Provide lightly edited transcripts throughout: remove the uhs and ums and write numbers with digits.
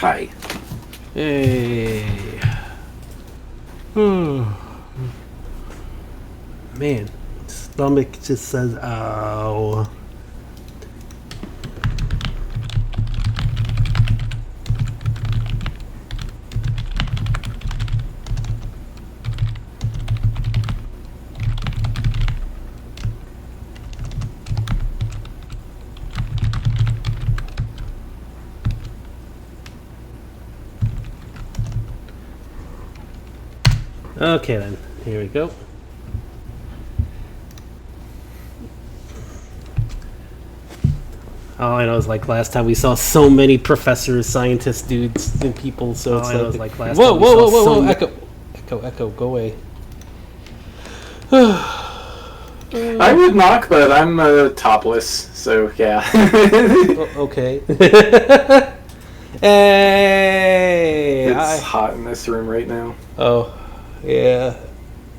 Hi. Hey. Man, stomach just says ow. Okay then, here we go. All I know is like last time we saw so many professors, scientists, dudes, and people. So it's like last whoa, time. Whoa! Echo, go away. I would knock, but I'm topless, so yeah. Okay. Hey. It's hot in this room right now. Oh, yeah.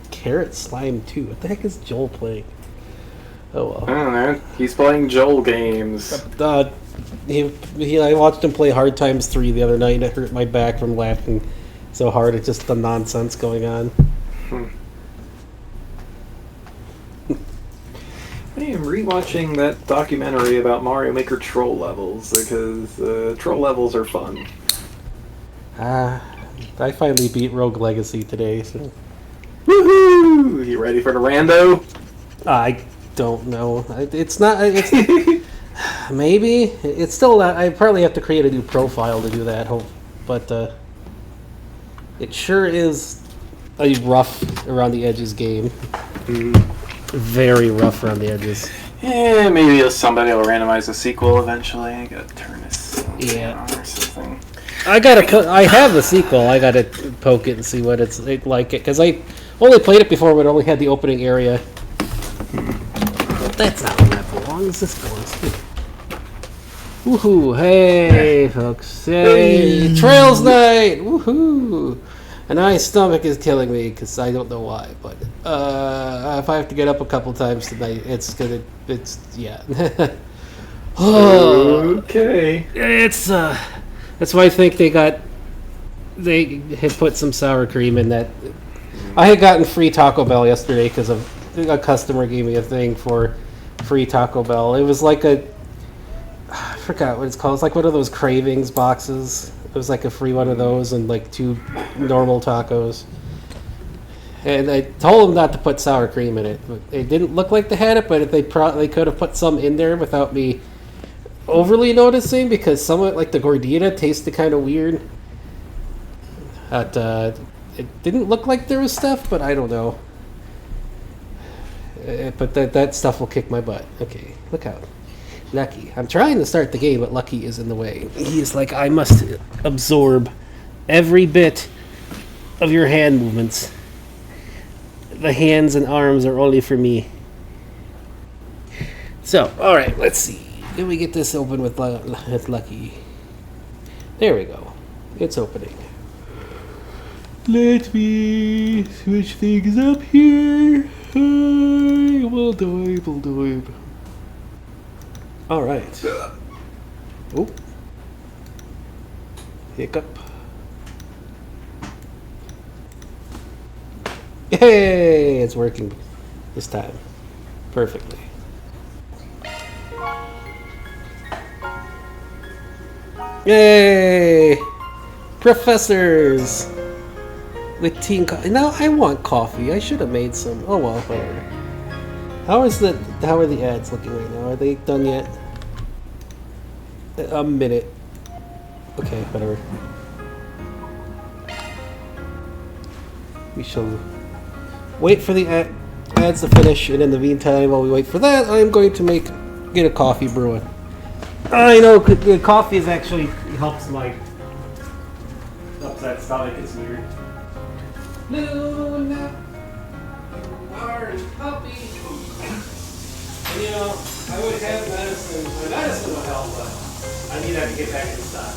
Carrot Slime 2. What the heck is Joel playing? Oh well. I don't know. He's playing Joel games. I watched him play Hard Times 3 the other night and it hurt my back from laughing so hard at just the nonsense going on. I am rewatching that documentary about Mario Maker troll levels because troll levels are fun. I finally beat Rogue Legacy today, so. Woohoo! You ready for the rando? I don't know. It's not. It's maybe it's still not. I probably have to create a new profile to do that. But it sure is a rough around the edges game. Very rough around the edges. Yeah, maybe somebody will randomize a sequel eventually. I gotta turn this on or something. I have the sequel. I gotta poke it and see what it's like. It because I only played it before, but only had the opening area. That's not where that belongs. This belongs. Woohoo! Hey, folks! Hey, Trails Night! Woohoo! And my stomach is killing me because I don't know why, but if I have to get up a couple times tonight, it's yeah. Okay. It's that's why I think they had put some sour cream in that. I had gotten free Taco Bell yesterday because a customer gave me a thing for free Taco Bell. It was like I forgot what it's called. It's like one of those cravings boxes. It was like a free one of those and like 2 normal tacos. And I told them not to put sour cream in it. It didn't look like they had it, but they could have put some in there without me overly noticing because some of it, like the gordita, tasted kind of weird. It didn't look like there was stuff, but I don't know. But that stuff will kick my butt. Okay, look out. Lucky. I'm trying to start the game, but Lucky is in the way. He is like, I must absorb every bit of your hand movements. The hands and arms are only for me. So, alright, let's see. Did we get this open with Lucky? There we go. It's opening. Let me switch things up here. We'll do it. All right. Oh. Hiccup. Hey, it's working this time perfectly. Yay! Professors with team coffee. Now I want coffee. I should have made some. Oh well, whatever. How are the ads looking right now? Are they done yet? A minute. Okay, whatever. We shall wait for the ads to finish, and in the meantime, while we wait for that, I'm going to get a coffee brewing. I know coffee is actually helps my upset stomach. It's weird. Luna, orange puppy. And, I would have medicine. My medicine would help, but I need that to get back in stock.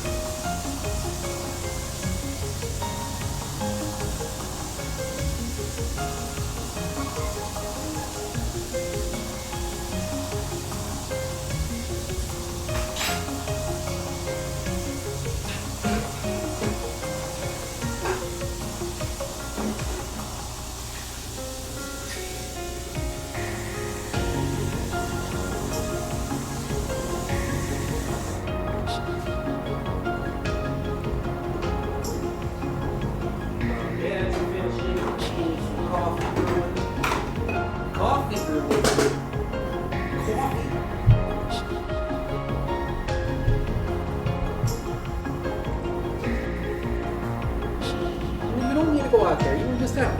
go out there. You were just out.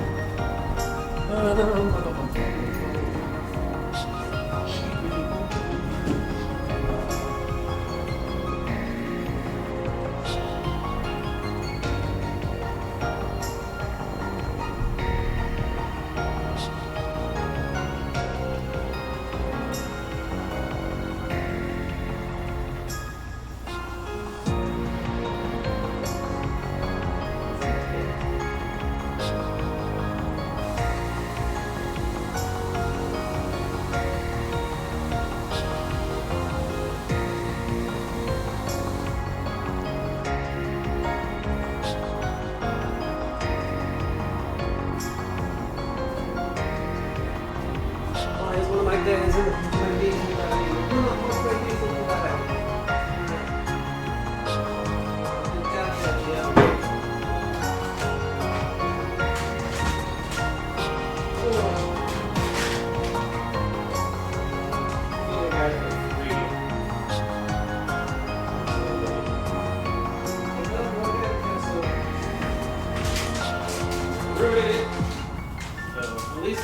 So at least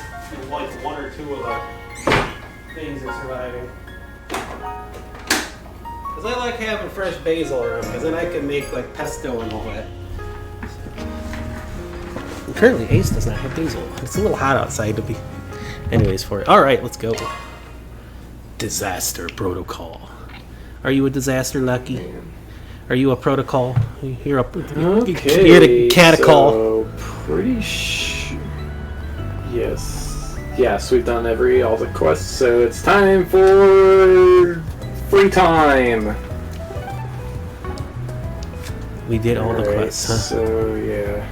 like one or two of our things are surviving. Because I like having fresh basil around, because then I can make like pesto and all that. And currently Ace does not have basil. It's a little hot outside to be. Anyways, for it. Alright, let's go. Disaster protocol. Are you a disaster, Lucky? Are you a protocol? You're a Okay, you're the catacall. so pretty yes, we've done all the quests, so it's time for free time. We did all the Alright, quests, huh? So yeah.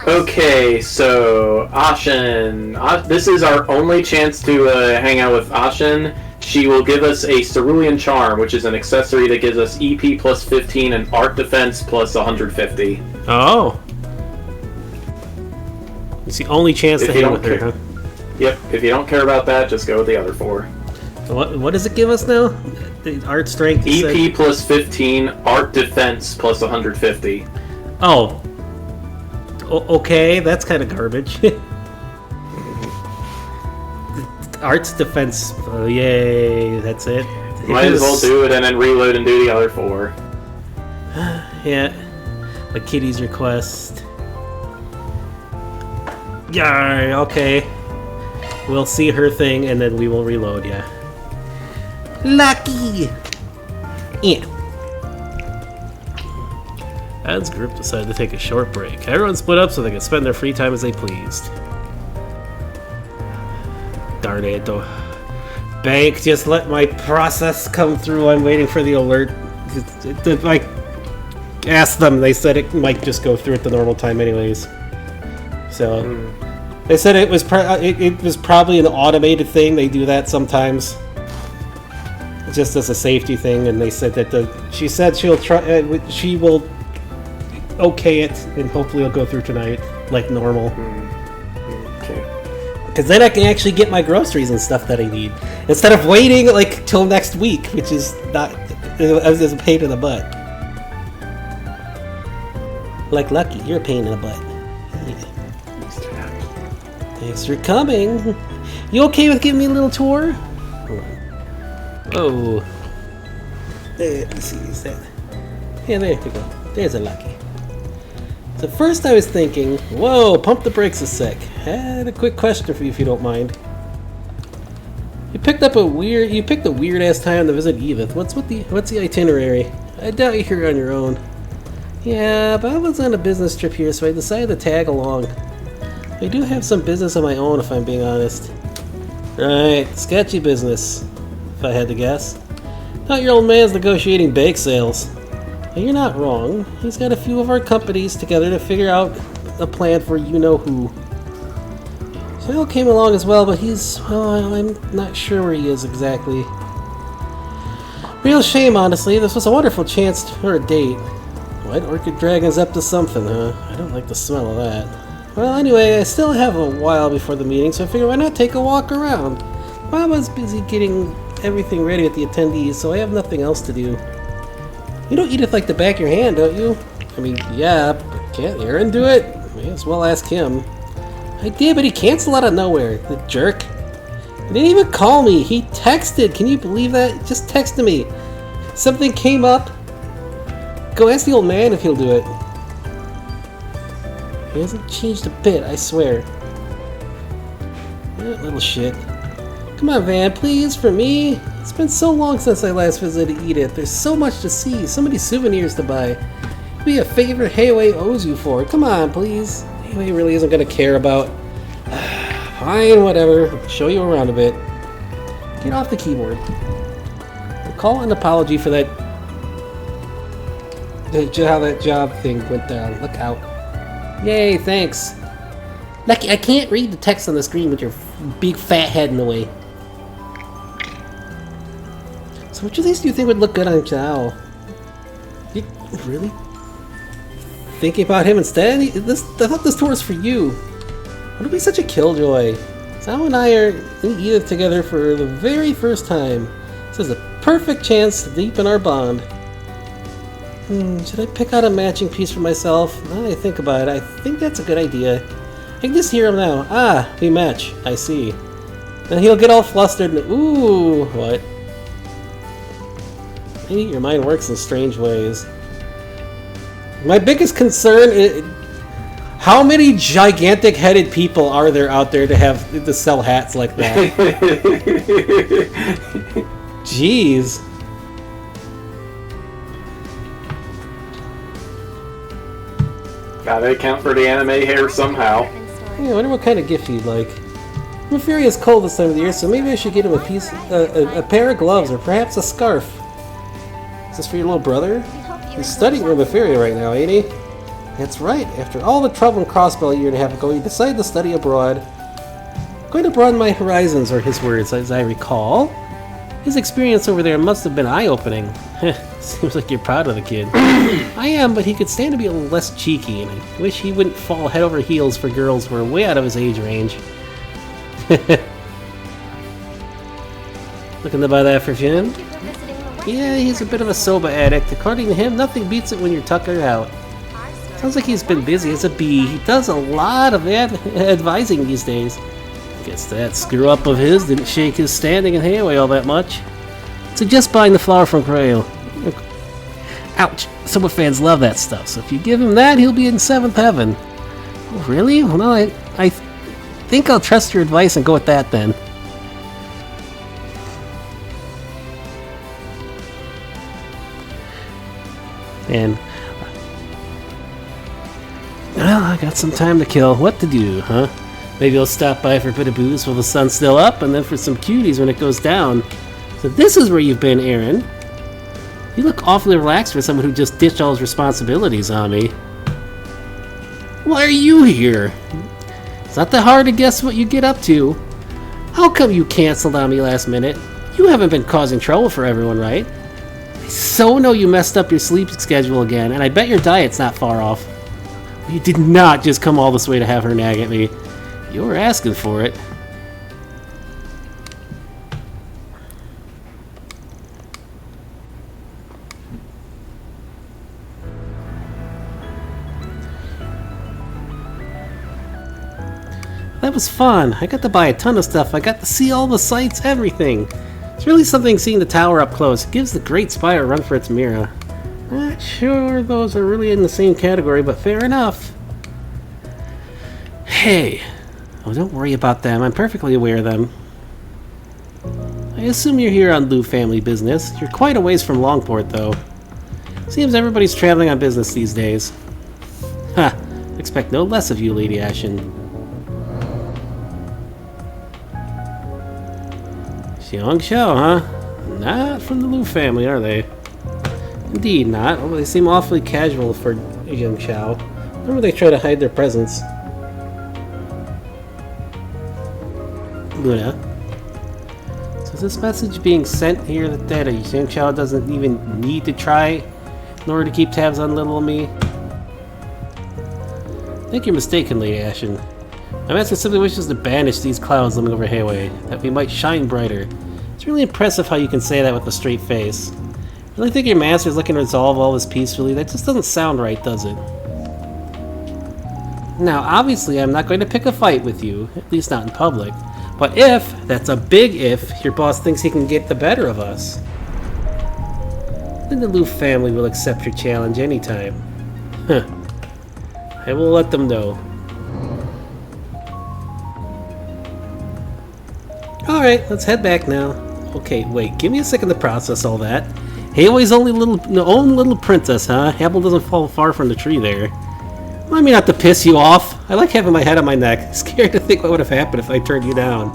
Okay, so Ashen. This is our only chance to hang out with Ashen. She will give us a Cerulean Charm, which is an accessory that gives us EP plus 15 and Art Defense plus 150. Oh. It's the only chance to hang with her, huh? Yep, if you don't care about that, just go with the other four. What does it give us now? The art strength? EP plus 15, Art Defense plus 150. Oh. Okay, that's kind of garbage. Art's defense. Oh, yay, that's it. Might as well do it and then reload and do the other four. Yeah. A Kitty's request. Yeah, okay. We'll see her thing and then we will reload, yeah. Lucky! Yeah. Ad's group decided to take a short break. Everyone split up so they could spend their free time as they pleased. Darn it, though. Bank, just let my process come through. I'm waiting for the alert. I asked them, they said it might just go through at the normal time anyways. So, they said it was probably an automated thing. They do that sometimes. Just as a safety thing, and they said that she said she'll try, she will okay it, and hopefully it'll go through tonight, like normal. Okay. Because then I can actually get my groceries and stuff that I need, instead of waiting like till next week, which is not as a pain in the butt. Like Lucky, you're a pain in the butt. Yeah. Thanks for coming. You okay with giving me a little tour? Oh. Let's see, is that? Yeah, there we go. There's a Lucky. So first I was thinking, whoa, pump the brakes a sec. Had a quick question for you if you don't mind. You picked a weird ass time to visit Edith. What's the itinerary? I doubt you're here on your own. Yeah, but I was on a business trip here, so I decided to tag along. I do have some business of my own, if I'm being honest. Right, sketchy business, if I had to guess. Thought your old man's negotiating bake sales. And you're not wrong. He's got a few of our companies together to figure out a plan for you-know-who. Phil came along as well, but I'm not sure where he is exactly. Real shame, honestly. This was a wonderful chance for a date. White Orchid Dragon's up to something, huh? I don't like the smell of that. Well, anyway, I still have a while before the meeting, so I figured why not take a walk around? Mama's busy getting everything ready with the attendees, so I have nothing else to do. You know Edith like the back of your hand, don't you? I mean, yeah, but can't Aaron do it? May as well ask him. I did, but he canceled out of nowhere, the jerk. He didn't even call me. He texted. Can you believe that? He just texted me. Something came up. Go ask the old man if he'll do it. He hasn't changed a bit, I swear. That little shit. Come on, Van, please, for me. It's been so long since I last visited Edith. There's so much to see, so many souvenirs to buy. It'd be a favor Hayway owes you for. Come on, please. Hayway really isn't going to care about. Fine, whatever. I'll show you around a bit. Get off the keyboard. I'll call an apology for that. How that job thing went down. Look out. Yay, thanks. Lucky, I can't read the text on the screen with your big fat head in the way. So which of these do you think would look good on Zhao? You really thinking about him instead? I thought this tour was for you. Would it be such a killjoy? Zhao and I are in Edith together for the very first time. This is a perfect chance to deepen our bond. Should I pick out a matching piece for myself? Now that I think about it, I think that's a good idea. I can just hear him now. Ah, we match. I see. And he'll get all flustered and... Ooh, what? Maybe your mind works in strange ways. My biggest concern is... How many gigantic-headed people are there out there to sell hats like that? Jeez. Gotta account for the anime hair somehow. Yeah, I wonder what kind of gift he'd like. Mephiria is cold this time of the year, so maybe I should get him a pair of gloves or perhaps a scarf. Is this for your little brother? He's studying with Mephiria right now, ain't he? That's right. After all the trouble in Crossbell a year and a half ago, he decided to study abroad. I'm going to broaden my horizons, are his words, as I recall. His experience over there must have been eye-opening. Seems like you're proud of the kid. I am, but he could stand to be a little less cheeky, and I wish he wouldn't fall head over heels for girls who are way out of his age range. Looking to buy that for Finn? Yeah, he's a bit of a soba addict. According to him, nothing beats it when you're tuckered out. Sounds like he's been busy as a bee. He does a lot of advising these days. Guess that screw-up of his didn't shake his standing in Hayway all that much. Suggest buying the flower from Grail. Ouch! Soba fans love that stuff, so if you give him that, he'll be in 7th heaven. Oh, really? Well, no, I think I'll trust your advice and go with that then. And... well, I got some time to kill. What to do, huh? Maybe I'll stop by for a bit of booze while the sun's still up, and then for some cuties when it goes down. So this is where you've been, Aaron. You look awfully relaxed for someone who just ditched all his responsibilities on me. Why are you here? It's not that hard to guess what you get up to. How come you canceled on me last minute? You haven't been causing trouble for everyone, right? I so know you messed up your sleep schedule again, and I bet your diet's not far off. You did not just come all this way to have her nag at me. You were asking for it. That was fun. I got to buy a ton of stuff. I got to see all the sights, everything. It's really something seeing the tower up close. It gives the Great Spire a run for its mirror. Not sure those are really in the same category, but fair enough. Hey. Oh, don't worry about them. I'm perfectly aware of them. I assume you're here on Lu family business. You're quite a ways from Longport, though. Seems everybody's traveling on business these days. Ha! Expect no less of you, Lady Ashen. Xiong Xiao, huh? Not from the Lu family, are they? Indeed not, although they seem awfully casual for Xiong Xiao. Remember they try to hide their presence. Luna. So is this message being sent here that Xiong Xiao doesn't even need to try in order to keep tabs on little me? I think you're mistaken, Lady Ashen. My master simply wishes to banish these clouds looming over Hayway, that we might shine brighter. It's really impressive how you can say that with a straight face. Really think your master's looking to resolve all this peacefully? That just doesn't sound right, does it? Now, obviously, I'm not going to pick a fight with you, at least not in public. But if, that's a big if, your boss thinks he can get the better of us, then the Lu family will accept your challenge anytime. Huh. I will let them know. Alright, let's head back now. Okay, wait, give me a second to process all that. Hayway's own little princess, huh? Apple doesn't fall far from the tree there. I mean, not to piss you off. I like having my head on my neck. Scared to think what would have happened if I turned you down.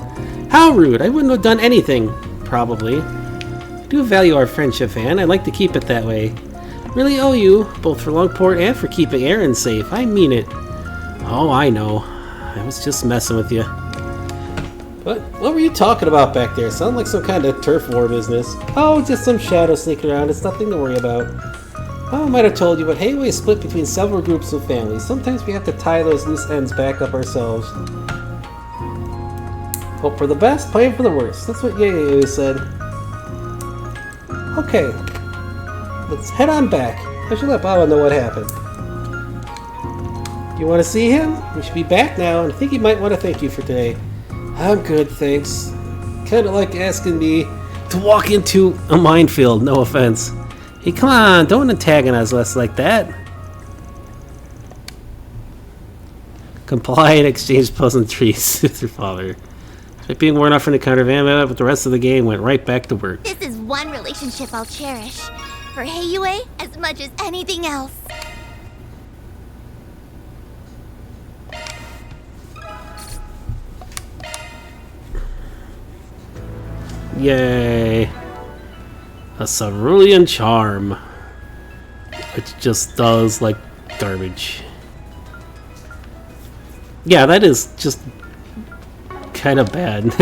How rude. I wouldn't have done anything. Probably. I do value our friendship, Anne. I'd like to keep it that way. Really owe you, both for Longport and for keeping Aaron safe. I mean it. Oh, I know. I was just messing with you. What were you talking about back there? Sound like some kind of turf war business. Oh, just some shadow sneaking around. It's nothing to worry about. Oh, I might have told you, but Hayway is split between several groups of families. Sometimes we have to tie those loose ends back up ourselves. Hope for the best, plan for the worst. That's what Yaya said. Okay, let's head on back. I should let Baba know what happened. You want to see him? We should be back now, and I think he might want to thank you for today. I'm good, thanks. Kind of like asking me to walk into a minefield, no offense. Hey, come on, don't antagonize us like that. Comply and exchange pleasantries with your father. Despite being worn off from the counter van, but the rest of the game went right back to work. This is one relationship I'll cherish. For Heiyue, as much as anything else. Yay. A cerulean charm. Which just does like garbage. Yeah, that is just kind of bad.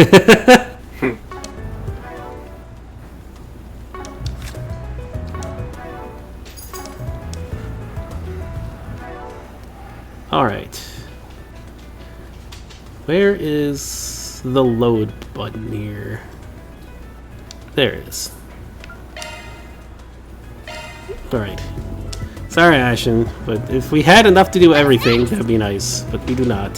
Alright. Where is the load button here? There it is. Alright. Sorry, Ashen, but if we had enough to do everything, that'd be nice. But we do not.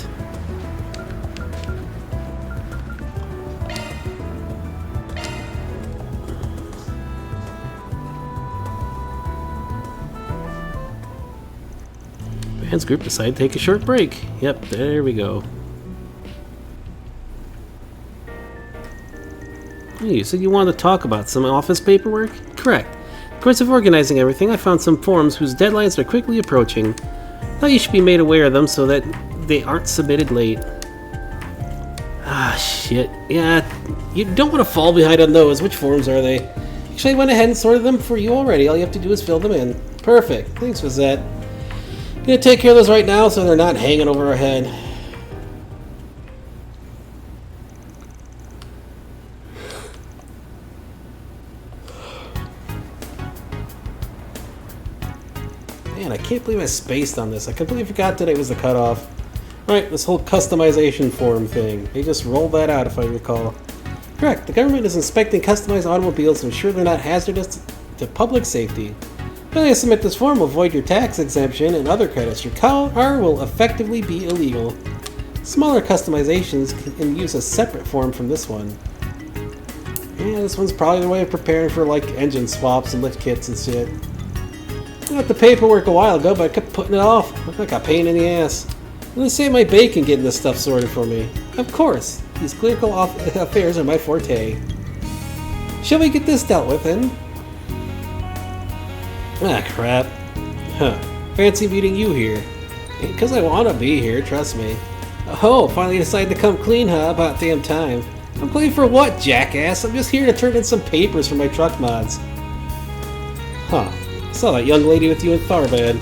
Band's group decided to take a short break. Yep, there we go. Hey, you said you wanted to talk about some office paperwork? Correct. In the course of organizing everything, I found some forms whose deadlines are quickly approaching. Thought you should be made aware of them so that they aren't submitted late. Ah, shit. Yeah, you don't want to fall behind on those. Which forms are they? Actually, I went ahead and sorted them for you already. All you have to do is fill them in. Perfect. Thanks, Fazette. Gonna take care of those right now so they're not hanging over our head. Man, I can't believe I spaced on this. I completely forgot today was the cutoff. Alright, this whole customization form thing. They just rolled that out if I recall. Correct. The government is inspecting customized automobiles to ensure they're not hazardous to public safety. Failure to submit this form will void your tax exemption and other credits. Your car will effectively be illegal. Smaller customizations can use a separate form from this one. Yeah, this one's probably the way of preparing for like engine swaps and lift kits and shit. I got the paperwork a while ago, but I kept putting it off. Looked like a pain in the ass. Really save my bacon getting this stuff sorted for me. Of course, these clerical affairs are my forte. Shall we get this dealt with then? Ah, crap. Huh. Fancy meeting you here. Because I want to be here, trust me. Oh, finally decided to come clean, huh? About damn time. I'm clean for what, jackass? I'm just here to turn in some papers for my truck mods. Huh. Saw that young lady with you in Tharbad.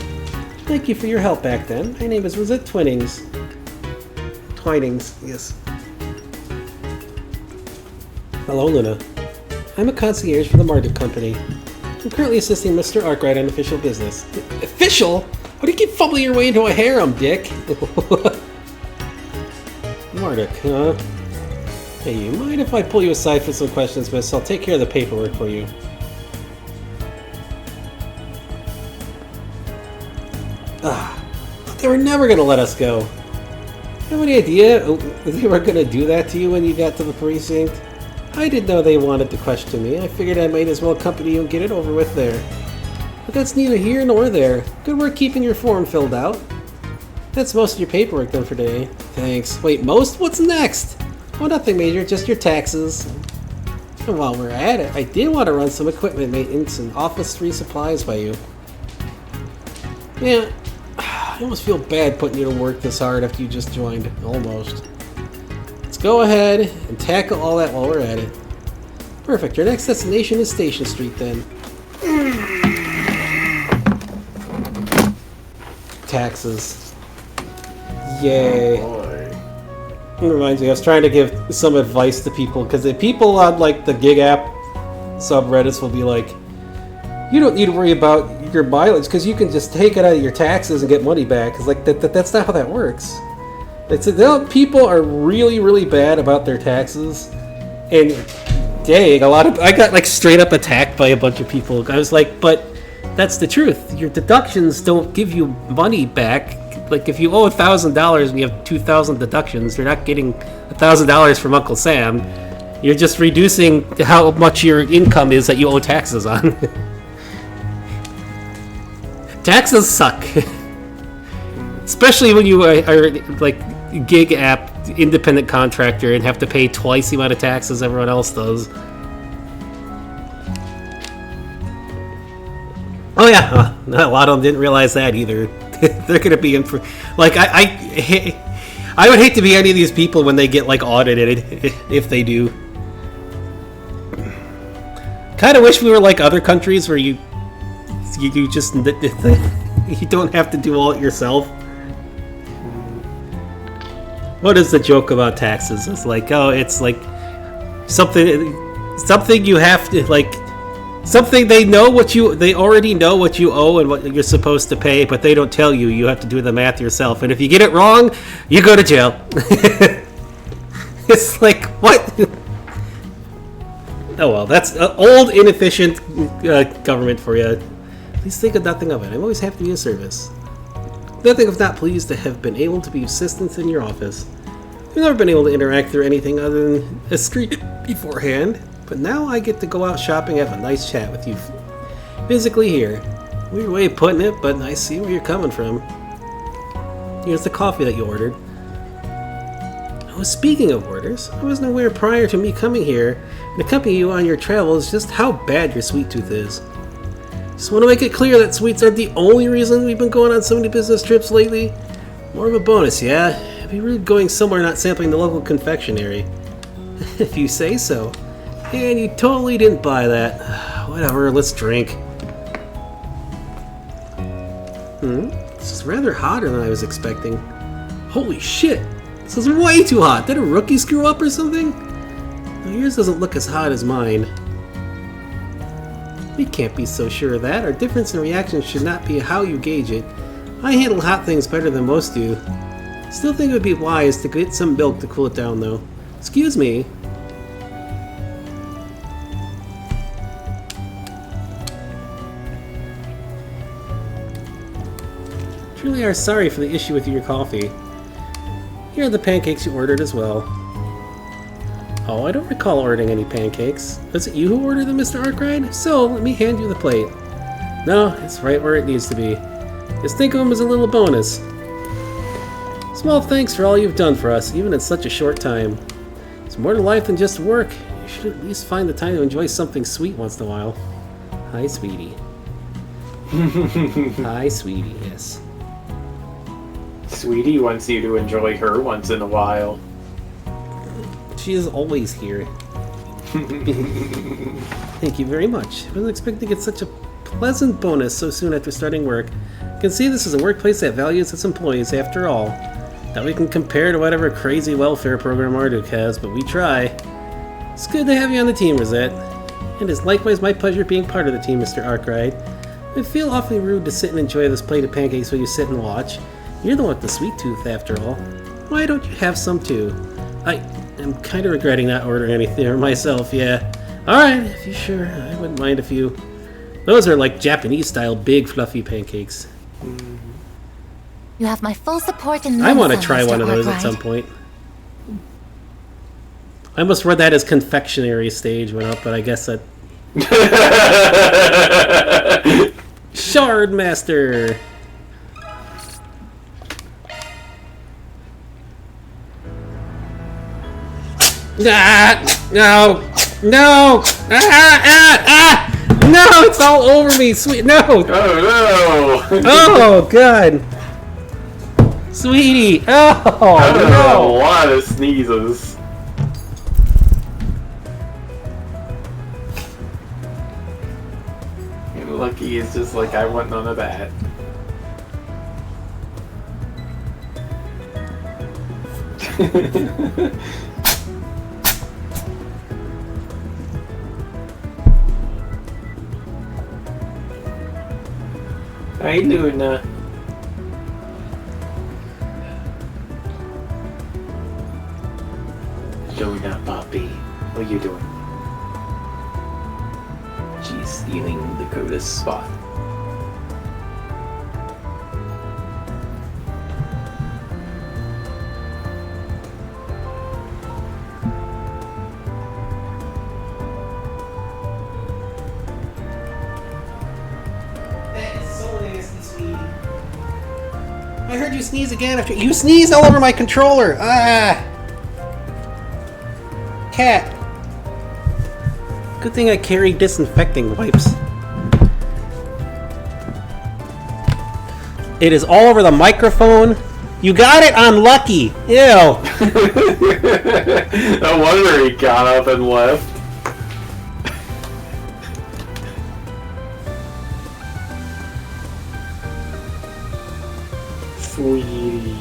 Thank you for your help back then. My name is Rosette Twinings. Twinings, yes. Hello, Luna. I'm a concierge for the Marduk Company. I'm currently assisting Mr. Arkwright on official business. Official? How do you keep fumbling your way into a harem, Dick? Marduk, huh? Hey, you mind if I pull you aside for some questions, miss? I'll take care of the paperwork for you. They were never going to let us go. You have any idea they were going to do that to you when you got to the precinct? I didn't know they wanted to question me. I figured I might as well accompany you and get it over with there. But that's neither here nor there. Good work keeping your form filled out. That's most of your paperwork done for today. Thanks. Wait, most? What's next? Oh, nothing major, just your taxes. And while we're at it, I did want to run some equipment maintenance and office supplies by you. Yeah, I almost feel bad putting you to work this hard after you just joined. Almost. Let's go ahead and tackle all that while we're at it. Perfect. Your next destination is Station Street then. Taxes. Yay. Oh, boy. It reminds me, I was trying to give some advice to people, because the people on like the gig app subreddits will be like, you don't need to worry about your mileage because you can just take it out of your taxes and get money back. It's like that's not how that works. People are really, really bad about their taxes, and dang, I got like straight up attacked by a bunch of people. I was like, but that's the truth. Your deductions don't give you money back. Like if you owe $1,000 and you have 2,000 deductions, you're not getting $1,000 from Uncle Sam. You're just reducing how much your income is that you owe taxes on. Taxes suck. Especially when you are like gig app independent contractor and have to pay twice the amount of taxes everyone else does. Oh yeah, a lot of them didn't realize that either. They're gonna be in for like I would hate to be any of these people when they get like audited if they do. Kind of wish we were like other countries where you just you don't have to do all it yourself. What is the joke about taxes? It's like, oh, it's like something you have to like. Something they already know what you owe and what you're supposed to pay, but they don't tell you. You have to do the math yourself, and if you get it wrong, you go to jail. It's like, what? Oh well, that's old, inefficient government for you. Please think of nothing of it. I'm always happy to be of service. Nothing if not pleased to have been able to be assistant in your office. I've never been able to interact through anything other than a screen beforehand. But now I get to go out shopping and have a nice chat with you physically here. Weird way of putting it, but I see where you're coming from. Here's the coffee that you ordered. Oh, speaking of orders, I wasn't aware prior to me coming here and accompanying you on your travels just how bad your sweet tooth is. Just want to make it clear that sweets aren't the only reason we've been going on so many business trips lately. More of a bonus, yeah? It'd be rude going somewhere not sampling the local confectionery. If you say so. And you totally didn't buy that. Whatever, let's drink. This is rather hotter than I was expecting. Holy shit! This is way too hot! Did a rookie screw up or something? Now, yours doesn't look as hot as mine. We can't be so sure of that. Our difference in reaction should not be how you gauge it. I handle hot things better than most do. Still think it would be wise to get some milk to cool it down though. Excuse me. Truly are sorry for the issue with your coffee. Here are the pancakes you ordered as well. Oh, I don't recall ordering any pancakes. Was it you who ordered them, Mr. Arkwright? So, let me hand you the plate. No, it's right where it needs to be. Just think of them as a little bonus. Small thanks for all you've done for us, even in such a short time. It's more to life than just work. You should at least find the time to enjoy something sweet once in a while. Hi, sweetie. Hi, sweetie, yes. Sweetie wants you to enjoy her once in a while. She is always here. Thank you very much. I wasn't expecting to get such a pleasant bonus so soon after starting work. You can see this is a workplace that values its employees after all. Now we can compare to whatever crazy welfare program Marduk has, but we try. It's good to have you on the team, Rosette. And it's likewise my pleasure being part of the team, Mr. Arkwright. I feel awfully rude to sit and enjoy this plate of pancakes while you sit and watch. You're the one with the sweet tooth, after all. Why don't you have some too? I'm kind of regretting not ordering anything myself, yeah. Alright, if you're sure, I wouldn't mind a few. Those are like Japanese-style big fluffy pancakes. You have my full support and I want to some, try Mr. one of those at Arkwright. some point. I almost read that as confectionery stage went up, but I guess that... Shard Master! Ah! No! No! No! It's all over me! Sweet... No! Oh no! Oh, God! Sweetie! Oh, A no! lot of sneezes. And Lucky is just like, I want none of that. Hey, Luna. Luna, puppy. What are you doing? She's stealing Dakota's spot. That is so nasty, sweetie. I heard you sneeze again after you sneezed all over my controller. Ah, cat. Good thing I carry disinfecting wipes. It is all over the microphone. You got it on Lucky. Ew. No wonder he got up and left. Sweetie.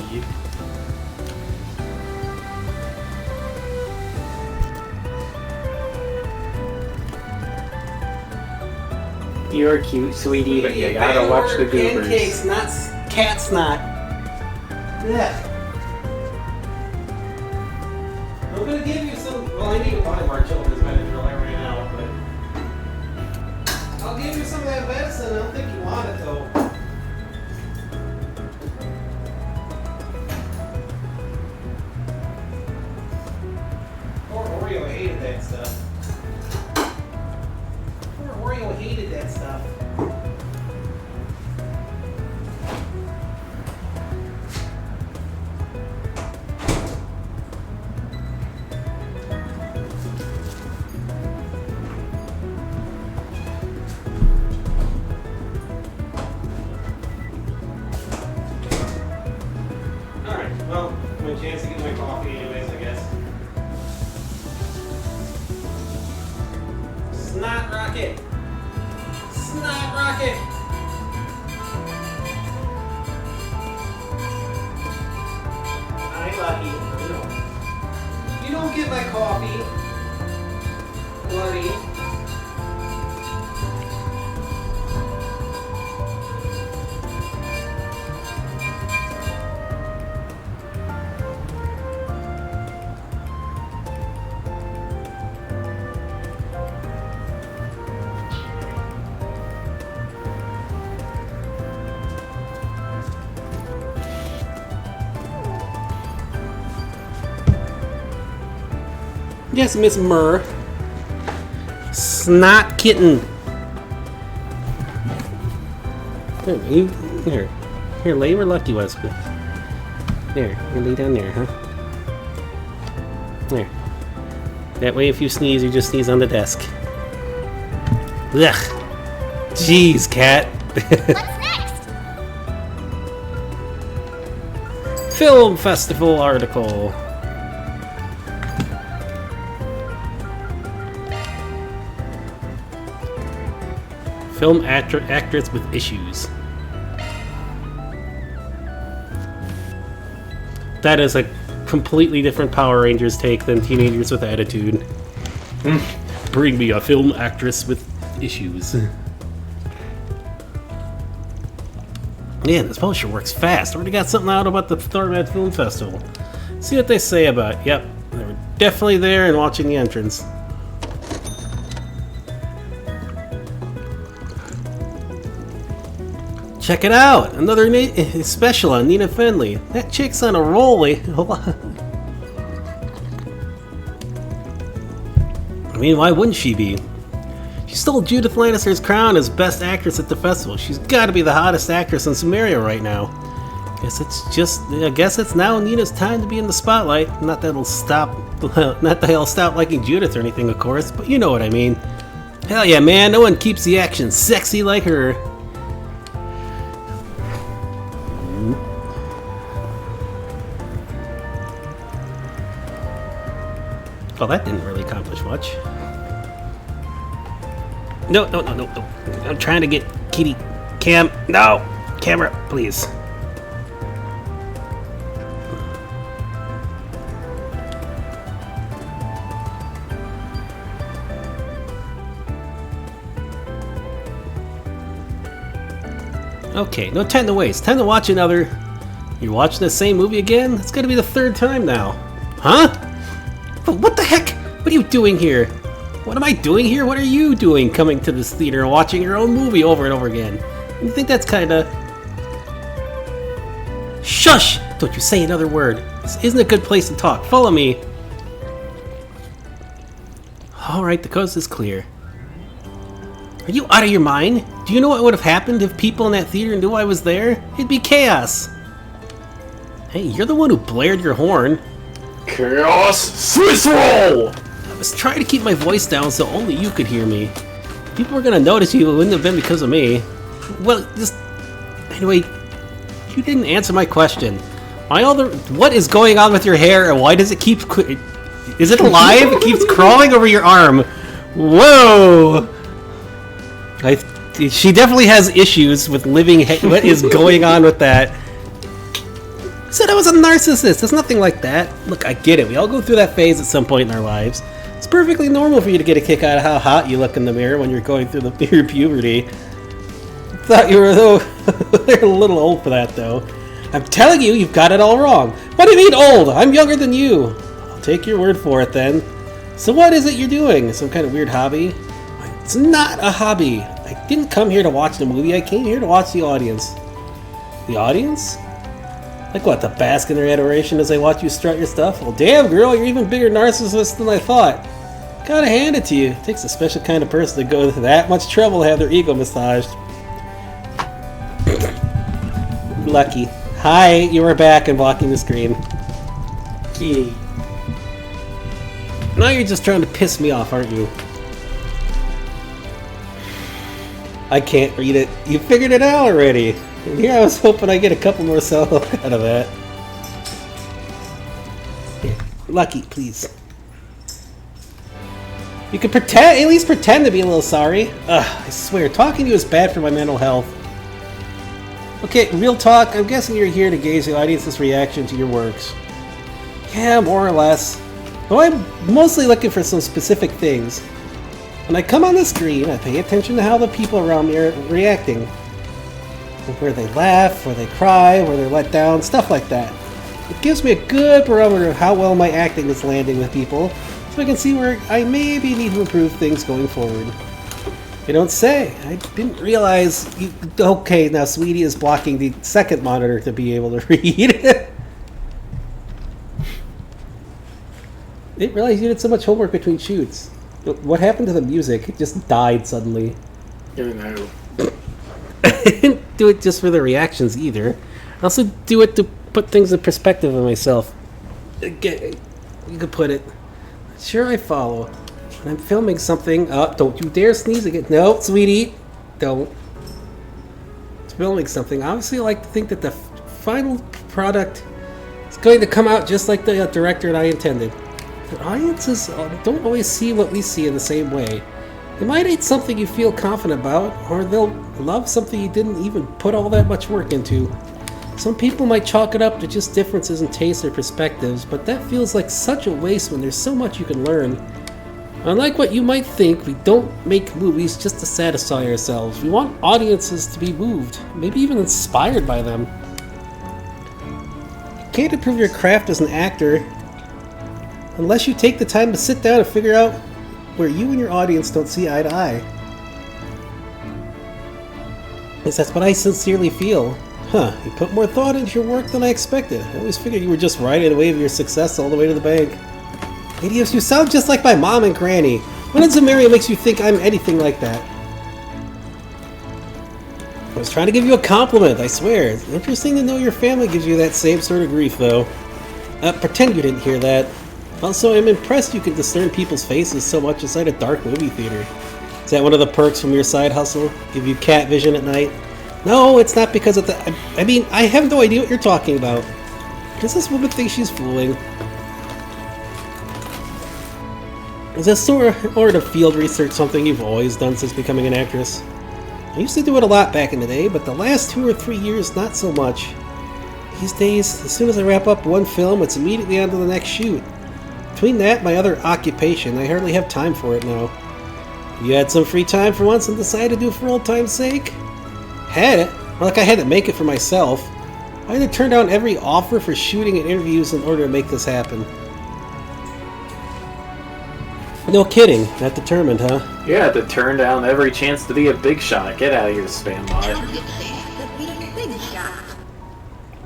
You're cute, sweetie, but you gotta watch the goobers. Pancakes, not cat snot. Yeah. I'm gonna give you some. Well, I need to buy more children's medicine right now, but I'll give you some of that medicine. I don't think you want it though. Poor Oreo hated that stuff. Poor Oreo hated that stuff. Alright, well, my chance to get my coffee anyways, I guess. Snot rocket! Snot rocket! Hi, Lucky. You don't get my coffee, buddy. Yes, Miss Murr. Snot kitten. Here, lay where Lucky was. There, you lay down there, huh? There. That way, if you sneeze, you just sneeze on the desk. Ugh. Jeez, cat. What's next? Film festival article. Film actress with issues. That is a completely different Power Rangers take than Teenagers with Attitude. Bring me a film actress with issues. Man, this publisher works fast. Already got something out about the Thormad Film Festival. See what they say about it. Yep, they were definitely there and watching the entrance. Check it out! Another special on Nina Fenley. That chick's on a roll. I mean, why wouldn't she be? She stole Judith Lannister's crown as Best Actress at the festival. She's gotta be the hottest actress in Sumeria right now. I guess it's now Nina's time to be in the spotlight. Not that I'll stop liking Judith or anything, of course, but you know what I mean. Hell yeah, man, no one keeps the action sexy like her. Well, that didn't really accomplish much. No. I'm trying to get Kitty Cam. No! Camera, please. Okay, no time to waste. Time to watch another. You're watching the same movie again? It's gonna be the third time now. Huh? But what the heck? What are you doing here? What am I doing here? What are you doing coming to this theater and watching your own movie over and over again? You think that's kinda... Shush! Don't you say another word. This isn't a good place to talk. Follow me. Alright, the coast is clear. Are you out of your mind? Do you know what would have happened if people in that theater knew I was there? It'd be chaos. Hey, you're the one who blared your horn. Chaos Swiss roll! I was trying to keep my voice down so only you could hear me. People were gonna notice you. It wouldn't have been because of me. Well, anyway, you didn't answer my question. What is going on with your hair, and why does it keep... Is it alive? It keeps crawling over your arm. Whoa! She definitely has issues with living... What is going on with that? I said I was a narcissist. There's nothing like that. Look, I get it. We all go through that phase at some point in our lives. It's perfectly normal for you to get a kick out of how hot you look in the mirror when you're going through your puberty. Thought you were they're a little old for that, though. I'm telling you, you've got it all wrong. What do you mean old? I'm younger than you. I'll take your word for it, then. So what is it you're doing? Some kind of weird hobby? It's not a hobby. I didn't come here to watch the movie. I came here to watch the audience. The audience? Like what, to bask in their adoration as they watch you strut your stuff? Well, damn, girl, you're even bigger narcissist than I thought. Gotta hand it to you. It takes a special kind of person to go to that much trouble to have their ego massaged. Lucky. Hi, you are back and blocking the screen. Yay. Now you're just trying to piss me off, aren't you? I can't read it. You figured it out already. And here I was hoping I'd get a couple more solo out of that. Here, Lucky, please. You could pretend, at least pretend to be a little sorry. Ugh, I swear, talking to you is bad for my mental health. Okay, real talk, I'm guessing you're here to gauge the audience's reaction to your works. Yeah, more or less. Though I'm mostly looking for some specific things. When I come on the screen, I pay attention to how the people around me are reacting. Where they laugh, where they cry, where they're let down, stuff like that. It gives me a good barometer of how well my acting is landing with people, so I can see where I maybe need to improve things going forward. You don't say. I didn't realize... Okay, now Sweetie is blocking the second monitor to be able to read. Didn't realize you did so much homework between shoots. What happened to the music? It just died suddenly. I know. I didn't do it just for the reactions either. I also do it to put things in perspective of myself. You could put it. Sure, I follow. When I'm filming something... don't you dare sneeze again. No, Sweetie. Don't. It's filming something. Obviously, I like to think that the final product is going to come out just like the director and I intended. But audiences don't always see what we see in the same way. They might hate something you feel confident about, or they'll love something you didn't even put all that much work into. Some people might chalk it up to just differences in tastes or perspectives, but that feels like such a waste when there's so much you can learn. Unlike what you might think, we don't make movies just to satisfy ourselves. We want audiences to be moved, maybe even inspired by them. You can't improve your craft as an actor unless you take the time to sit down and figure out where you and your audience don't see eye to eye. Yes, that's what I sincerely feel. Huh, you put more thought into your work than I expected. I always figured you were just riding the wave of your success all the way to the bank. Idiots, you sound just like my mom and granny. When in Samaria makes you think I'm anything like that? I was trying to give you a compliment, I swear. It's interesting to know your family gives you that same sort of grief, though. Pretend you didn't hear that. Also, I'm impressed you can discern people's faces so much inside a dark movie theater. Is that one of the perks from your side hustle? Give you cat vision at night? No, it's not because of the... I mean, I have no idea what you're talking about. Does this woman think she's fooling? Is this sort of field research something you've always done since becoming an actress? I used to do it a lot back in the day, but the last 2 or 3 years, not so much. These days, as soon as I wrap up one film, it's immediately on to the next shoot. Between that and my other occupation, I hardly have time for it now. You had some free time for once and decided to do it for old time's sake? Had it? More like I had to make it for myself. I had to turn down every offer for shooting and interviews in order to make this happen. No kidding. That determined, huh? You had to turn down every chance to be a big shot. Get out of here, spam bot.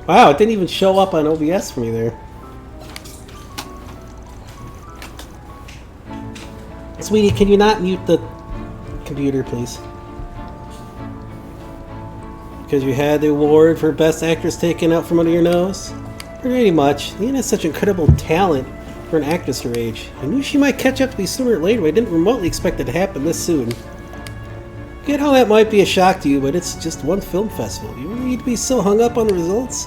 Wow, it didn't even show up on OBS for me there. Sweetie, can you not mute the computer, please? Because you had the award for Best Actress taken out from under your nose? Pretty much. Ian has such incredible talent for an actress her age. I knew she might catch up to me sooner or later, but I didn't remotely expect it to happen this soon. Get how that might be a shock to you, but it's just one film festival. You really need to be so hung up on the results?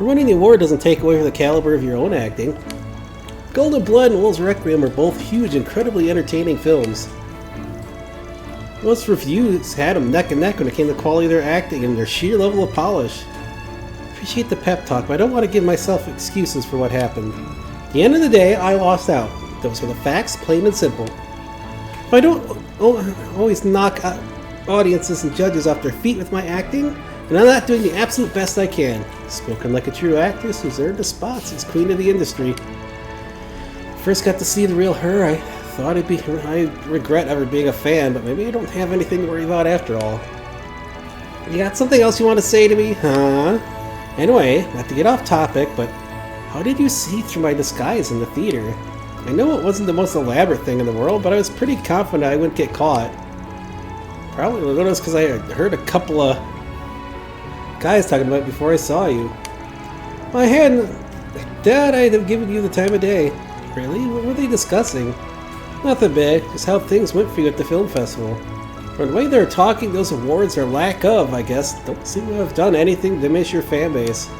Or winning the award doesn't take away from the caliber of your own acting. Golden Blood and Wolves Requiem are both huge, incredibly entertaining films. Most reviews had them neck and neck when it came to quality of their acting and their sheer level of polish. I appreciate the pep talk, but I don't want to give myself excuses for what happened. At the end of the day, I lost out. Those are the facts, plain and simple. If I don't always knock audiences and judges off their feet with my acting, and I'm not doing the absolute best I can. Spoken like a true actress who's earned the spots as queen of the industry. First got to see the real her, I thought I regret ever being a fan, but maybe I don't have anything to worry about after all. You got something else you want to say to me, huh? Anyway, not to get off topic, but how did you see through my disguise in the theater? I know it wasn't the most elaborate thing in the world, but I was pretty confident I wouldn't get caught. Probably noticed because I heard a couple of guys talking about it before I saw you. I hadn't. Dad, I'd have given you the time of day. Really? What were they discussing? Nothing big, just how things went for you at the film festival. From the way they're talking, those awards or lack of, I guess, don't seem to have done anything to diminish your fan base.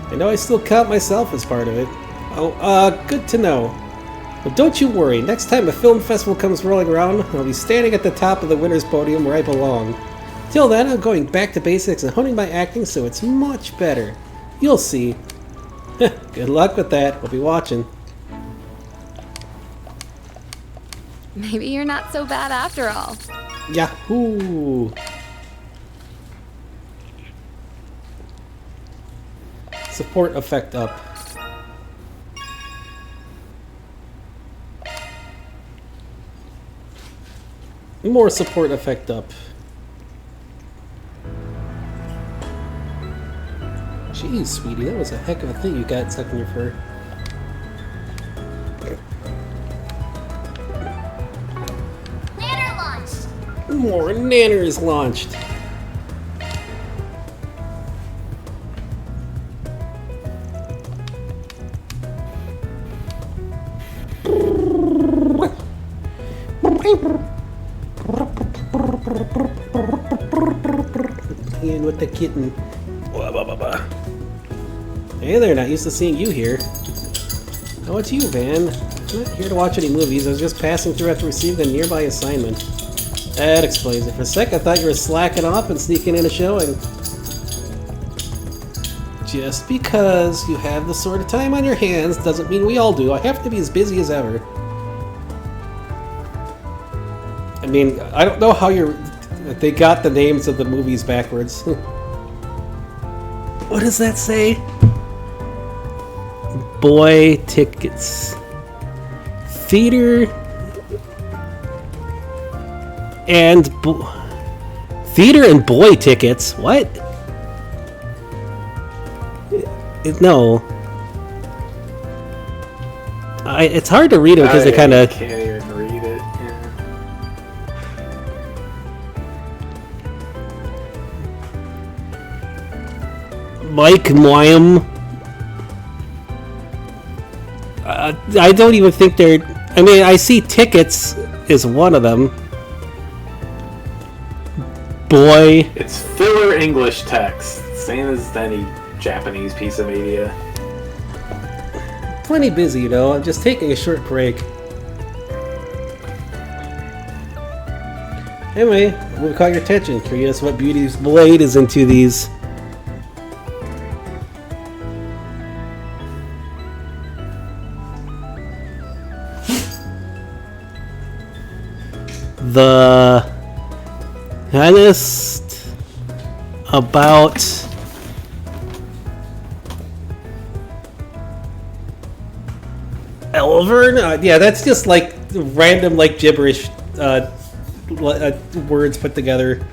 I know I still count myself as part of it. Oh, good to know. But don't you worry, next time a film festival comes rolling around, I'll be standing at the top of the winner's podium where I belong. Till then, I'm going back to basics and honing my acting so it's much better. You'll see. Good luck with that, we'll be watching. Maybe you're not so bad after all. Yahoo! Support effect up. More support effect up. Jeez, sweetie, that was a heck of a thing you got stuck in your fur. Nanner launched! More nanners launched. Playing with the kitten. Hey there, not used to seeing you here. How about you, Van? I'm not here to watch any movies, I was just passing through after receiving a nearby assignment. That explains it. For a sec, I thought you were slacking off and sneaking in a showing. Just because you have the sort of time on your hands doesn't mean we all do. I have to be as busy as ever. I mean, I don't know how they got the names of the movies backwards. What does that say? Boy tickets. Theater and Theater and boy tickets? What? No. It's hard to read them because they kind of... can't even read it. Yeah. Mike Moyam. I don't even think they're... I mean, I see tickets is one of them. Boy. It's filler English text, same as any Japanese piece of media. Plenty busy, you know. I'm just taking a short break. Anyway, what caught your attention? Curious what Beauty's Blade is into these. The honest about Elvern? Yeah, that's just like random like gibberish words put together.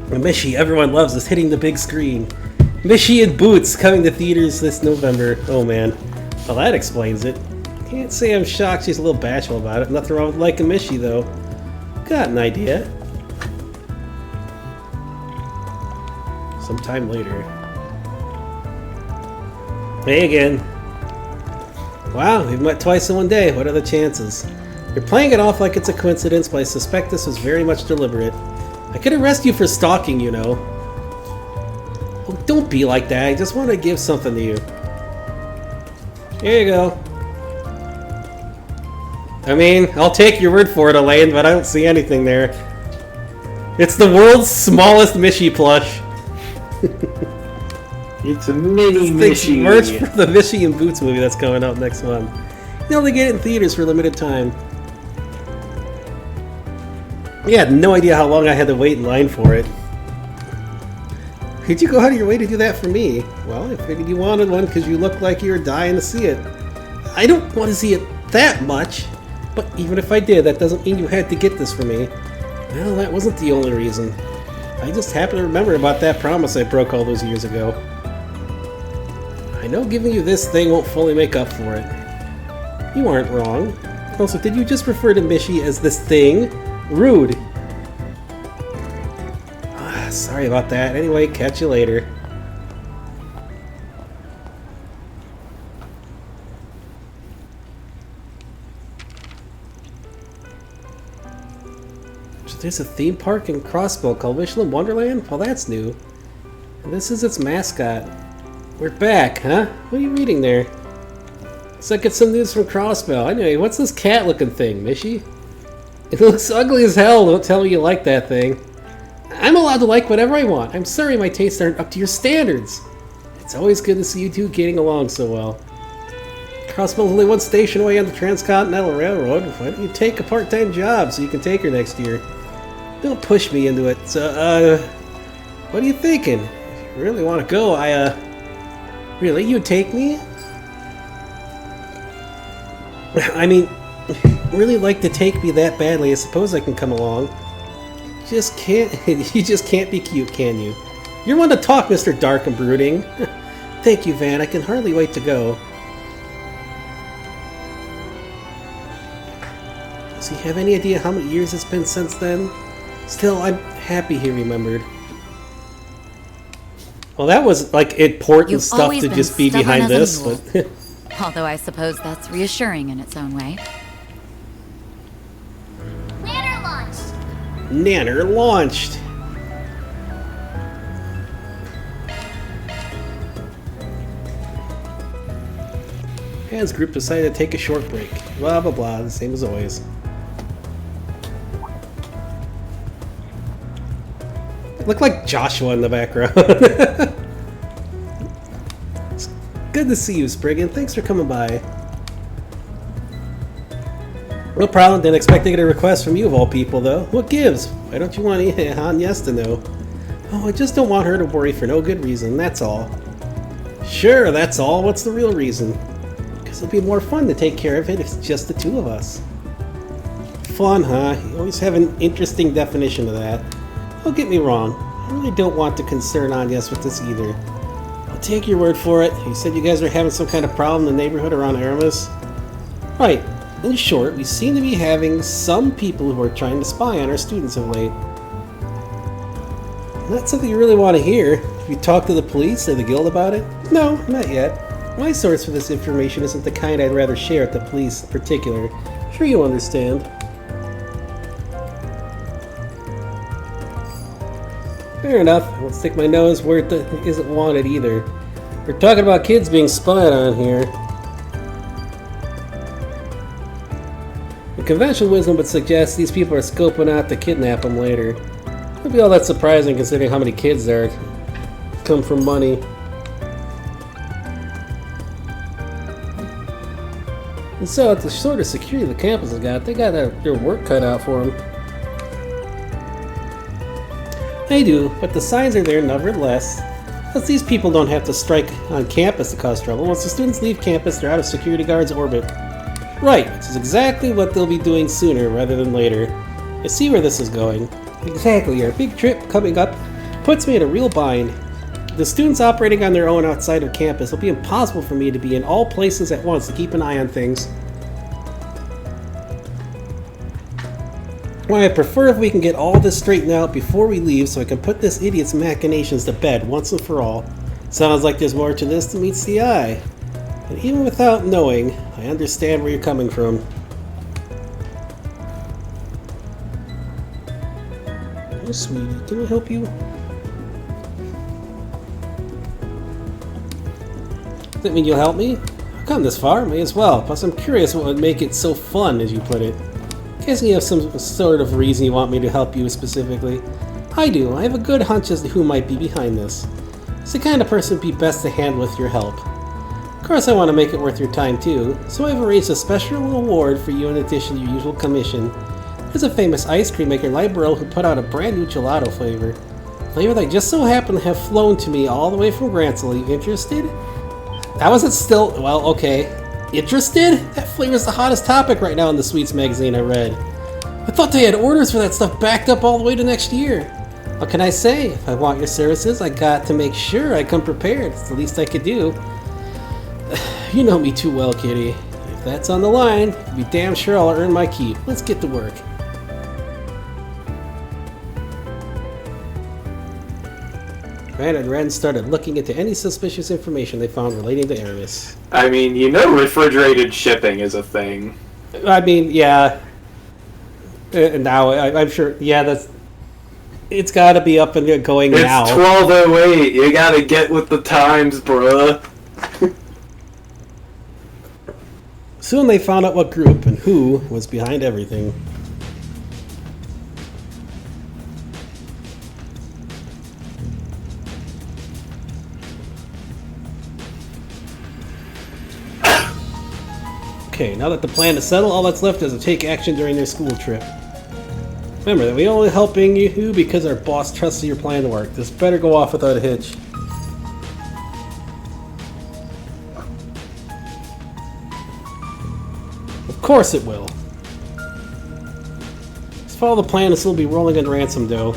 Mishi, everyone loves, is hitting the big screen. Mishi and Boots coming to theaters this November. Oh man. Well, that explains it. Can't say I'm shocked she's a little bashful about it. Nothing wrong with liking Mishi, though. Got an idea. Sometime later. Hey again. Wow, we've met twice in one day. What are the chances? You're playing it off like it's a coincidence, but I suspect this was very much deliberate. I could arrest you for stalking, you know. Oh, don't be like that. I just want to give something to you. Here you go. I mean, I'll take your word for it, Elaine, but I don't see anything there. It's the world's smallest Mishi plush. It's a mini This Mishi. merch for the Mishi and Boots movie that's coming out next month. You only get it in theaters for a limited time. Yeah, I had no idea how long I had to wait in line for it. Did you go out of your way to do that for me? Well, I figured you wanted one because you looked like you were dying to see it. I don't want to see it that much, but even if I did, that doesn't mean you had to get this for me. Well, that wasn't the only reason. I just happen to remember about that promise I broke all those years ago. I know giving you this thing won't fully make up for it. You aren't wrong. Also, did you just refer to Mishi as this thing? Rude. Sorry about that. Anyway, catch you later. So there's a theme park in Crossbow called Michelin Wonderland? Well, that's new. And this is its mascot. We're back, huh? What are you reading there? Looks like it's some news from Crossbow. Anyway, what's this cat-looking thing, Mishi? It looks ugly as hell. Don't tell me you like that thing. I'm allowed to like whatever I want. I'm sorry my tastes aren't up to your standards. It's always good to see you two getting along so well. Crossbow's only one station away on the Transcontinental Railroad. Why don't you take a part-time job so you can take her next year? Don't push me into it. So, what are you thinking? If you really want to go, really, you'd take me? I mean, really like to take me that badly. I suppose I can come along. You just can't be cute, can you? You're one to talk, Mr. Dark and Brooding. Thank you, Van. I can hardly wait to go. Does he have any idea how many years it's been since then? Still, I'm happy he remembered. Well, that was like important You've stuff always to been just be stubborn behind as this. a mule. But Although I suppose that's reassuring in its own way. Nanner launched. Nanner launched. Hans group decided to take a short break. Blah blah blah, the same as always. Look like Joshua in the background. It's good to see you, Spriggan. Thanks for coming by. No problem. Didn't expect to get a request from you of all people, though. What gives? Why don't you want Han Yes to know? Oh, I just don't want her to worry for no good reason, that's all. Sure, that's all. What's the real reason? Guess it'll be more fun to take care of it if it's just the two of us. Fun, huh? You always have an interesting definition of that. Don't get me wrong, I really don't want to concern Agnes with this either. I'll take your word for it. You said you guys are having some kind of problem in the neighborhood around Aramis? Right. In short, we seem to be having some people who are trying to spy on our students of late. Not something you really want to hear. Have you talked to the police or the guild about it? No, not yet. My source for this information isn't the kind I'd rather share with the police in particular. Sure you understand. Fair enough. I won't stick my nose where it isn't wanted either. We're talking about kids being spied on here. The conventional wisdom would suggest these people are scoping out to kidnap them later. Wouldn't be all that surprising considering how many kids there come from money. And so, at the sort of security the campus has got, they got their work cut out for them. They do, but the signs are there nevertheless. Plus, these people don't have to strike on campus to cause trouble. Once the students leave campus, they're out of security guards' orbit. Right, which is exactly what they'll be doing sooner rather than later. I see where this is going. Exactly, our big trip coming up puts me in a real bind. The students operating on their own outside of campus, it'll be impossible for me to be in all places at once to keep an eye on things. Why, I prefer if we can get all this straightened out before we leave so I can put this idiot's machinations to bed once and for all. Sounds like there's more to this than meets the eye. And even without knowing, I understand where you're coming from. Oh, sweetie, can I help you? Does that mean you'll help me? I've come this far, may as well. Plus I'm curious what would make it so fun, as you put it. Guessing you have some sort of reason you want me to help you specifically. I do. I have a good hunch as to who might be behind this. It's the kind of person who'd be best to handle with your help. Of course I want to make it worth your time too, so I've arranged a special award for you in addition to your usual commission. There's a famous ice cream maker, Liberal, who put out a brand new gelato flavor. Flavor that just so happened to have flown to me all the way from Grantsville. Are you interested? That wasn't still... well, okay. Interested? That flavor's the hottest topic right now in the Sweets magazine I read. I thought they had orders for that stuff backed up all the way to next year. What can I say? If I want your services, I got to make sure I come prepared. It's the least I could do. You know me too well, kitty. If that's on the line, be damn sure I'll earn my keep. Let's get to work. Van and Ren started looking into any suspicious information they found relating to Aramis. I mean, you know refrigerated shipping is a thing. I mean, yeah. Now, I'm sure, yeah, that's... It's gotta be up and going now. It's 12:08. You gotta get with the times, bruh. Soon they found out what group and who was behind everything. Okay, now that the plan is settled, all that's left is to take action during their school trip. Remember that we only helping you because our boss trusts your plan to work. This better go off without a hitch. Of course it will. Let's follow the plan and still be rolling in ransom dough.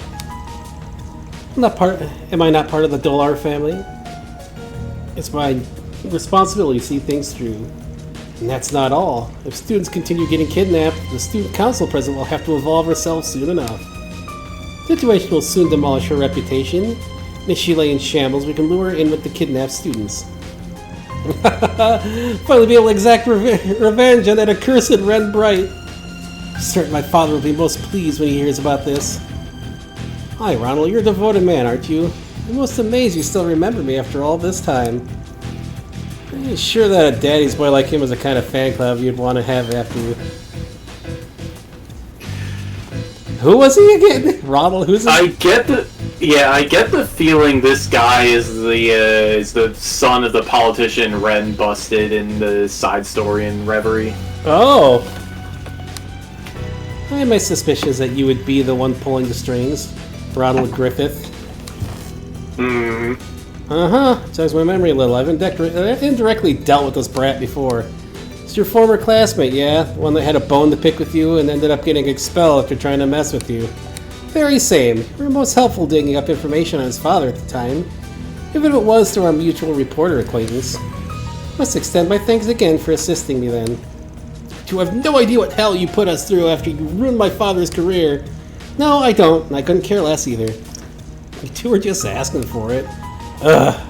Am I not part of the Dolar family? It's my responsibility to see things through. And that's not all. If students continue getting kidnapped, the student council president will have to involve herself soon enough. The situation will soon demolish her reputation, and if she lay in shambles, we can lure her in with the kidnapped students. Finally be able to exact revenge on that accursed Ren Bright. I'm certain my father will be most pleased when he hears about this. Hi, Ronald, you're a devoted man, aren't you? I'm most amazed you still remember me after all this time. I'm sure that a daddy's boy like him is the kind of fan club you'd want to have after you. Who was he again? Ronald? Who's this? I get the feeling this guy is the son of the politician Ren busted in the side story in Reverie. Oh. I had my suspicions that you would be the one pulling the strings. Ronald Griffith. Hmm. Uh-huh. Jogs my memory a little. I've indirectly dealt with this brat before. your former classmate, yeah? The one that had a bone to pick with you and ended up getting expelled after trying to mess with you. Very same. You were most helpful digging up information on his father at the time. Even if it was through our mutual reporter acquaintance. Must extend my thanks again for assisting me then. You have no idea what hell you put us through after you ruined my father's career. No, I don't, and I couldn't care less either. You two were just asking for it. Ugh.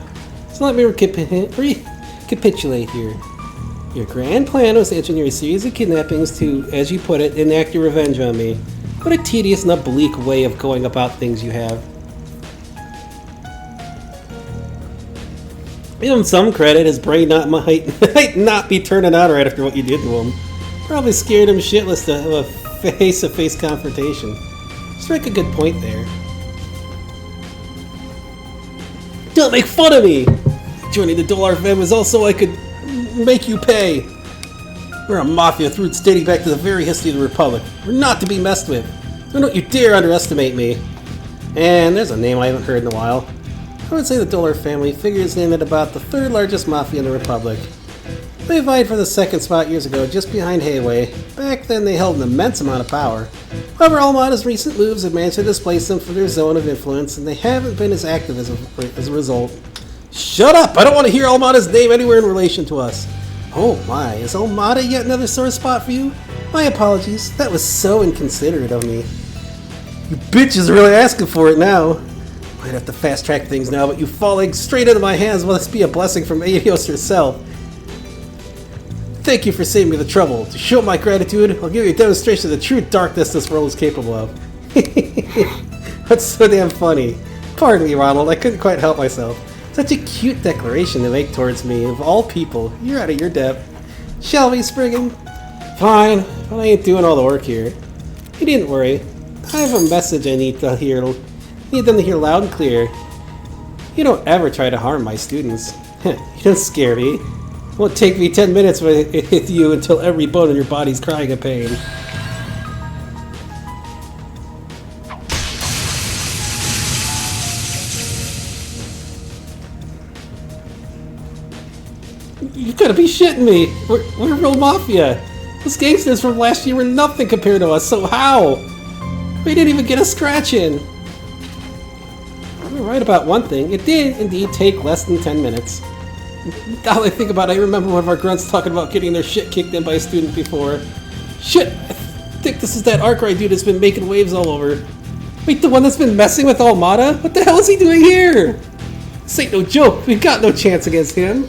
So let me recapitulate here. Your grand plan was to engineer a series of kidnappings to, as you put it, enact your revenge on me. What a tedious and oblique way of going about things you have. Give him some credit, his brain might not be turning on right after what you did to him. Probably scared him shitless to have a face-to-face confrontation. Strike a good point there. Don't make fun of me! Joining the Dollar Fed was also I could make you pay. We're a mafia roots dating back to the very history of the Republic. We're not to be messed with. So don't you dare underestimate me. And there's a name I haven't heard in a while. I would say the Dollar family figures in at about the third largest mafia in the Republic. They vied for the second spot years ago, just behind Hayway. Back then they held an immense amount of power. However, Almada's recent moves have managed to displace them from their zone of influence, and they haven't been as active as a result. Shut up! I don't want to hear Almada's name anywhere in relation to us. Oh my, is Almada yet another sore spot for you? My apologies, that was so inconsiderate of me. You bitches are really asking for it now. Might have to fast track things now, but you falling straight into my hands must be a blessing from Adios herself. Thank you for saving me the trouble. To show my gratitude, I'll give you a demonstration of the true darkness this world is capable of. That's so damn funny. Pardon me, Ronald, I couldn't quite help myself. Such a cute declaration to make towards me, of all people. You're out of your depth. Shall we, Spriggan? Fine, but I ain't doing all the work here. You needn't worry. I have a message I need them to hear loud and clear. You don't ever try to harm my students. You don't scare me. It won't take me 10 minutes with you until every bone in your body's crying in pain. You gotta be shitting me! We're real mafia! Those gangsters from last year were nothing compared to us, so how? We didn't even get a scratch in! You're right about one thing, it did indeed take less than 10 minutes. Now I think about it, I remember one of our grunts talking about getting their shit kicked in by a student before. Shit! I think this is that Arkwright dude that's been making waves all over. Wait, the one that's been messing with Almada? What the hell is he doing here? This ain't no joke, we've got no chance against him.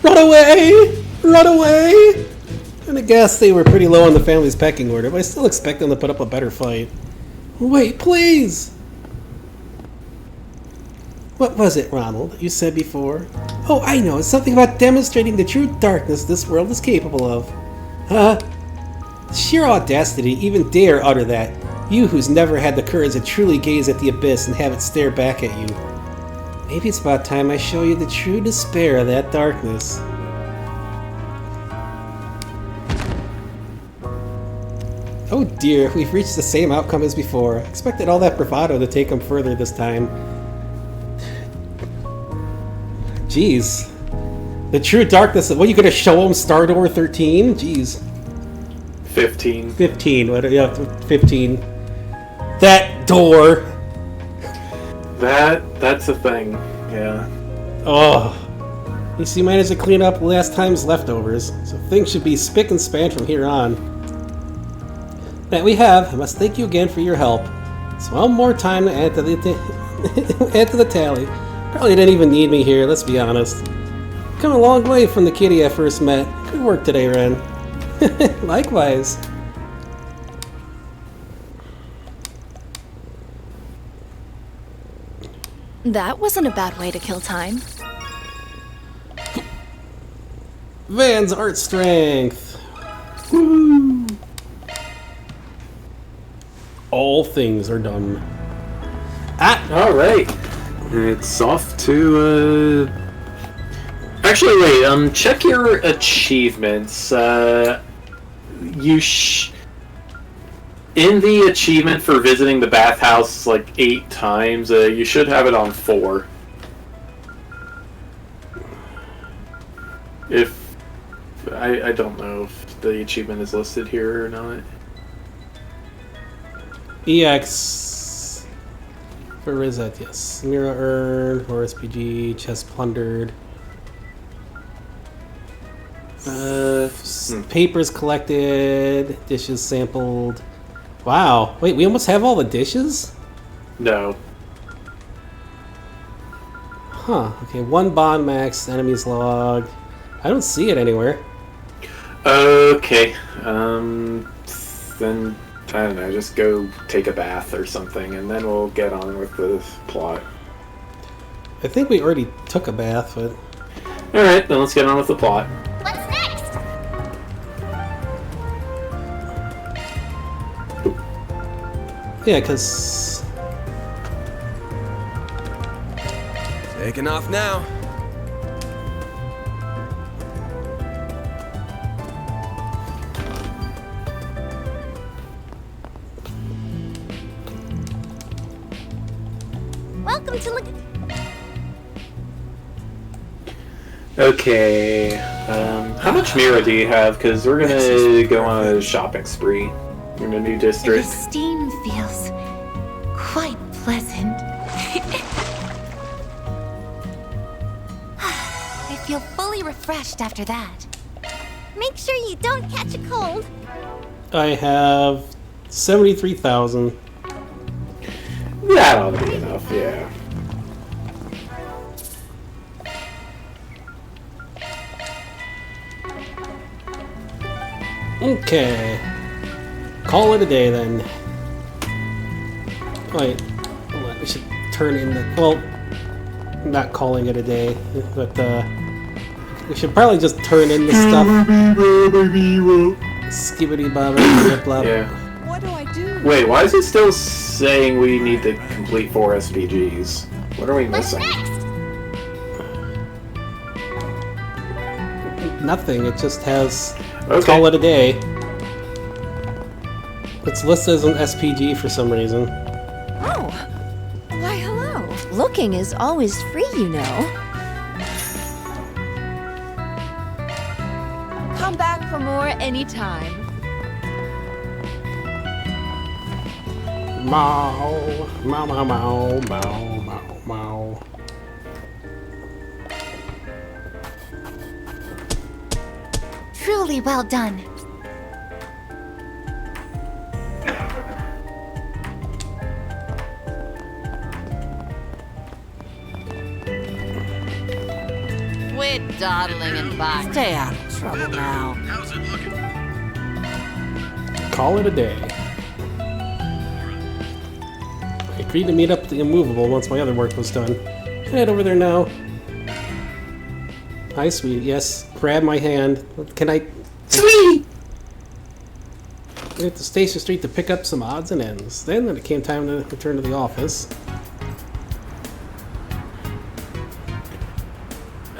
Run away! Run away! And I guess they were pretty low on the family's pecking order, but I still expect them to put up a better fight. Wait, please! What was it, Ronald, that you said before? Oh, I know, it's something about demonstrating the true darkness this world is capable of. Huh? Sheer audacity to even dare utter that. You who's never had the courage to truly gaze at the abyss and have it stare back at you. Maybe it's about time I show you the true despair of that darkness. Oh dear, we've reached the same outcome as before. Expected all that bravado to take him further this time. Jeez. The true darkness of... What, are you going to show him Star Door 13? Jeez. 15. 15. What? Yeah, 15. That door. That's a thing. Yeah. Oh. At least you managed to clean up last time's leftovers, so things should be spick and span from here on. That we have. I must thank you again for your help. So one more time to add to the tally. Probably didn't even need me here, let's be honest. Come a long way from the kitty I first met. Good work today, Ren. Likewise. That wasn't a bad way to kill time. Van's art strength. Woo! All things are done. All right. It's off to. Actually, wait. Check your achievements. In the achievement for visiting the bathhouse like 8 times, you should have it on 4. I don't know if the achievement is listed here or not. EX. Where is that? Yes. Mirror earned, or SPG, chest plundered. Papers collected, dishes sampled. Wow. Wait, we almost have all the dishes? No. Huh. Okay, 1 bond max, enemies log. I don't see it anywhere. Okay. Then, I don't know, just go take a bath or something, and then we'll get on with the plot. I think we already took a bath, but... Alright, then let's get on with the plot. What's next? Yeah, because... Taking off now. Welcome to look. Okay, how much Mira do you have? Because we're gonna go on a shopping spree in a new The district. steam feels quite pleasant. I feel fully refreshed after that. Make sure you don't catch a cold. I have 73,000. That ought to be enough, yeah. Okay. Call it a day then. Wait. Hold on, we should turn in the... Well, I'm not calling it a day, but we should probably just turn in the stuff. Skibbity blah blah. Yeah. What do I do? Wait, why is it still saying we need to complete 4 SPGs? What are we What's missing? next? Nothing, it just has... Okay. Call it a day. It's listed as an SPG for some reason. Oh, why hello. Looking is always free, you know. Come back for more anytime. Mow, mow, mow, mow, mow, mow, mow. Truly well done. Quit dawdling and bye. Stay out of trouble now. Call it a day. I agreed to meet up at the Immovable once my other work was done. Head over there now. Hi, sweetie. Yes, grab my hand. Can I... Sweetie! I went to Station Street to pick up some odds and ends. Then it came time to return to the office.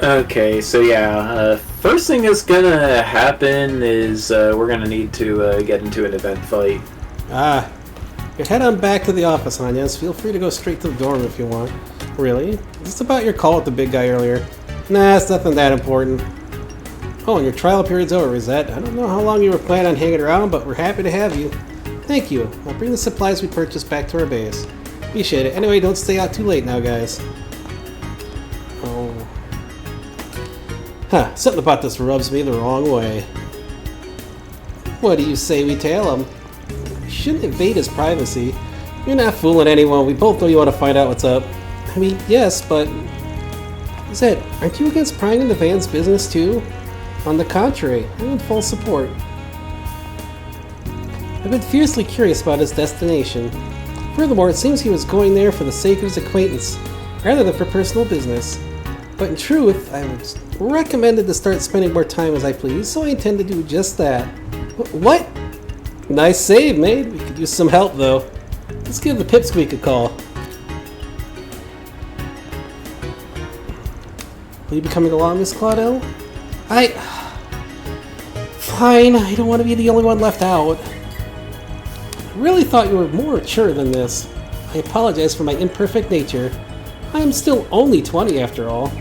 Okay, so yeah, first thing that's gonna happen is we're gonna need to get into an event fight. Ah. You head on back to the office, Anyas. Feel free to go straight to the dorm if you want. Really? Is this about your call with the big guy earlier? Nah, it's nothing that important. Oh, and your trial period's over, is that? I don't know how long you were planning on hanging around, but we're happy to have you. Thank you. I'll bring the supplies we purchased back to our base. Appreciate it. Anyway, don't stay out too late now, guys. Oh. Huh, something about this rubs me the wrong way. What do you say we tail him? We shouldn't invade his privacy. You're not fooling anyone. We both know you want to find out what's up. I mean, yes, but... Zed, aren't you against prying into Van's business too? On the contrary, I'm in full support. I've been fiercely curious about his destination. Furthermore, it seems he was going there for the sake of his acquaintance, rather than for personal business. But in truth, I was recommended to start spending more time as I please, so I intend to do just that. What? Nice save, mate. We could use some help, though. Let's give the Pipsqueak a call. Will you be coming along, Miss Claudel? Fine, I don't want to be the only one left out. I really thought you were more mature than this. I apologize for my imperfect nature. I am still only 20 after all.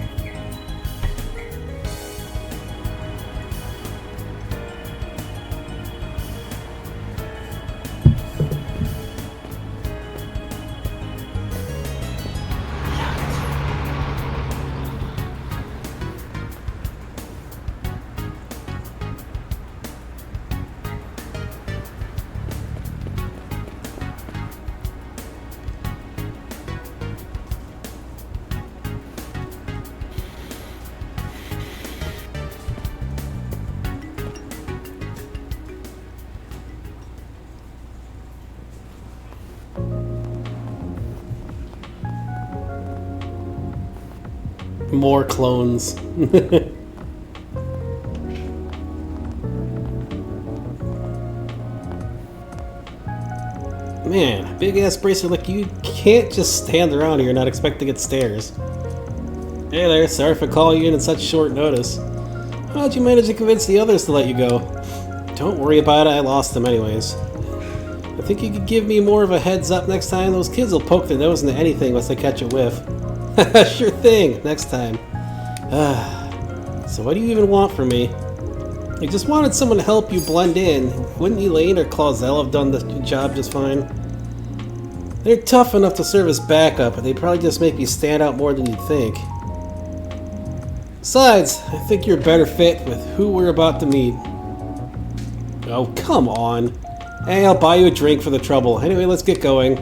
More clones. Man, big ass bracer like you can't just stand around here and not expect to get stares. Hey there, sorry for calling you in at such short notice. How'd you manage to convince the others to let you go? Don't worry about it, I lost them anyways. I think you could give me more of a heads up next time. Those kids will poke their nose into anything once they catch a whiff. Sure thing, next time. So what do you even want from me? I just wanted someone to help you blend in. Wouldn't Elaine or Clausel have done the job just fine? They're tough enough to serve as backup, but they probably just make you stand out more than you'd think. Besides, I think you're a better fit with who we're about to meet. Oh, come on. Hey, I'll buy you a drink for the trouble. Anyway, let's get going.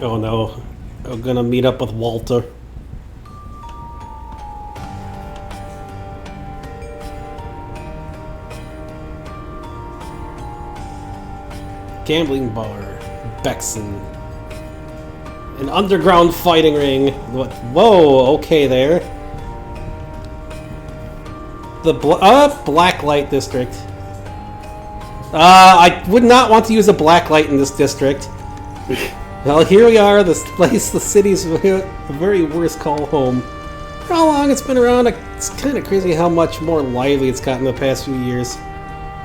Oh no. I'm gonna meet up with Walter. Gambling bar. Bexon. An underground fighting ring. What? Whoa, okay there. The Blacklight District. I would not want to use a blacklight in this district. Well, here we are, this place, the city's very worst call home. For how long it's been around, it's kind of crazy how much more lively it's gotten in the past few years.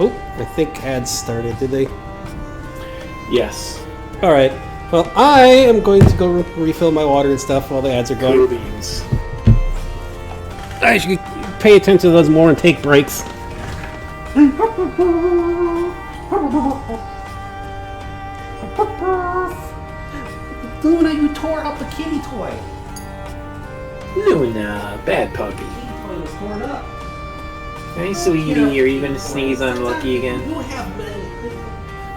Oh, I think ads started, did they? Yes. Alright, well, I am going to go refill my water and stuff while the ads are going. Cool beans. I should pay attention to those more and take breaks. Luna, you tore up the kitty toy. Luna, bad puppy. Kitty toy was torn up. Hey, sweetie, you're even to sneeze unlucky again. You have many.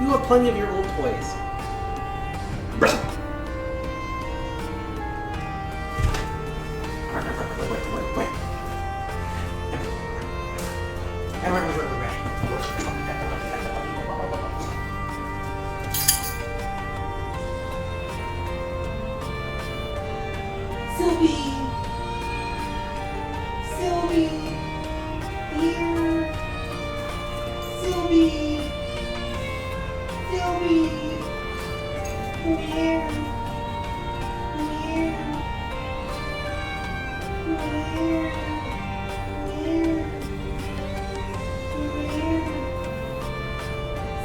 You have plenty of your old toys. Sylvie! Sylvie! Here! Sylvie! Sylvie! Where?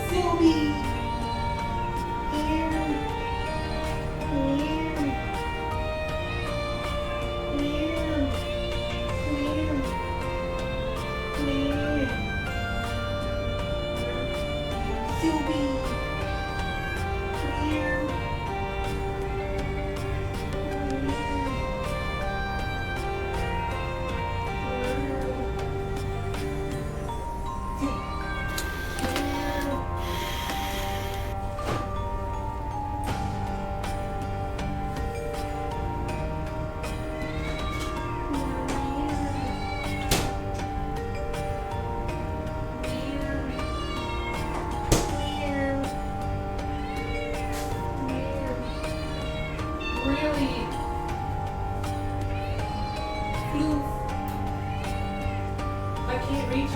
Sylvie!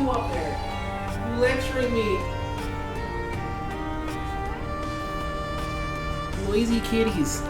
you up there? You lecturing me. Lazy kitties.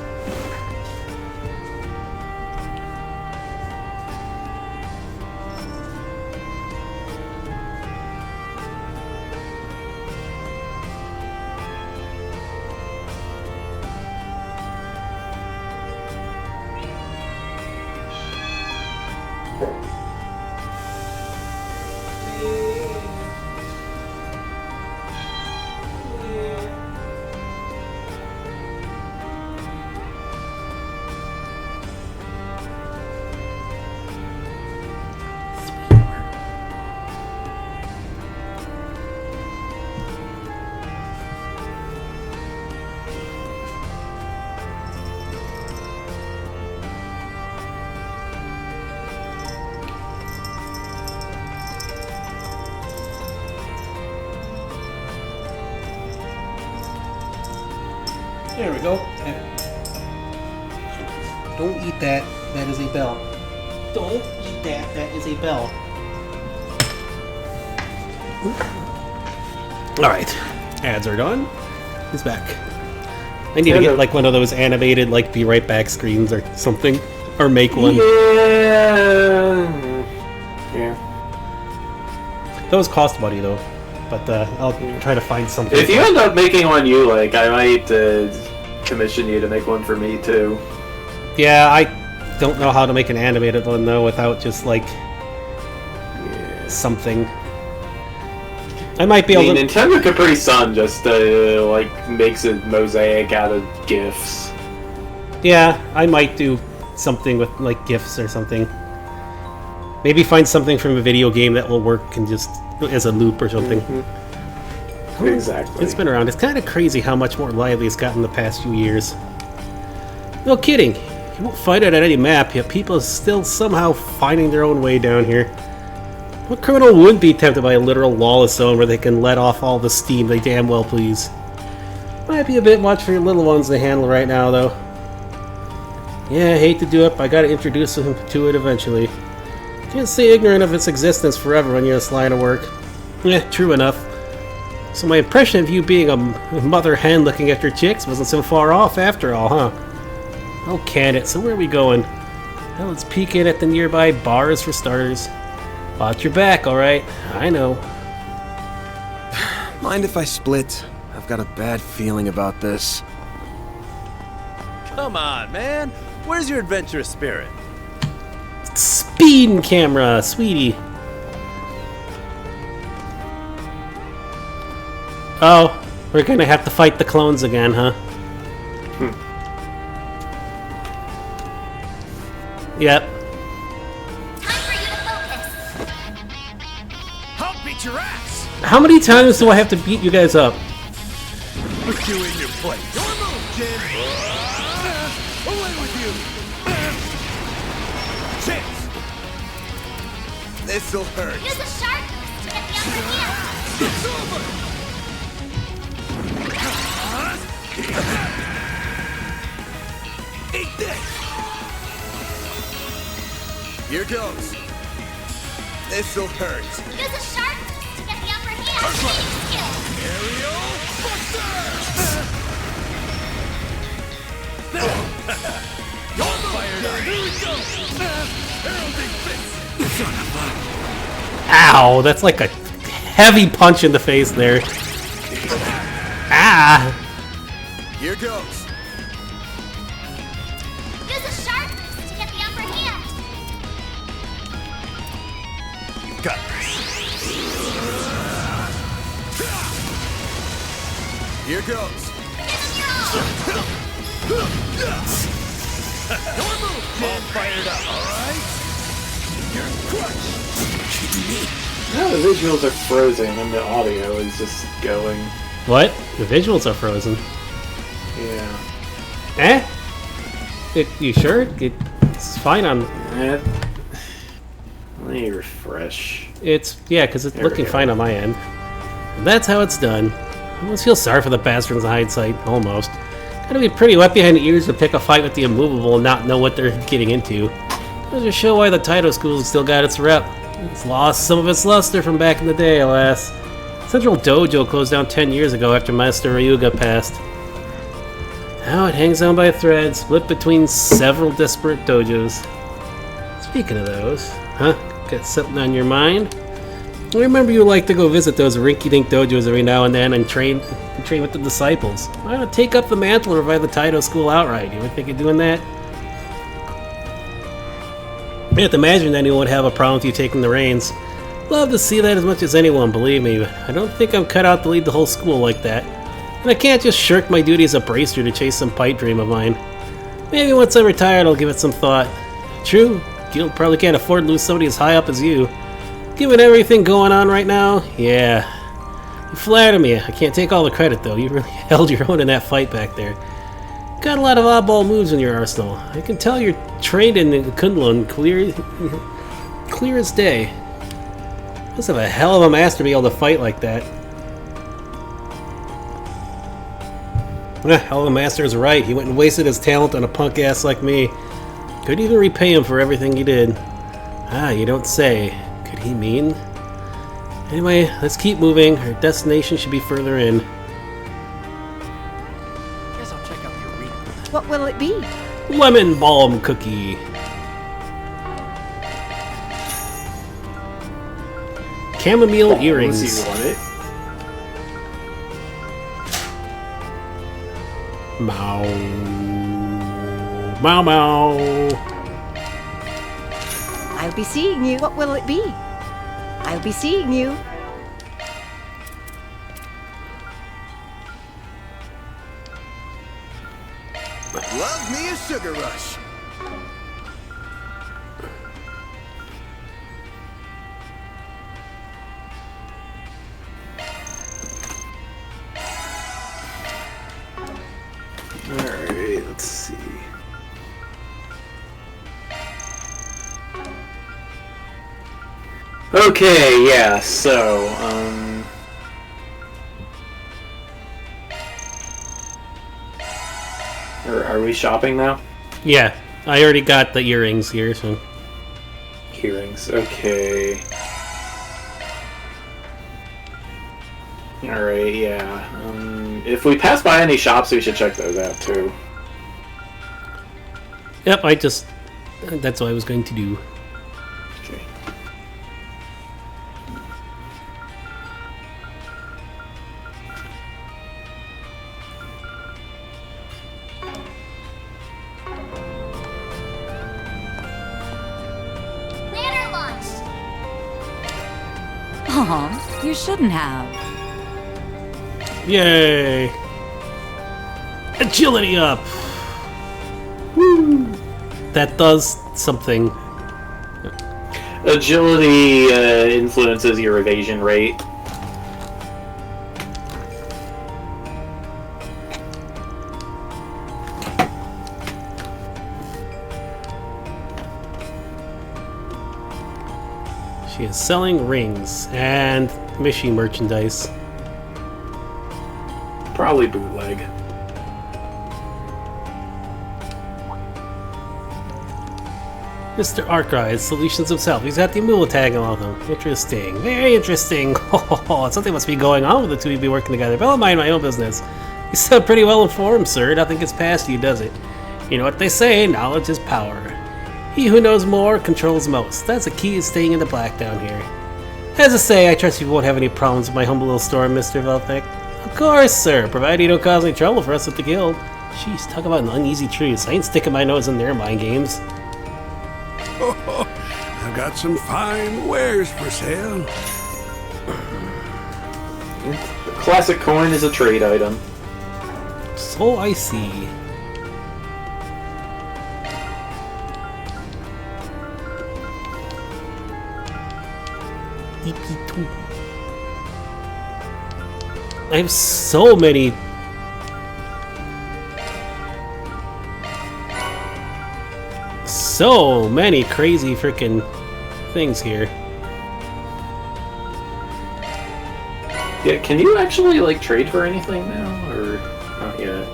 There we go. Don't eat that. That is a bell. Don't eat that. That is a bell. Alright. Ads are done. He's back. I need to get like one of those animated like be right back screens or something. Or make one. Yeah. Those cost money though. But I'll try to find something. If you end up making one you like, I might commission you to make one for me too. Yeah, I don't know how to make an animated one though without just like something. I might be able to. Nintendo Capri Sun just like makes a mosaic out of GIFs. Yeah, I might do something with like GIFs or something. Maybe find something from a video game that will work and just as a loop or something. Mm-hmm. Exactly. It's been around. It's kind of crazy how much more lively it's gotten the past few years. No kidding. You won't find it at any map, yet people are still somehow finding their own way down here. What criminal wouldn't be tempted by a literal lawless zone where they can let off all the steam they damn well please? Might be a bit much for your little ones to handle right now, though. Yeah, I hate to do it, but I gotta introduce them to it eventually. Can't stay ignorant of its existence forever when you're in this line of work. Yeah, true enough. So my impression of you being a mother hen looking after chicks wasn't so far off after all, huh? Oh, can it? So where are we going? Well, let's peek in at the nearby bars for starters. Watch your back, alright? I know. Mind if I split? I've got a bad feeling about this. Come on, man. Where's your adventurous spirit? Speed camera, sweetie. Oh, we're gonna have to fight the clones again, huh? Yep. Time for you to focus. I'll beat your ass! How many times do I have to beat you guys up? Put you in your place. Your move, Jin! Away with you! Chance! This'll hurt. Use a sharp boost to get the upper hand. It's over! Eat this! Here goes. This'll hurt. Use a sharp boost to get the upper hand. Skill. Aerial Buster! All fired up! Here we go! Heralding fist! Son of a... Ow, that's like a heavy punch in the face there. Ah! Here goes. Use a sharp boost to get the upper hand. You've got this. Here goes. Your move, all fired up, alright? You're crushed! No, the visuals are frozen and the audio is just going. What? The visuals are frozen. Yeah. Eh? You sure? It's fine on... Let me refresh. It's... Yeah, because it's There we looking go. fine on my end. And that's how it's done. I almost feel sorry for the bastards in hindsight. Almost. Gotta be pretty wet behind the ears to pick a fight with the immovable and not know what they're getting into. Goes to show why the Taito School's still got its rep. It's lost some of its luster from back in the day, alas. Central Dojo closed down 10 years ago after Master Ryuga passed. Now it hangs on by a thread, split between several disparate dojos. Speaking of those, huh? Got something on your mind? I remember you like to go visit those rinky-dink dojos every now and then and train with the disciples. Why not take up the mantle and revive the Taito School outright? You would think of doing that? I can't imagine anyone would have a problem with you taking the reins. Love to see that as much as anyone, believe me, but I don't think I'm cut out to lead the whole school like that. And I can't just shirk my duty as a bracer to chase some pipe dream of mine. Maybe once I'm retired I'll give it some thought. True, Guild probably can't afford to lose somebody as high up as you. Given everything going on right now, yeah. You flatter me. I can't take all the credit though. You really held your own in that fight back there. Got a lot of oddball moves in your arsenal. I can tell you're trained in Kunlun clear as day. Must have a hell of a master to be able to fight like that. Hell of a master is right. He went and wasted his talent on a punk ass like me. Could even repay him for everything he did. Ah, you don't say. Could he mean? Anyway, let's keep moving. Our destination should be further in. Guess I'll check out the arena. What will it be? Lemon balm cookie. Chamomile earrings. You want it? Mow. Mow mow. I'll be seeing you. What will it be? I'll be seeing you. Love me a sugar rush. Alright, let's see. Okay, yeah, so, are we shopping now? Yeah, I already got the earrings here, so. Earrings, okay. Alright, yeah. If we pass by any shops, we should check those out, too. Yep, that's what I was going to do. Okay. Banner launched! Aw, you shouldn't have. Yay! Agility up! Woo! That does something. Agility influences your evasion rate. She is selling rings and Mishi merchandise. Probably bootleg. Mr. Arkwright, Solutions himself. He's got the Mula tag along with him. Interesting. Very interesting. Something must be going on with the two of you working together. But I'll mind my own business. You sound pretty well informed, sir. Nothing gets past you, does it? You know what they say, knowledge is power. He who knows more controls most. That's the key to staying in the black down here. As I say, I trust you won't have any problems with my humble little store, Mr. Velthek. Of course, sir, provided you don't cause any trouble for us at the guild. Jeez, talk about an uneasy truce. I ain't sticking my nose in their mind games. I've got some fine wares for sale. The classic coin is a trade item. So I see. EP2. I have so many. So many crazy freaking things here. Yeah, can you actually, like, trade for anything now? Or not yet?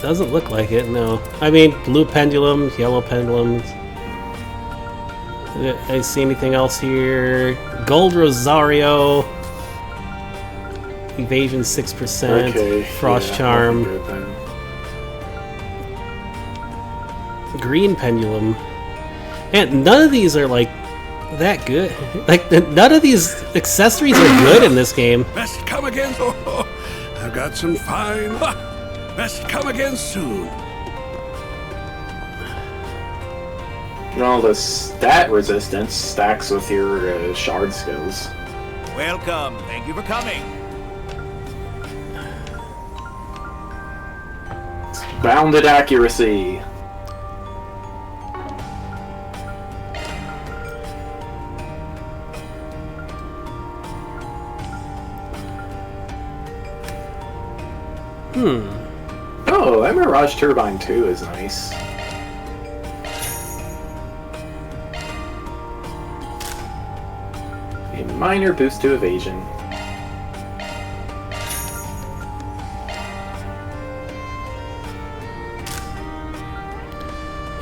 Doesn't look like it, no. I mean, blue pendulums, yellow pendulums. I see anything else here? Gold Rosario. Evasion 6%. Okay. Frost yeah, Charm. nothing good then. Green pendulum. And none of these are like that good. Like none of these accessories are good in this game. Best come again. I've got some fine. Best come again soon. Well, the stat resistance stacks with your shard skills. Welcome. Thank you for coming. Bounded accuracy. Oh, that Mirage Turbine 2 is nice. A minor boost to evasion.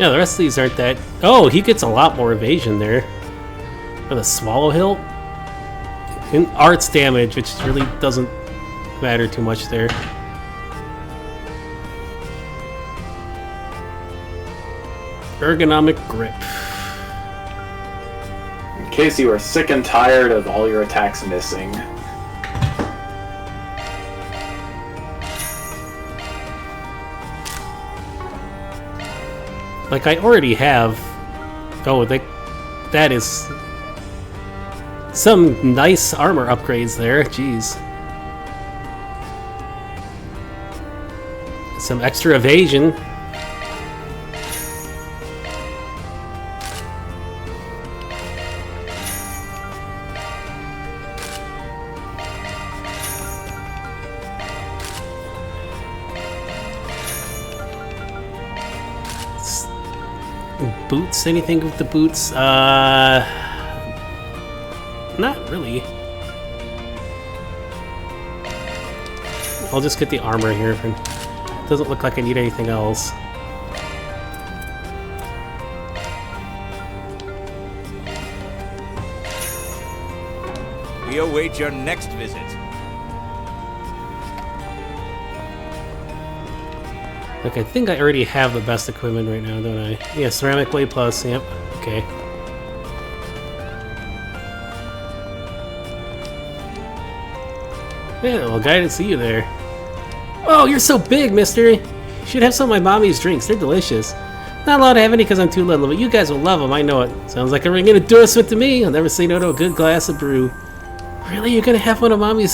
Yeah, the rest of these aren't that... Oh, he gets a lot more evasion there. For the Swallow Hilt. And arts damage, which really doesn't matter too much there. Ergonomic grip. In case you are sick and tired of all your attacks missing. Like, I already have... Oh, that is... some nice armor upgrades there, jeez. Some extra evasion. Boots? Anything with the boots? Not really. I'll just get the armor here. Doesn't look like I need anything else. We await your next visit. Like, I think I already have the best equipment right now, don't I? Yeah, Ceramic Blade Plus, yep. Okay. Yeah, well, guy, I didn't see you there. Oh, you're so big, mister! You should have some of my mommy's drinks, they're delicious. Not allowed to have any because I'm too little, but you guys will love them, I know it. Sounds like a ringing endorsement to me. I'll never say no to a good glass of brew. Really? You're gonna have one of mommy's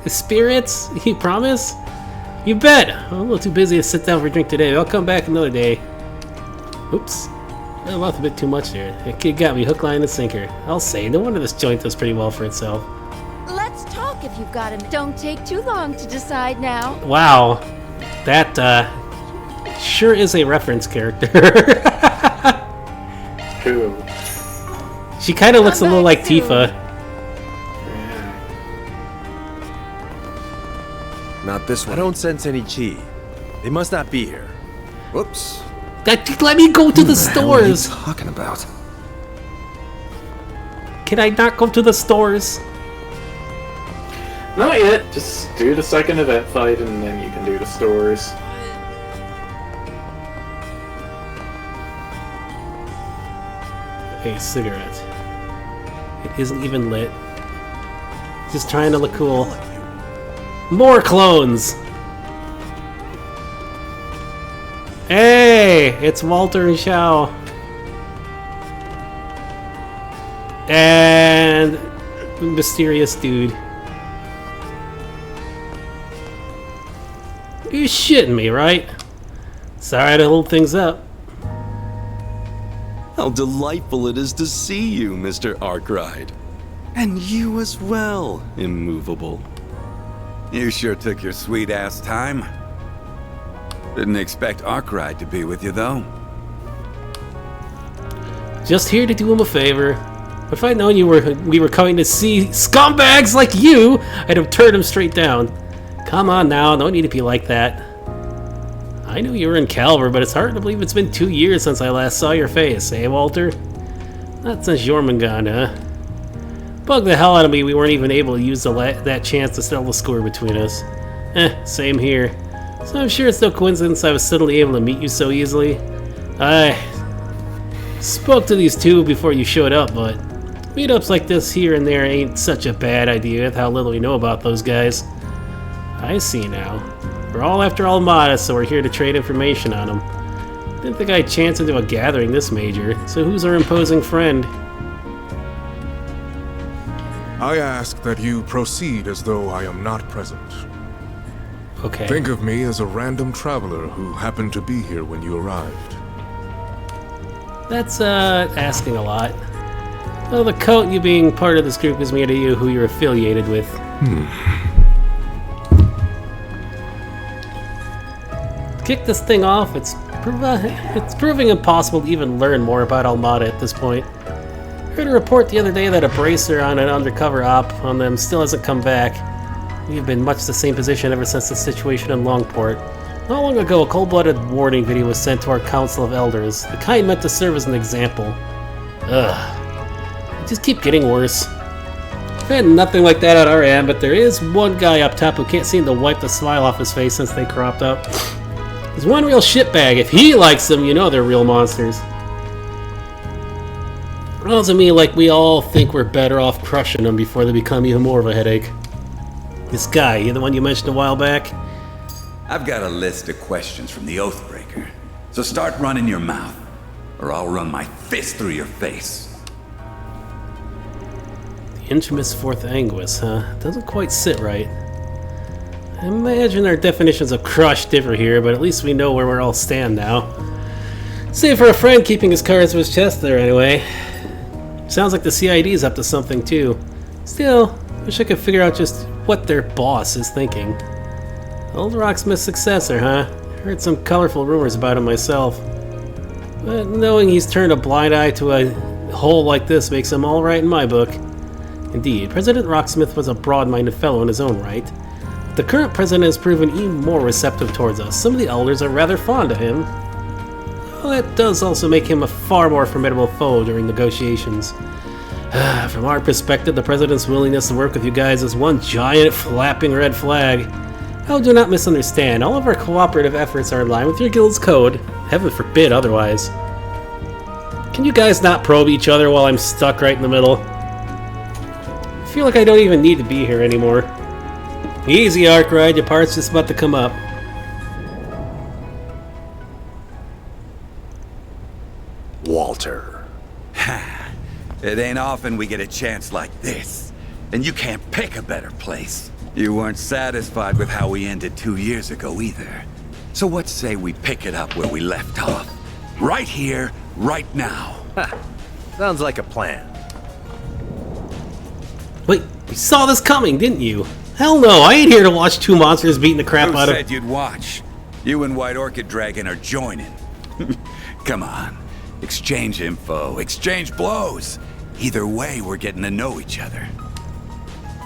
spirits? You promise? You bet! I'm a little too busy to sit down for a drink today. I'll come back another day. Oops. I left a bit too much there. That kid got me hook, line, and sinker. I'll say, no wonder this joint does pretty well for itself. Let's talk if you've got a... Don't take too long to decide now. Wow. That, sure is a reference character. Who? She kind of looks a little like Tifa. Not this one. I don't sense any chi. They must not be here. Whoops. Let me go to the What are you stores! talking about? Can I not go to the stores? Not yet. Just do the second event fight and then you can do the stores. A cigarette. It isn't even lit. Just trying to look cool. More clones! Hey! It's Walter and Xiao. And... mysterious dude. You're shitting me, right? Sorry to hold things up. How delightful it is to see you, Mr. Arkwright. And you as well, Immovable. You sure took your sweet-ass time. Didn't expect Arkwright to be with you, though. Just here to do him a favor. If I'd known we were coming to see scumbags like you, I'd have turned him straight down. Come on now, don't need to be like that. I knew you were in Calver, but it's hard to believe it's been 2 years since I last saw your face, eh, Walter? Not since Jormungand, huh? Bugged the hell out of me we weren't even able to use that chance to settle the score between us. Same here. So I'm sure it's no coincidence I was suddenly able to meet you so easily. I spoke to these two before you showed up, but meetups like this here and there ain't such a bad idea with how little we know about those guys. I see now. We're all after Almada, so we're here to trade information on them. Didn't think I'd chance into a gathering this major, so who's our imposing friend? I ask that you proceed as though I am not present. Okay. Think of me as a random traveler who happened to be here when you arrived. That's, asking a lot. Well, the coat, you being part of this group, gives me idea who you're affiliated with. To kick this thing off, it's proving impossible to even learn more about Almada at this point. Heard a report the other day that a bracer on an undercover op on them still hasn't come back. We've been much the same position ever since the situation in Longport. Not long ago, a cold-blooded warning video was sent to our Council of Elders, the kind meant to serve as an example. Ugh. They just keep getting worse. We've had nothing like that at our end, but there is one guy up top who can't seem to wipe the smile off his face since they cropped up. He's one real shitbag. If he likes them, you know they're real monsters. Well, to me, like we all think we're better off crushing them before they become even more of a headache. This guy, you the one you mentioned a while back? I've got a list of questions from the Oathbreaker. So start running your mouth, or I'll run my fist through your face. The infamous fourth Anguis, huh? Doesn't quite sit right. I imagine our definitions of crush differ here, but at least we know where we all stand now. Save for a friend keeping his cards to his chest there anyway. Sounds like the CID's up to something too. Still, wish I could figure out just what their boss is thinking. Old Rocksmith's successor, huh? Heard some colorful rumors about him myself. But knowing he's turned a blind eye to a hole like this makes him alright in my book. Indeed, President Rocksmith was a broad-minded fellow in his own right. But the current president has proven even more receptive towards us. Some of the elders are rather fond of him. Well, that does also make him a far more formidable foe during negotiations. From our perspective, the President's willingness to work with you guys is one giant flapping red flag. Oh, do not misunderstand. All of our cooperative efforts are in line with your guild's code. Heaven forbid otherwise. Can you guys not probe each other while I'm stuck right in the middle? I feel like I don't even need to be here anymore. Easy, Arkwright. Your part's just about to come up. Walter. It ain't often we get a chance like this. And you can't pick a better place. You weren't satisfied with how we ended 2 years ago either. So what say we pick it up where we left off? Right here, right now. Sounds like a plan. Wait, you saw this coming, didn't you? Hell no, I ain't here to watch two monsters beating the crap out of... Who said you'd watch? You and White Orchid Dragon are joining. Come on. Exchange info, exchange blows. Either way, we're getting to know each other.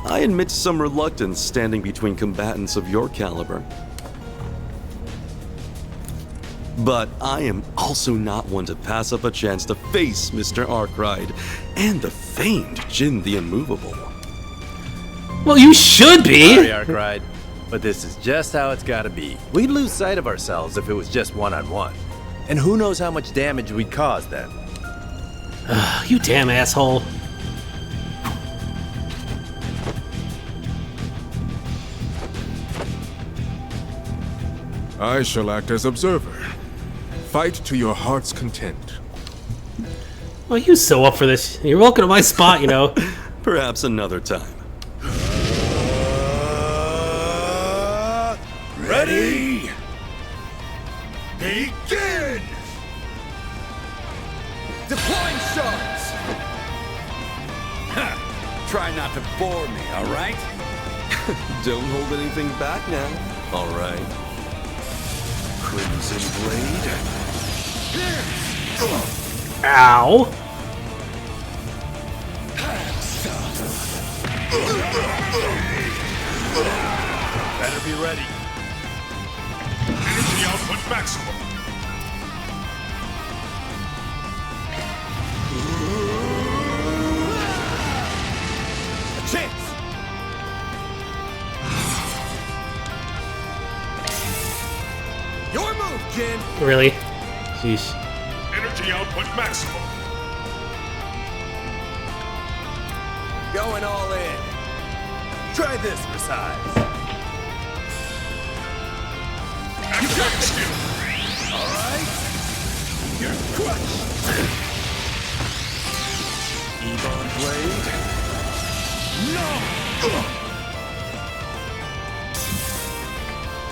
I admit some reluctance standing between combatants of your caliber. But I am also not one to pass up a chance to face Mr. Arkwright and the famed Jin the Immovable. Well, you should be! Sorry, Arkwright, but this is just how it's gotta be. We'd lose sight of ourselves if it was just one-on-one. And who knows how much damage we'd cause then. You damn asshole. I shall act as observer. Fight to your heart's content. Well, you so up for this. You're welcome to my spot, you know. Perhaps another time. Ready? Begin! Deploying shards! Try not to bore me, alright? Don't hold anything back now. Alright. Crimson Blade. Ow. Better be ready. Energy output maximum. A chance! Your move, Jin! Really? Sheesh. Energy output maximum. Going all in. Try this for size. Activating skill. Alright? You're crushed! Ebon Blade. No!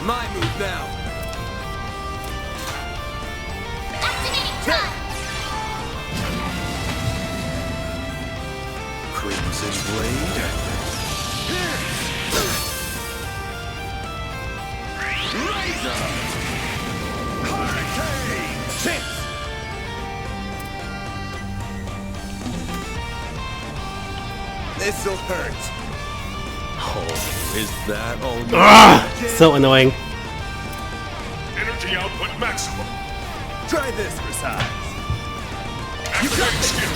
My move now. Activating time! Crimson Blade. Razor! Hurricane! Chance! This'll hurt. Oh, is that all? Ugh, so annoying. Energy output maximum. Try this for size. You got skill.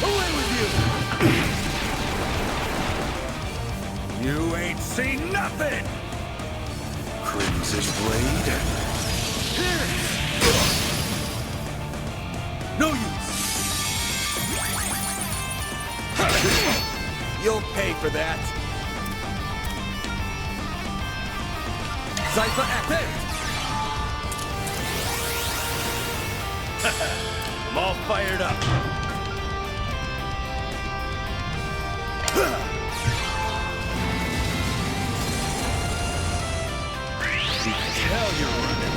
Away with you! You ain't seen nothing! Crimson Blade. No use! You'll pay for that. Cypher active! I'm all fired up. Hell, you're running.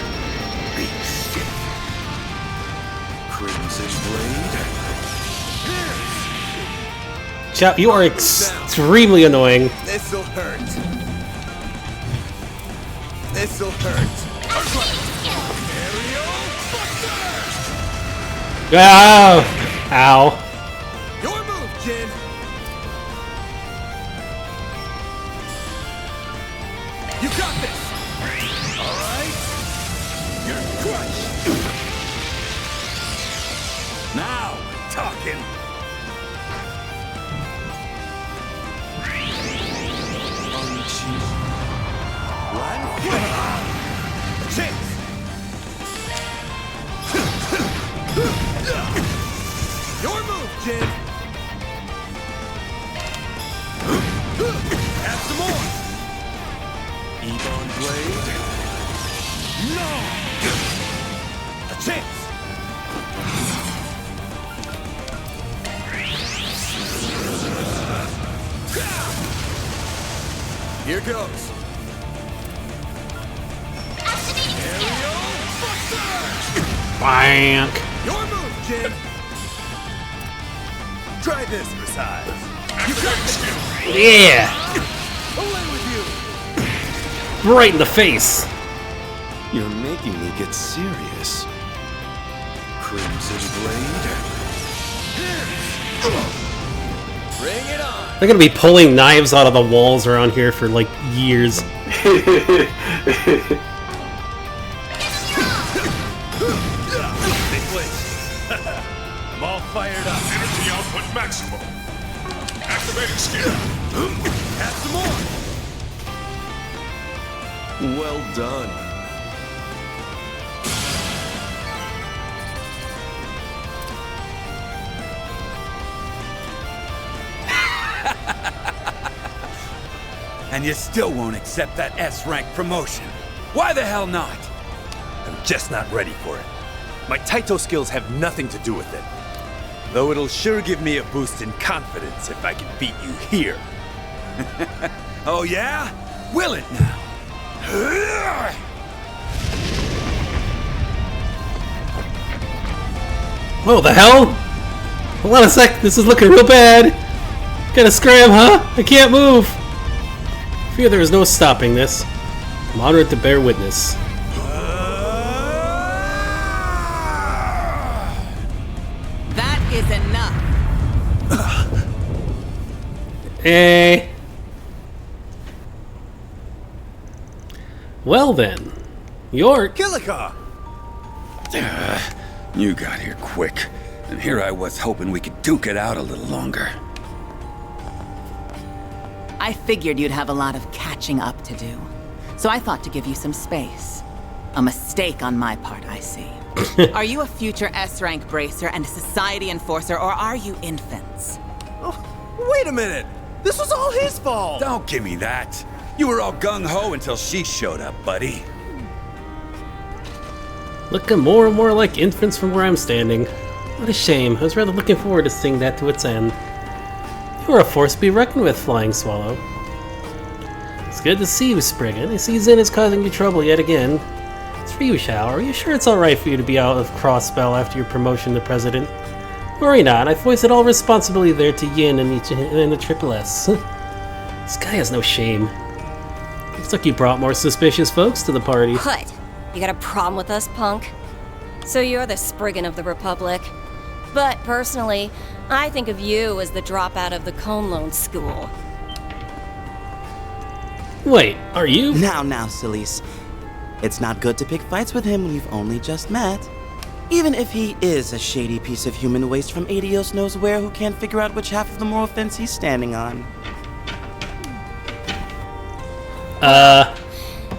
Beast. Crimson Blade. Chap, you are extremely annoying. This'll hurt. This'll hurt. Ow! Ow. Your move, Jin. You got this. All right. You're crushed. Now we're talking. One. Chase. Your move, Jin! Add some more! Ebon Blade. No! A chance! Here goes. Aerial Buster! Bank. Your move, Jin! Try this for size. You got this. Yeah! Away with you! Right in the face. You're making me get serious. Crimson Blade. Bring it on! They're gonna be pulling knives out of the walls around here for like years. I'm all fired up. Energy output maximum. Activating skill. Add some more. Well done. And you still won't accept that S-rank promotion. Why the hell not? I'm just not ready for it. My Taito skills have nothing to do with it. Though it'll sure give me a boost in confidence if I can beat you here. Oh yeah? Will it now? Whoa, the hell? Hold on a sec, this is looking real bad. Gotta scram, huh? I can't move. Fear there is no stopping this. I'm honored to bear witness. That is enough. Eh. Well then, York. Kilika! You got here quick, and here I was hoping we could duke it out a little longer. I figured you'd have a lot of catching up to do, so I thought to give you some space. A mistake on my part, I see. Are you a future S-rank bracer and a society enforcer, or are you infants? Oh, wait a minute! This was all his fault! Don't give me that! You were all gung-ho until she showed up, buddy. Looking more and more like infants from where I'm standing. What a shame. I was rather looking forward to seeing that to its end. You are a force to be reckoned with, Flying Swallow. It's good to see you, Spriggan. I see Zin is causing you trouble yet again. It's for you, Shao. Are you sure it's alright for you to be out of Crossspell after your promotion to President? Worry not, I voiced all responsibility there to Yin and the Triple S. This guy has no shame. Looks like you brought more suspicious folks to the party. What? You got a problem with us, punk? So you're the Spriggan of the Republic. But personally, I think of you as the dropout of the Cone Loan School. Wait, are you? Now, Celise. It's not good to pick fights with him when you've only just met. Even if he is a shady piece of human waste from Adios knows where who can't figure out which half of the moral fence he's standing on.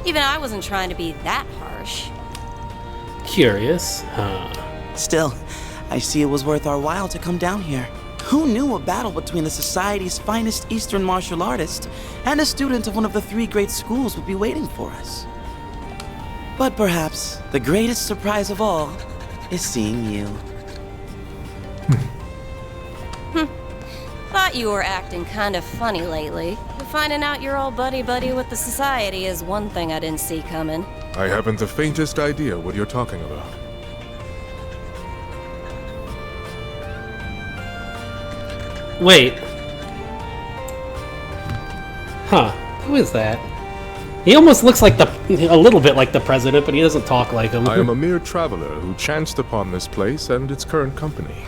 Even I wasn't trying to be that harsh. Curious, huh? Still, I see it was worth our while to come down here. Who knew a battle between the society's finest Eastern martial artist and a student of one of the 3 great schools would be waiting for us? But perhaps the greatest surprise of all is seeing you. Thought you were acting kind of funny lately. Finding out you're all buddy-buddy with the society is one thing I didn't see coming. I haven't the faintest idea what you're talking about. Wait. Huh. Who is that? He almost looks like a little bit like the president, but he doesn't talk like him. I am a mere traveler who chanced upon this place and its current company.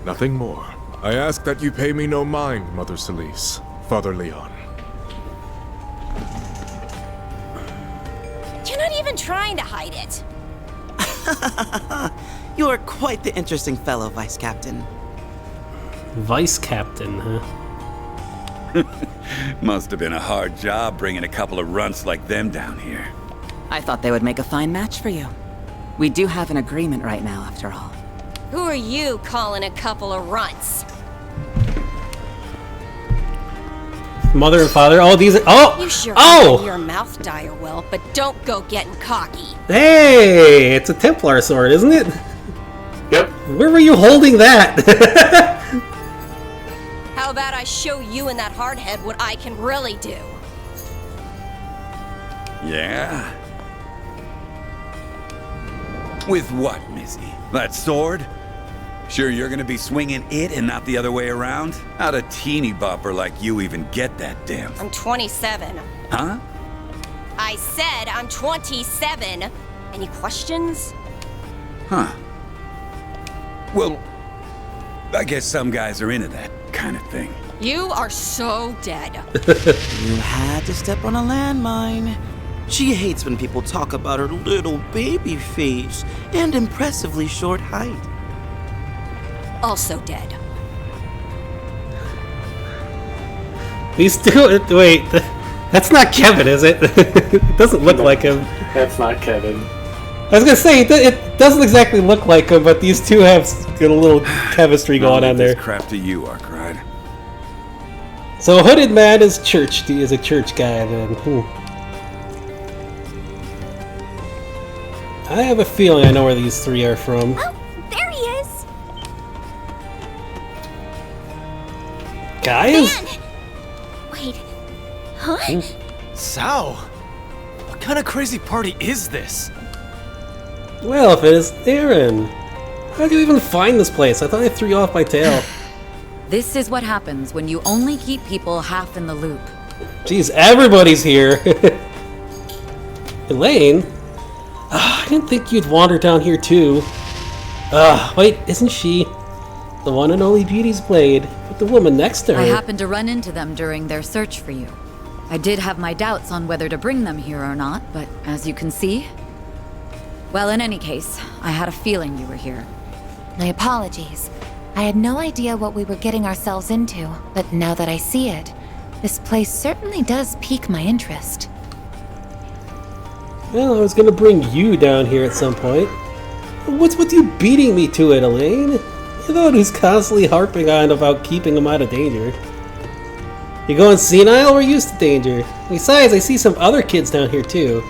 Nothing more. I ask that you pay me no mind, Mother Celise, Father Leon. You're not even trying to hide it. You are quite the interesting fellow, Vice Captain. Vice Captain, huh? Must have been a hard job bringing a couple of runts like them down here. I thought they would make a fine match for you. We do have an agreement right now, after all. Who are you calling a couple of runts? Mother and father. Oh, these are. Oh! You sure Oh! your mouth dire well, but don't go getting cocky. Hey! It's a Templar sword, isn't it? Yep. Where were you holding that? How about I show you and that hardhead what I can really do? Yeah? With what, Missy? That sword? Sure you're gonna be swinging it and not the other way around? How'd a teeny bopper like you even get that damn... I'm 27. Huh? I said I'm 27. Any questions? Huh. Well, I guess some guys are into that kind of thing. You are so dead. You had to step on a landmine. She hates when people talk about her little baby face and impressively short height. Also dead. These two. Wait, that's not Kevin, is it? It doesn't look like him. That's not Kevin. I was gonna say it doesn't exactly look like him, but these two have got a little chemistry going on there. Crap to you, Arkwright. So Hooded Man is a church guy then. I have a feeling I know where these three are from. Oh, there he is. Guys? Man. Wait. Huh? Sao? What kind of crazy party is this? Well, if it is Aaron. How did you even find this place? I thought I threw you off my tail. This is what happens when you only keep people half in the loop. Jeez, everybody's here. Elaine? I didn't think you'd wander down here too. Wait, isn't she the one and only Beauty's Blade with the woman next to her? I happened to run into them during their search for you. I did have my doubts on whether to bring them here or not, but as you can see... Well, in any case, I had a feeling you were here. My apologies. I had no idea what we were getting ourselves into, but now that I see it, this place certainly does pique my interest. Well, I was gonna bring you down here at some point. What's with you beating me to it, Elaine? You're the one who's constantly harping on about keeping him out of danger. You going senile? We're used to danger. Besides, I see some other kids down here too.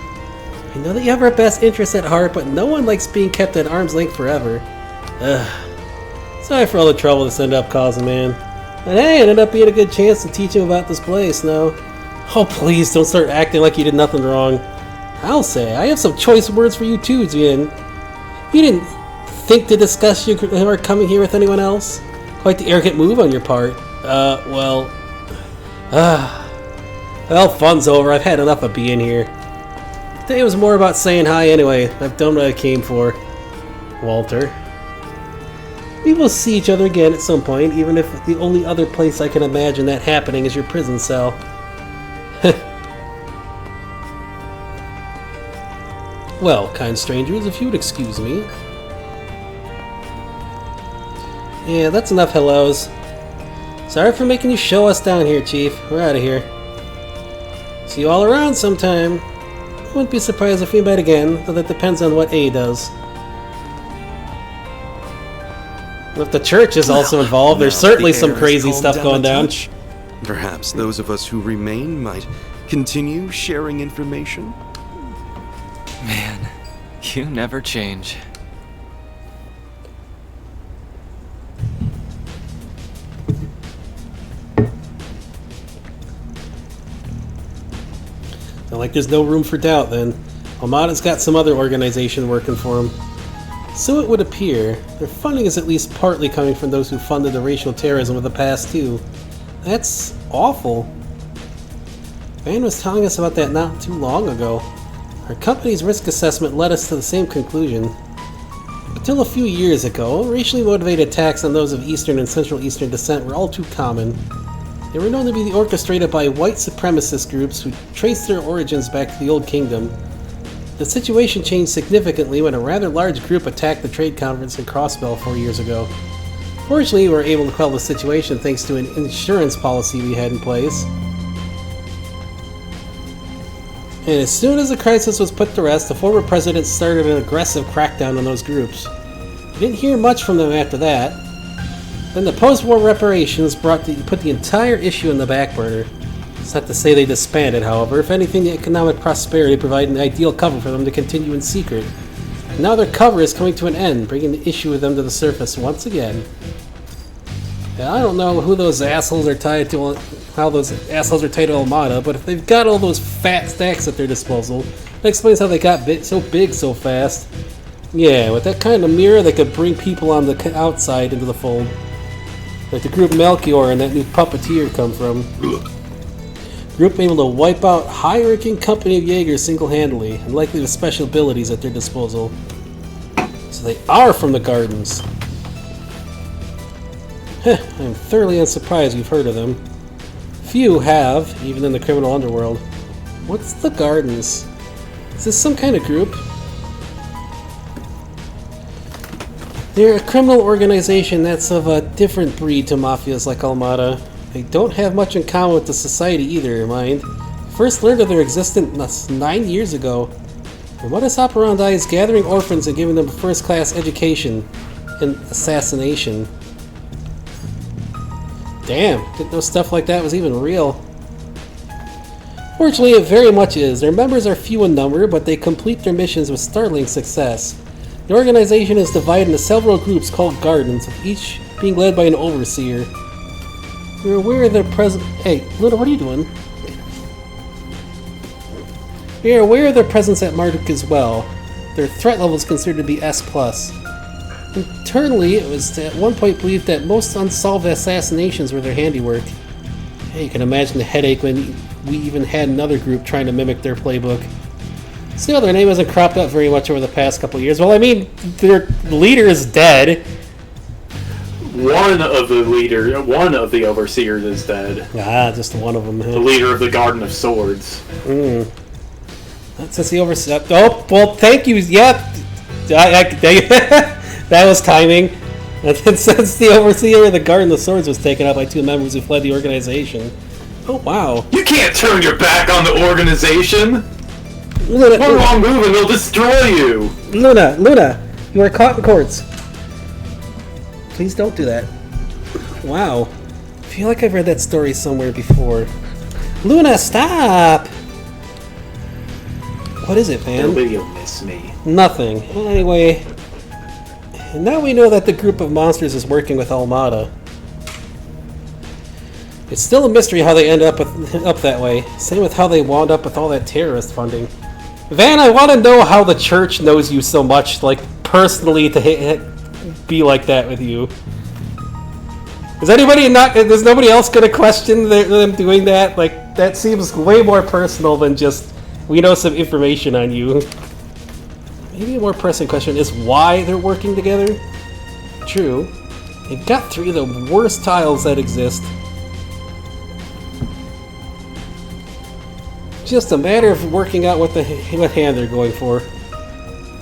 I know that you have our best interests at heart, but no one likes being kept at arm's length forever. Sorry for all the trouble this ended up causing, man. But hey, it ended up being a good chance to teach him about this place now. Oh, please don't start acting like you did nothing wrong. I'll say, I have some choice words for you too, Jin. You didn't think to discuss your coming here with anyone else? Quite the arrogant move on your part. Well, fun's over. I've had enough of being here. Today was more about saying hi anyway. I've done what I came for. Walter. We will see each other again at some point, even if the only other place I can imagine that happening is your prison cell. Well, kind strangers, if you would excuse me. Yeah, that's enough hellos. Sorry for making you show us down here, Chief. We're out of here. See you all around sometime. I wouldn't be surprised if we met again, though that depends on what A does. If the church is also involved, there's certainly some crazy stuff going down. Perhaps those of us who remain might continue sharing information? Man, you never change. Like there's no room for doubt then. Almada's got some other organization working for him. So it would appear. Their funding is at least partly coming from those who funded the racial terrorism of the past too. That's awful. Van was telling us about that not too long ago. Our company's risk assessment led us to the same conclusion. Until a few years ago, racially motivated attacks on those of Eastern and Central Eastern descent were all too common. They were known to be orchestrated by white supremacist groups who traced their origins back to the Old Kingdom. The situation changed significantly when a rather large group attacked the trade conference in Crossbell 4 years ago. Fortunately, we were able to quell the situation thanks to an insurance policy we had in place. And as soon as the crisis was put to rest, the former president started an aggressive crackdown on those groups. We didn't hear much from them after that. Then the post-war reparations put the entire issue in the back burner. It's not to say they disbanded, however. If anything, the economic prosperity provided an ideal cover for them to continue in secret. And now their cover is coming to an end, bringing the issue with them to the surface once again. And I don't know who those assholes are tied to, how those assholes are tied to Almada, but if they've got all those fat stacks at their disposal, that explains how they got so big so fast. Yeah, with that kind of mirror, they could bring people on the outside into the fold. Like the group Melchior and that new puppeteer come from. Group able to wipe out high-ranking company of Jaegers single-handedly, and likely with special abilities at their disposal. So they are from the Gardens. Heh, I'm thoroughly unsurprised you've heard of them. Few have, even in the criminal underworld. What's the Gardens? Is this some kind of group? They're a criminal organization that's of a different breed to mafias like Almada. They don't have much in common with the society either, mind. First learned of their existence 9 years ago. Their modus operandi is gathering orphans and giving them a first-class education and assassination. Damn, didn't know stuff like that was even real. Fortunately, it very much is. Their members are few in number, but they complete their missions with startling success. The organization is divided into several groups called Gardens, with each being led by an overseer. You're aware of their presence. Hey, Luna, what are you doing? We are aware of their presence at Marduk as well. Their threat level is considered to be S+. Internally, it was at one point believed that most unsolved assassinations were their handiwork. Hey, you can imagine the headache when we even had another group trying to mimic their playbook. Still, their name hasn't cropped up very much over the past couple of years. Well, I mean, their leader is dead. One of the overseers is dead. Ah, just one of them. The leader of the Garden of Swords. That's the overseer. Oh, well, thank you. Yep. That was timing. And then since the overseer of the Garden of Swords was taken out by 2 members who fled the organization. Oh, wow. You can't turn your back on the organization! Luna, one wrong move and they'll destroy you! Luna, you are caught in cords. Please don't do that. Wow. I feel like I've read that story somewhere before. Luna, stop! What is it, Van? Nobody'll miss me. Nothing. Anyway, now we know that the group of monsters is working with Almada. It's still a mystery how they end up that way. Same with how they wound up with all that terrorist funding. Van, I want to know how the church knows you so much, like, personally, to be like that with you. Is nobody else going to question them doing that? Like, that seems way more personal than just, we know some information on you. Maybe a more pressing question is why they're working together? True. They've got 3 of the worst tiles that exist. Just a matter of working out what hand they're going for.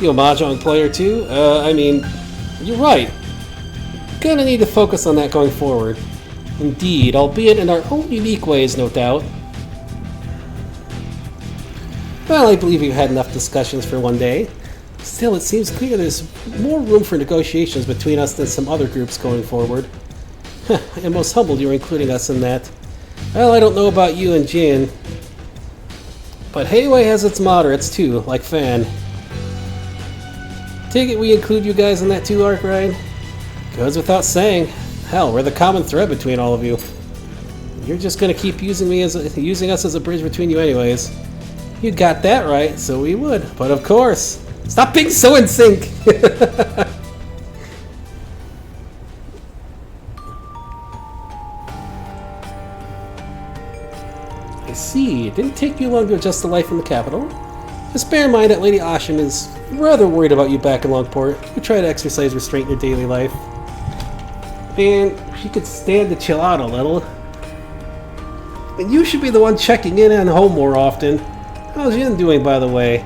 You a Mahjong player too? I mean, you're right. Gonna need to focus on that going forward. Indeed, albeit in our own unique ways, no doubt. Well, I believe we've had enough discussions for one day. Still, it seems clear there's more room for negotiations between us than some other groups going forward. I am most humbled you're including us in that. Well, I don't know about you and Jin, but Hayway has its moderates too, like Fan. Take it we include you guys in that too, Arkwright? Goes without saying. Hell, we're the common thread between all of you. You're just gonna keep using us as a bridge between you anyways. You got that right, so we would. But of course. Stop being so in sync! I see. It didn't take you long to adjust to life in the capital. Just bear in mind that Lady Ashen is rather worried about you back in Longport. You try to exercise restraint in your daily life. And she could stand to chill out a little. And you should be the one checking in and home more often. How's Yin doing, by the way?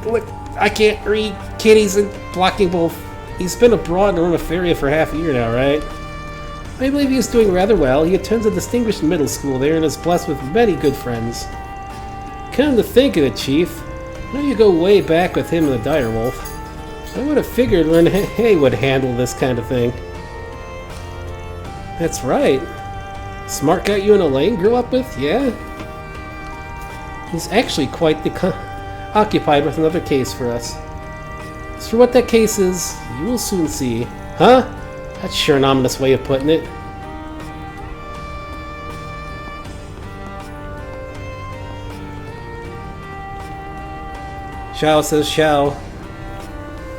Look, I can't read kitties and blocking both. He's been abroad in Romaferia for half a year now, right? I believe he's doing rather well. He attends a distinguished middle school there and is blessed with many good friends. Come to think of it, Chief, I know you go way back with him and the Direwolf. I would have figured Hay would handle this kind of thing. That's right. Smart guy you and Elaine grew up with, yeah? He's actually quite occupied with another case for us. As for what that case is, you will soon see. Huh? That's sure an ominous way of putting it. Xiao says Xiao.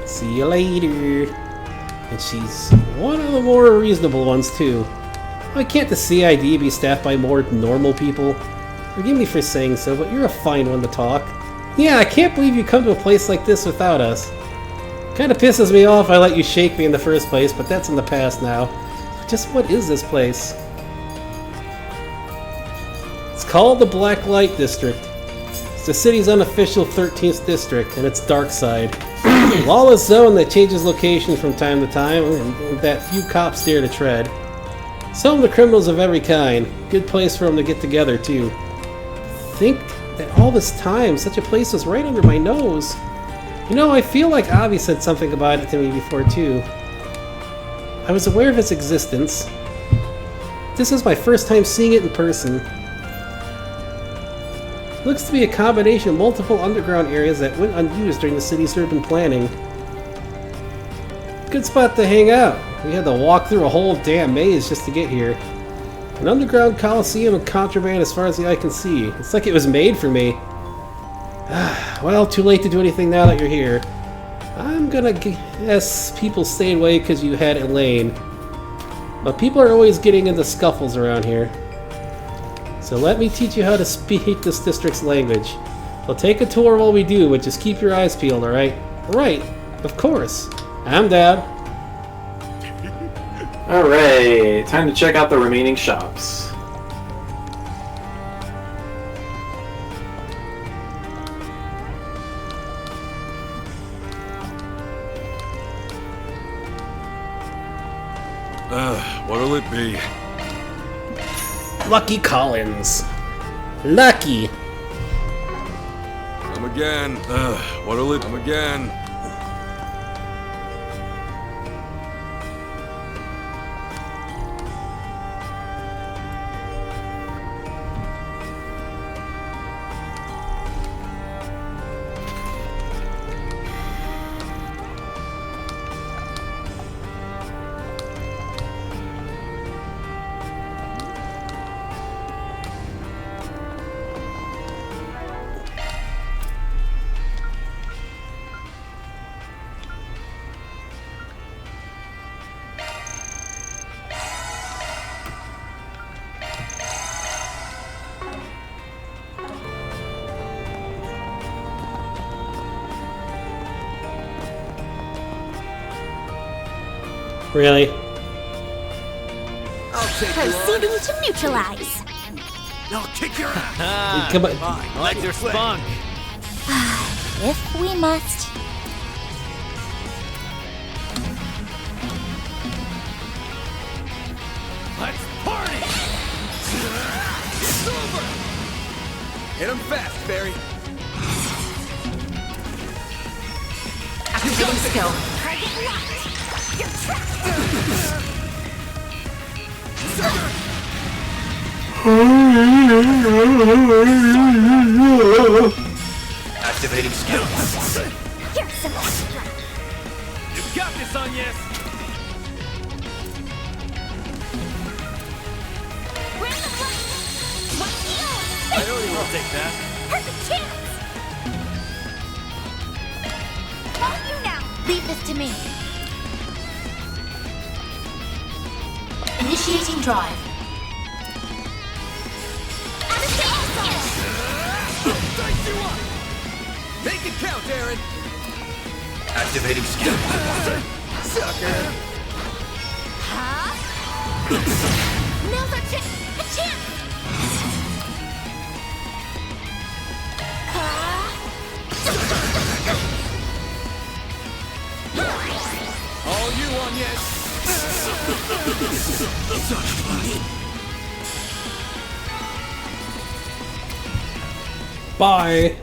See you later. And she's one of the more reasonable ones too. Why can't the CID be staffed by more normal people? Forgive me for saying so, but you're a fine one to talk. Yeah, I can't believe you come to a place like this without us. Kinda pisses me off I let you shake me in the first place, but that's in the past now. Just what is this place? It's called the Black Light District. It's the city's unofficial 13th district, and its dark side. A lawless zone that changes location from time to time, and that few cops dare to tread. Some of the criminals of every kind. Good place for them to get together, too. Think that all this time, such a place was right under my nose. You know, I feel like Avi said something about it to me before, too. I was aware of its existence. This is my first time seeing it in person. Looks to be a combination of multiple underground areas that went unused during the city's urban planning. Good spot to hang out. We had to walk through a whole damn maze just to get here. An underground coliseum of contraband as far as the eye can see. It's like it was made for me. Well, too late to do anything now that you're here. I'm gonna guess people stayed away because you had Elaine. But people are always getting into scuffles around here. So let me teach you how to speak this district's language. We'll take a tour while we do, but just keep your eyes peeled, alright? Right, of course. I'm down. Alright, time to check out the remaining shops. What'll it be? Lucky Collins. Lucky. Come again. What'll it come again? Really? Proceeding to neutralize. I'll kick your ass. Come on. Like your spunk. If we must. Let's party! It's over! Hit him fast, Barry. Activating skill. Target locked. You're trapped. Activating skill. Here's some extra. You got this, Agnes! Bring the light. What's yours? I know you will take that. Perfect chance. All you now. Leave this to me. Initiating drive. Dice you up! Make it count, Aaron! Activating skill. Sucker! Huh? Now's our a chance! All you on yet? Bye.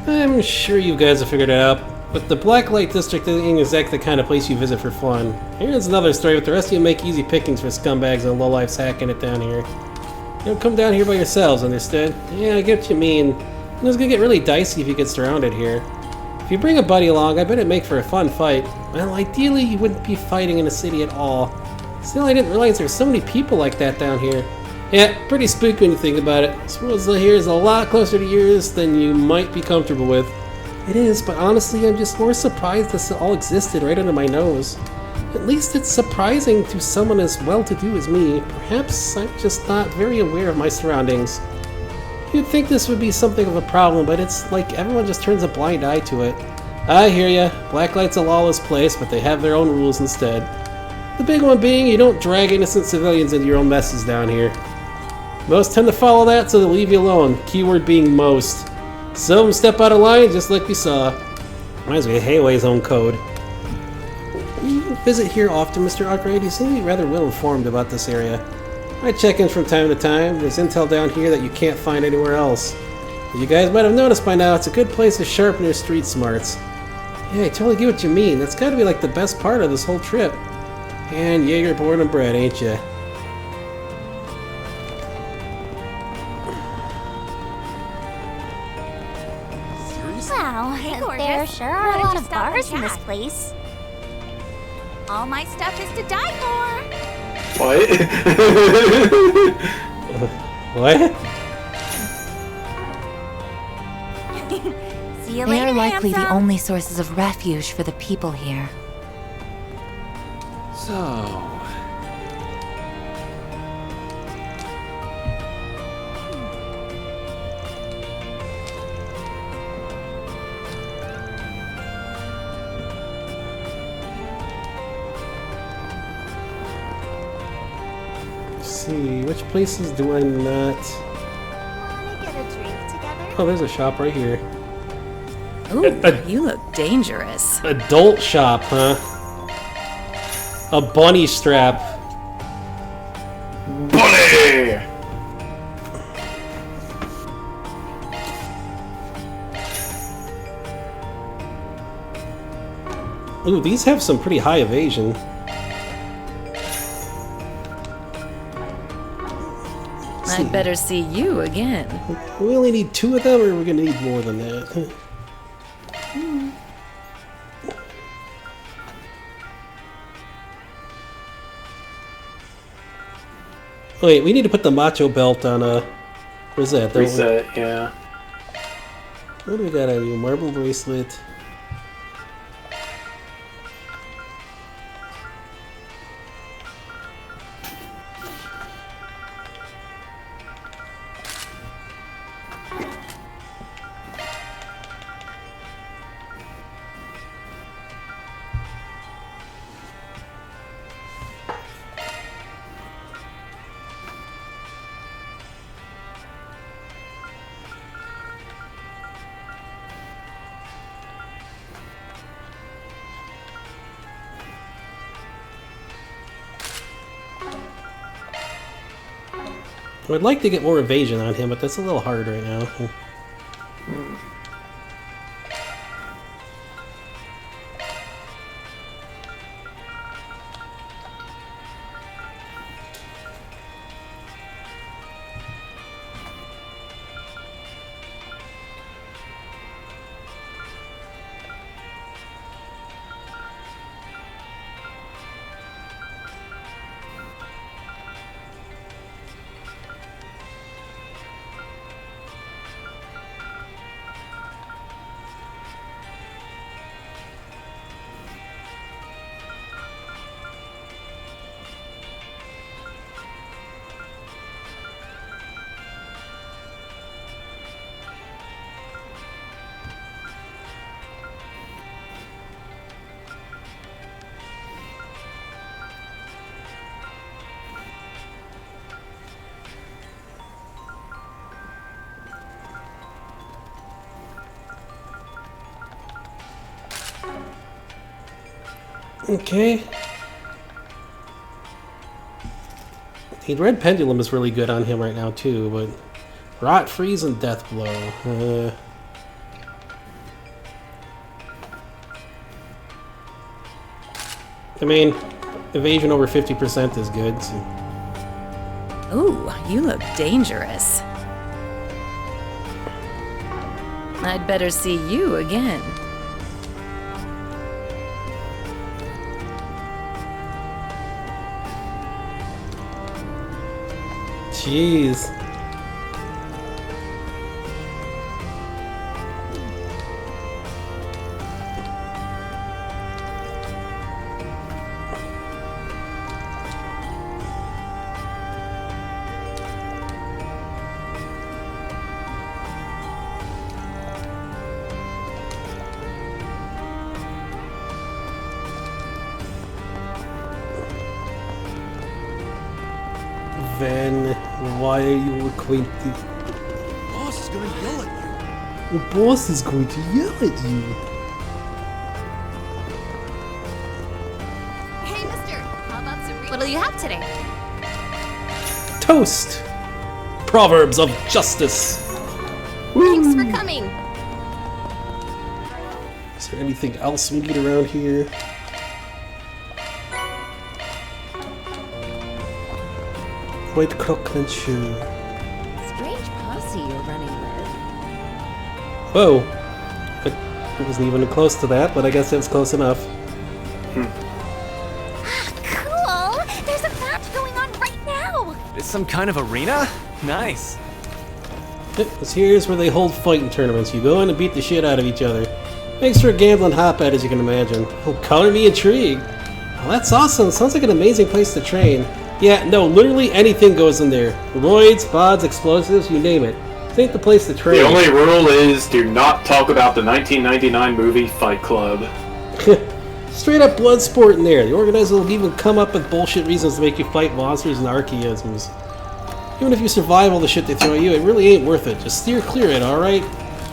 I'm sure you guys have figured it out, but the Blacklight District isn't exactly the kind of place you visit for fun. Here's another story, but the rest of you make easy pickings for scumbags and lowlifes hacking it down here. You don't come down here by yourselves, understood? Yeah, I get what you mean. It's gonna get really dicey if you get surrounded here. If you bring a buddy along, I bet it'd make for a fun fight. Well, ideally, you wouldn't be fighting in a city at all. Still, I didn't realize there's so many people like that down here. Yeah, pretty spooky when you think about it. I suppose here is a lot closer to yours than you might be comfortable with. It is, but honestly, I'm just more surprised this all existed right under my nose. At least it's surprising to someone as well-to-do as me. Perhaps I'm just not very aware of my surroundings. You'd think this would be something of a problem, but it's like everyone just turns a blind eye to it. I hear ya. Blacklight's a lawless place, but they have their own rules instead. The big one being you don't drag innocent civilians into your own messes down here. Most tend to follow that, so they'll leave you alone. Keyword being most. Some step out of line, just like we saw. Reminds me of Hayway's own code. You visit here often, Mr. Arkwright. You seem to be rather well informed about this area. I check in from time to time. There's intel down here that you can't find anywhere else. You guys might have noticed by now, it's a good place to sharpen your street smarts. Yeah, I totally get what you mean. That's gotta be like the best part of this whole trip. And yeah, you're born and bred, ain't ya? Wow, there sure are a lot of bars in this place. All my stuff is to die for. What? What? See you They later, are likely the handsome. only sources of refuge for the people here. So... See, which places do I not... Wanna get a drink together? Oh, there's a shop right here. Ooh, you look dangerous. Adult shop, huh? A bunny strap. Bunny! Ooh, these have some pretty high evasion. I'd better see you again. We only need 2 of them, or we're gonna need more than that? Wait, we need to put the macho belt on where's that? Reset, yeah. What do we got on you? Marble bracelet. I'd like to get more evasion on him, but that's a little hard right now. Okay. The Red Pendulum is really good on him right now too, but Rot, Freeze, and Death Blow. I mean, evasion over 50% is good. So. Ooh, you look dangerous. I'd better see you again. Jeez. Then why are you acquainted? Boss is gonna yell at you. The boss is going to yell at you. Hey, mister, how about some what'll you have today? Toast! Proverbs of Justice. Thanks for coming. Is there anything else we need around here? White Crockland shoe. Strange posse you're running with. Whoa. It wasn't even close to that, but I guess it was close enough. Cool! There's a match going on right now! It's some kind of arena? Nice. This here's where they hold fighting tournaments. You go in and beat the shit out of each other. Makes for a gambling hotbed, as you can imagine. Oh, color me intrigued. Well, that's awesome. Sounds like an amazing place to train. Yeah, no, literally anything goes in there. Roids, bods, explosives, you name it. This ain't the place to train. The only rule is do not talk about the 1999 movie Fight Club. Straight up blood sport in there. The organizer will even come up with bullshit reasons to make you fight monsters and archaisms. Even if you survive all the shit they throw at you, it really ain't worth it. Just steer clear of it, alright?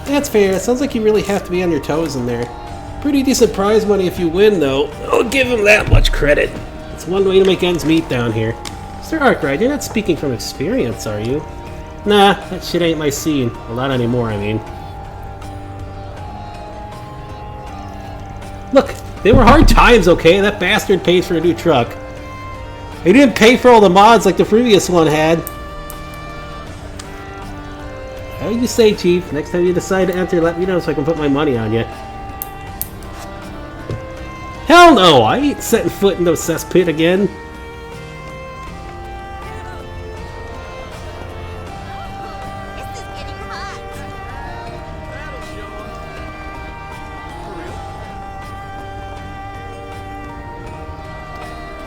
That's fair. It sounds like you really have to be on your toes in there. Pretty decent prize money if you win, though. I'll give him that much credit. It's one way to make ends meet down here. Mr. Arkwright, you're not speaking from experience, are you? Nah, that shit ain't my scene. Well, not anymore, I mean. Look, they were hard times, okay? That bastard paid for a new truck. He didn't pay for all the mods like the previous one had. How do you say, Chief? Next time you decide to enter, let me know so I can put my money on you. Hell no! I ain't setting foot in no cesspit again. This is getting hot!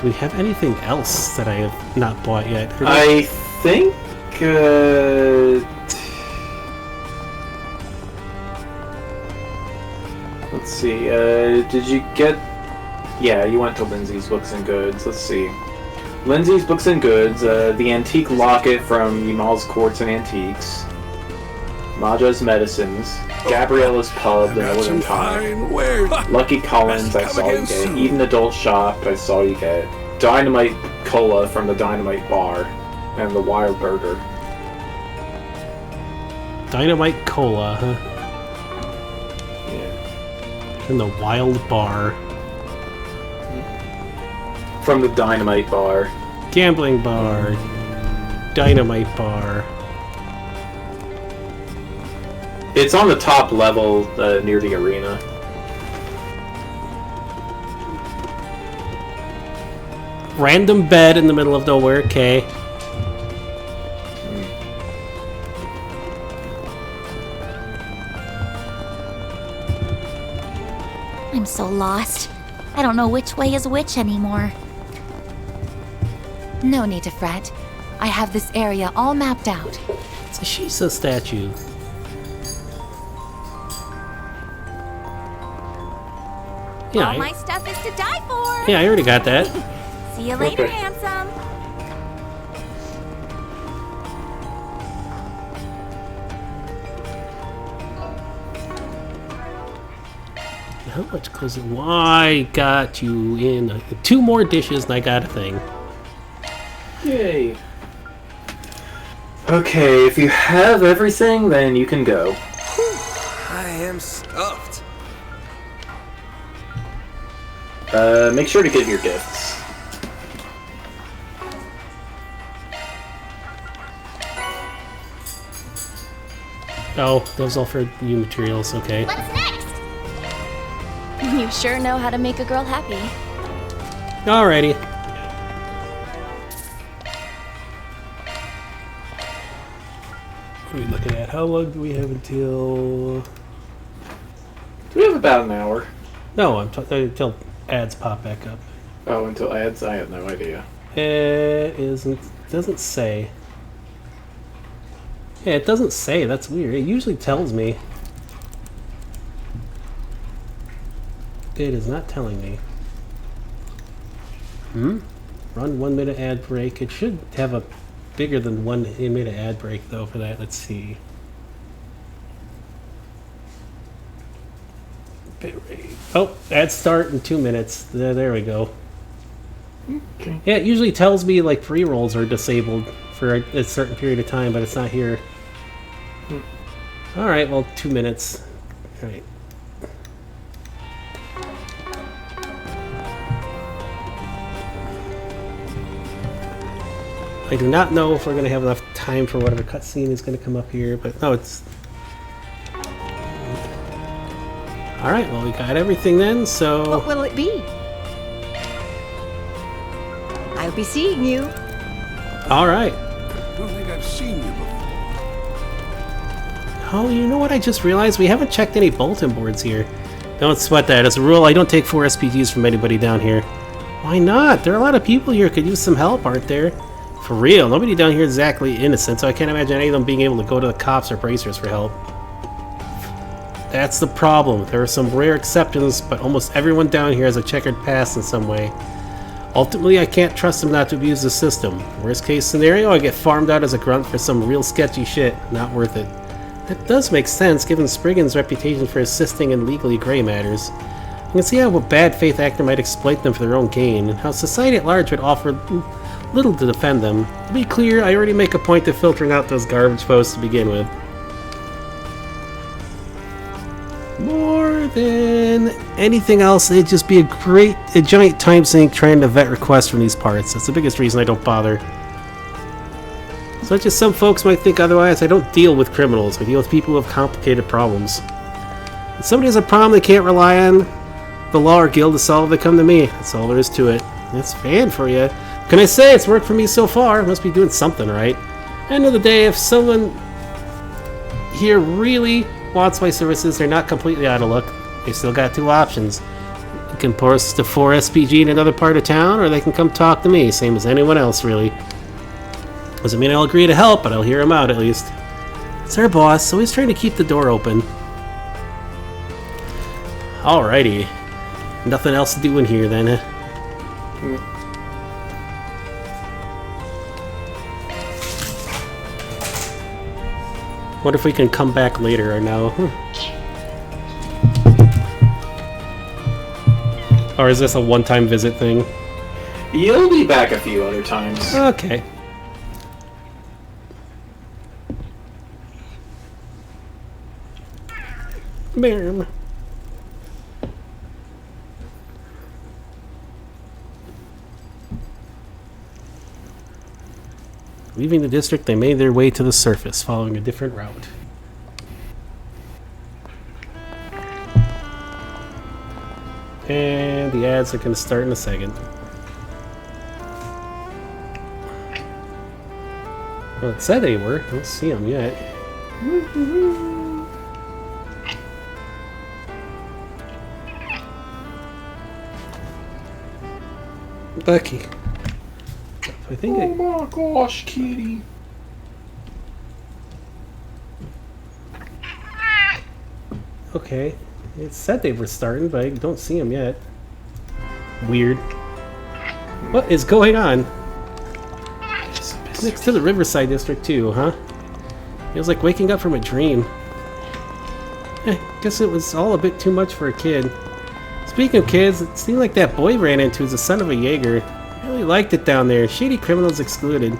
Do we have anything else that I have not bought yet? I think, let's see, did you get... Yeah, you went to Lindsay's Books and Goods. Let's see. Lindsay's Books and Goods, the Antique Locket from Yamal's Quartz and Antiques, Maja's Medicines, Gabriella's Pub, the Northern Time, Lucky Collins, I saw you get, Eden Adult Shop, I saw you get, Dynamite Cola from the Dynamite Bar, and the Wild Burger. Dynamite Cola, huh? Yeah. In the Wild Bar. From the Dynamite Bar. Gambling Bar. Dynamite Bar. It's on the top level near the arena. Random bed in the middle of nowhere, okay. I'm so lost. I don't know which way is which anymore. No need to fret. I have this area all mapped out. It's a Shisa statue. Yeah, All my stuff is to die for. yeah, I already got that. See you later, handsome. How much closer? Why got you in 2 more dishes and I got a thing. Yay. Okay, if you have everything, then you can go. I am stuffed. Make sure to give your gifts. Oh, those all for new materials, okay. What's next? You sure know how to make a girl happy. Alrighty. What are we looking at? How long do we have until... We have about an hour. No, until ads pop back up. Oh, until ads? I have no idea. It doesn't say. Yeah, it doesn't say. That's weird. It usually tells me. It is not telling me. Run 1 minute ad break. It should have a bigger than 1 minute ad break though for that. Let's see. Bitrate. Oh, ad start in 2 minutes. There we go. Okay. Yeah, it usually tells me like pre-rolls are disabled for a certain period of time, but it's not here. Alright, well, 2 minutes. Alright. I do not know if we're going to have enough time for whatever cutscene is going to come up here, but no, it's... Alright, well, we got everything then, so... What will it be? I'll be seeing you. Alright. I don't think I've seen you before. Oh, you know what I just realized? We haven't checked any bulletin boards here. Don't sweat that. As a rule, I don't take 4 SPGs from anybody down here. Why not? There are a lot of people here who could use some help, aren't there? For real, nobody down here is exactly innocent, so I can't imagine any of them being able to go to the cops or bracers for help. That's the problem. There are some rare exceptions, but almost everyone down here has a checkered past in some way. Ultimately, I can't trust them not to abuse the system. Worst case scenario, I get farmed out as a grunt for some real sketchy shit. Not worth it. That does make sense, given Spriggan's reputation for assisting in legally gray matters. You can see how a bad faith actor might exploit them for their own gain, and how society at large would offer little to defend them. To be clear, I already make a point of filtering out those garbage posts to begin with. More than anything else, it'd just be a giant time sink trying to vet requests from these parts. That's the biggest reason I don't bother. As much as some folks might think otherwise, I don't deal with criminals. I deal with people who have complicated problems. If somebody has a problem they can't rely on the law or guild to solve, they come to me. That's all there is to it. That's fan for you. Can I say it's worked for me so far? Must be doing something right. End of the day, if someone here really wants my services, they're not completely out of luck. They still got 2 options. You can post to 4 SPG in another part of town, or they can come talk to me, same as anyone else, really. Doesn't mean I'll agree to help, but I'll hear them out at least. It's our boss, so he's trying to keep the door open. Alrighty. Nothing else to do in here then, huh? What if we can come back later or no? Or is this a one-time visit thing? You'll be back a few other times. Okay. Bam. Leaving the district, they made their way to the surface, following a different route. And the ads are going to start in a second. Well, it said they were. I don't see them yet. Bucky. I think oh my gosh, kitty. Okay. It said they were starting, but I don't see them yet. Weird. What is going on? Next to the Riverside District too, huh? Feels like waking up from a dream. Guess it was all a bit too much for a kid. Speaking of kids, it seemed like that boy ran into is the son of a Jaeger. Really liked it down there. Shady criminals excluded.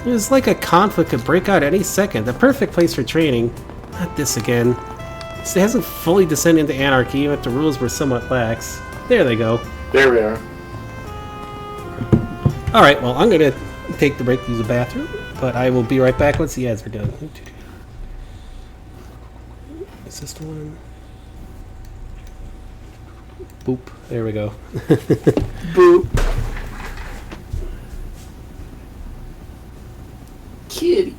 It was like a conflict could break out any second. The perfect place for training. Not this again. It hasn't fully descended into anarchy, even if the rules were somewhat lax. There they go. There we are. Alright, well, I'm gonna take the break to use the bathroom, but I will be right back once the ads are done. Is this the one? Boop. There we go. Boop. Kitty.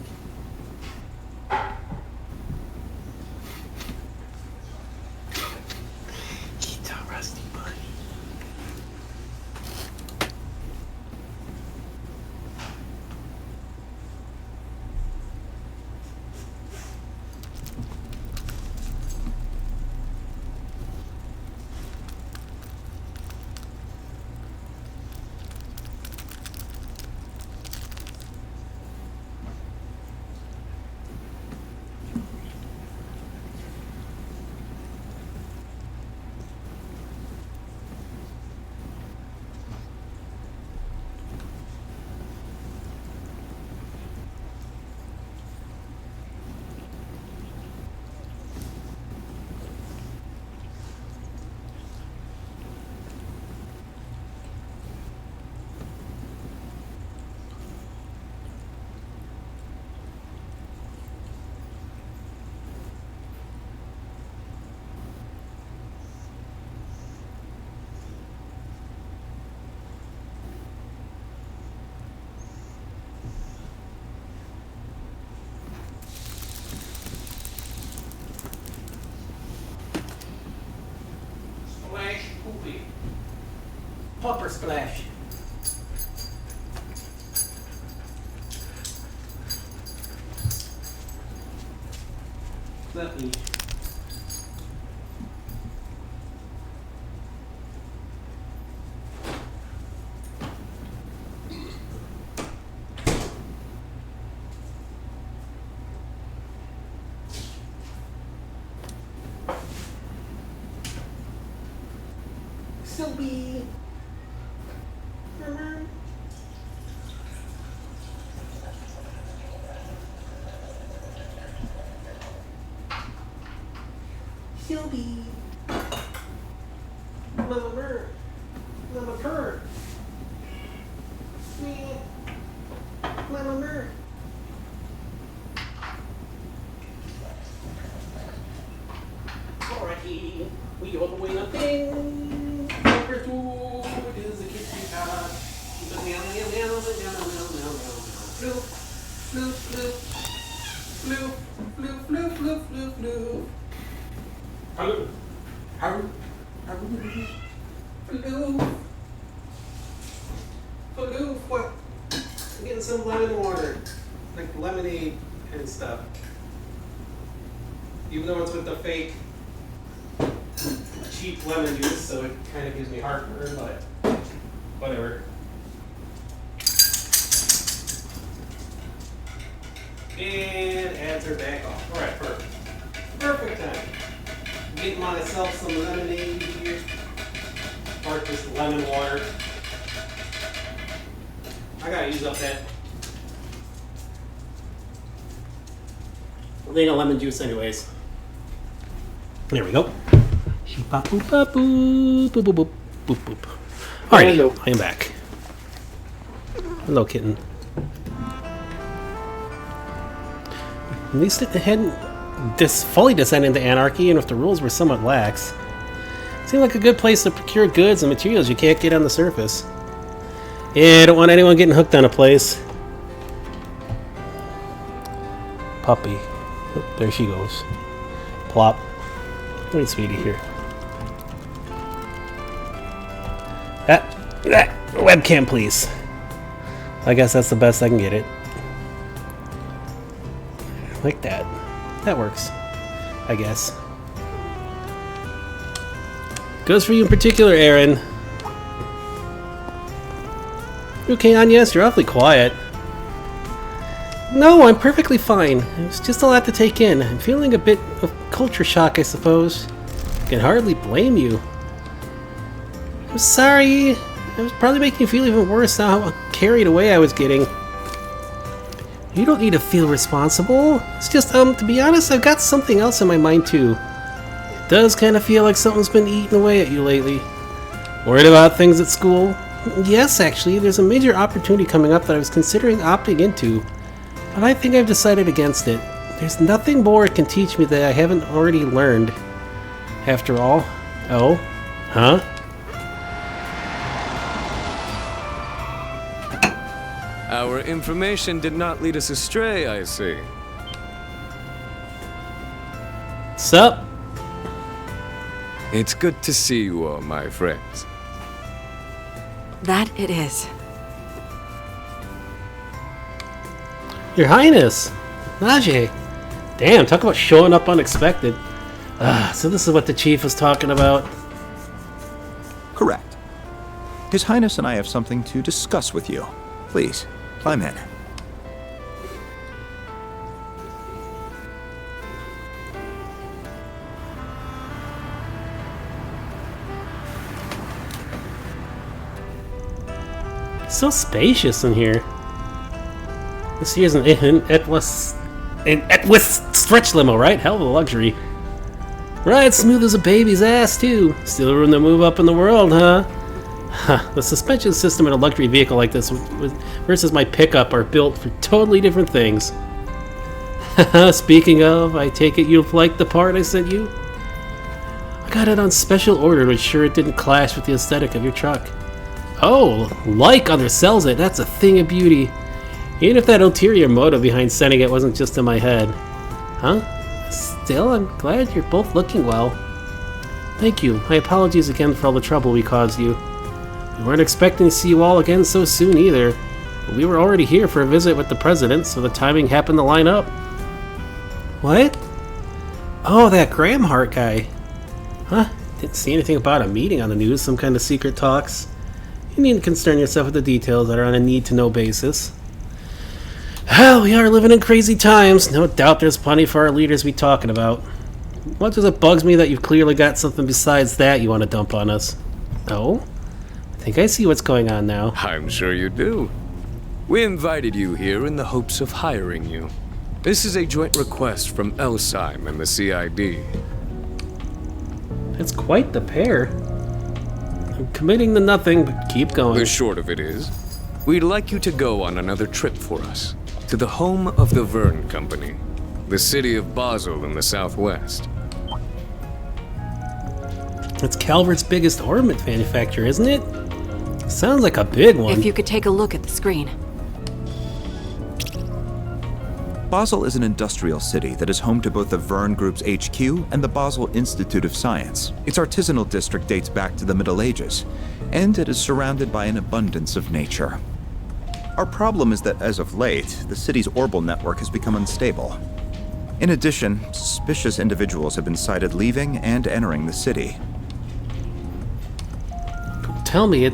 He's a rusty bunny. Splash poopy. Pupper splash. Let me. Sylvie. Sylvie. Mama bird. Mama bird. Mama bird. Alrighty. We all the way up in. Number 2 is the kitchen cat. Floop, floop, floop. Floop, floop, floop, floop, floop, floop. Hello. How? Hello. Hello. What? I'm getting some lemon water, like lemonade and stuff. Even though it's with the fake cheap lemon juice, so it kind of gives me heartburn, but whatever. And ads are back off. All right, perfect. Perfect time. Getting myself some lemonade here. Or just lemon water. I gotta use up that Lena lemon juice anyways. There we go. Boop, boop, boop, boop, boop. Alrighty, Hello. I am back. Hello, kitten. At least it hadn't fully descended into anarchy, and if the rules were somewhat lax. Seemed like a good place to procure goods and materials you can't get on the surface. Yeah, I don't want anyone getting hooked on a place. Puppy. Oh, there she goes. Plop. Wait, sweetie, here. That webcam, please. I guess that's the best I can get it. Like that. That works. I guess. Goes for you in particular, Aaron. You okay, Agnes? You're awfully quiet. No, I'm perfectly fine. It's just a lot to take in. I'm feeling a bit of culture shock, I suppose. Can hardly blame you. I'm sorry. I was probably making you feel even worse now how carried away I was getting. You don't need to feel responsible. It's just, to be honest, I've got something else in my mind too. It does kind of feel like something's been eating away at you lately. Worried about things at school? Yes, actually, there's a major opportunity coming up that I was considering opting into. But I think I've decided against it. There's nothing more it can teach me that I haven't already learned. After all. Oh? Huh? Our information did not lead us astray, I see. Sup? It's good to see you all, my friends. That it is. Your Highness! Najee! Damn, talk about showing up unexpected. So this is what the chief was talking about. Correct. His Highness and I have something to discuss with you. Please, climb in. So spacious in here. This here's an Etwist stretch limo, right? Hell of a luxury. Right, smooth as a baby's ass, too. Still room to move up in the world, huh? The suspension system in a luxury vehicle like this versus my pickup are built for totally different things. Speaking of, I take it you've liked the part I sent you? I got it on special order to ensure it didn't clash with the aesthetic of your truck. Oh, like undersells it. That's a thing of beauty. Even if that ulterior motive behind sending it wasn't just in my head. Huh? Still, I'm glad you're both looking well. Thank you. My apologies again for all the trouble we caused you. We weren't expecting to see you all again so soon either. But we were already here for a visit with the president, so the timing happened to line up. What? Oh, that Graham Hart guy. Huh? Didn't see anything about a meeting on the news, some kind of secret talks. You needn't concern yourself with the details that are on a need-to-know basis. Hell, we are living in crazy times. No doubt there's plenty for our leaders to be talking about. Much as it bugs me that you've clearly got something besides that you want to dump on us. Oh? I think I see what's going on now. I'm sure you do. We invited you here in the hopes of hiring you. This is a joint request from Elsheim and the CID. That's quite the pair. I'm committing to nothing, but keep going. The short of it is, we'd like you to go on another trip for us. To the home of the Verne Company, the city of Basel in the southwest. It's Calvert's biggest ornament manufacturer, isn't it? Sounds like a big one. If you could take a look at the screen. Basel is an industrial city that is home to both the Verne Group's HQ and the Basel Institute of Science. Its artisanal district dates back to the Middle Ages, and it is surrounded by an abundance of nature. Our problem is that as of late, the city's orbital network has become unstable. In addition, suspicious individuals have been sighted leaving and entering the city. Tell me,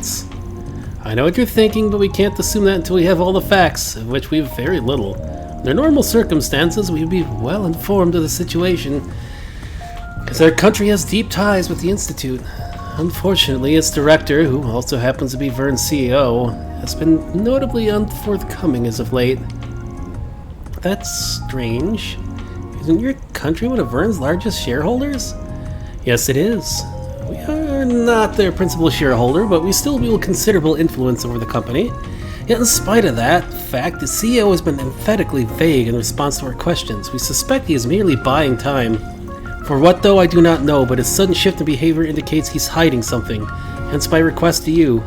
I know what you're thinking, but we can't assume that until we have all the facts, of which we have very little. Under normal circumstances, we'd be well informed of the situation, because our country has deep ties with the Institute. Unfortunately, its director, who also happens to be Verne's CEO, has been notably unforthcoming as of late. That's strange. Isn't your country one of Verne's largest shareholders? Yes, it is. We are not their principal shareholder, but we still wield considerable influence over the company. Yet in spite of that fact, the CEO has been emphatically vague in response to our questions. We suspect he is merely buying time. For what, though, I do not know, but his sudden shift in behavior indicates he's hiding something. Hence my request to you.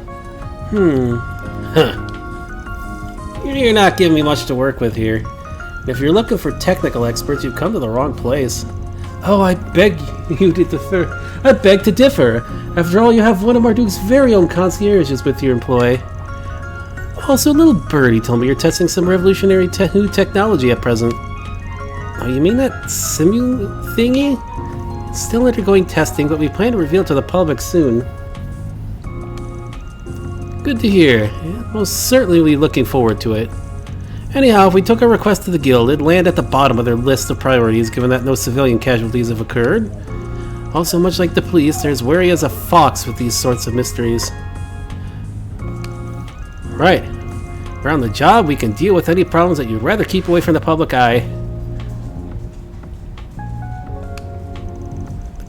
You're not giving me much to work with here. And if you're looking for technical experts, you've come to the wrong place. Oh, I beg you to differ. I beg to differ. After all, you have one of Marduk's very own concierges with your employ. Also, little birdie told me you're testing some revolutionary new technology at present. Oh, you mean that simu thingy? It's still undergoing testing, but we plan to reveal it to the public soon. Good to hear. Yeah, most certainly we'll be looking forward to it. Anyhow, if we took our request to the guild, it'd land at the bottom of their list of priorities, given that no civilian casualties have occurred. Also, much like the police, they're as wary as a fox with these sorts of mysteries. Right. We're on the job, we can deal with any problems that you'd rather keep away from the public eye.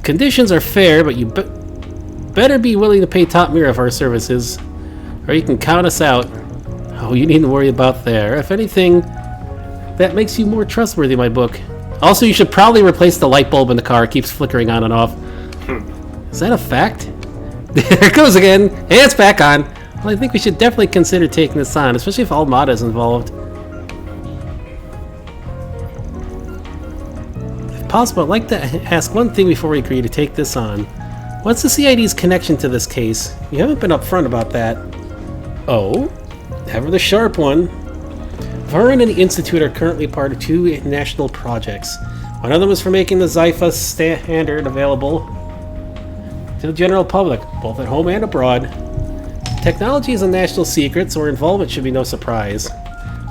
Conditions are fair, but you better be willing to pay top mirror for our services, or you can count us out. Oh, you needn't worry about there. If anything, that makes you more trustworthy, my book. Also, you should probably replace the light bulb in the car. It keeps flickering on and off. Is that a fact? There it goes again. And it's back on. Well, I think we should definitely consider taking this on, especially if Almada is involved. If possible, I'd like to ask one thing before we agree to take this on. What's the CID's connection to this case? You haven't been upfront about that. Oh? Ever the sharp one. Vern and the Institute are currently part of two national projects. One of them is for making the Zypha standard available to the general public, both at home and abroad. Technology is a national secret, so our involvement should be no surprise.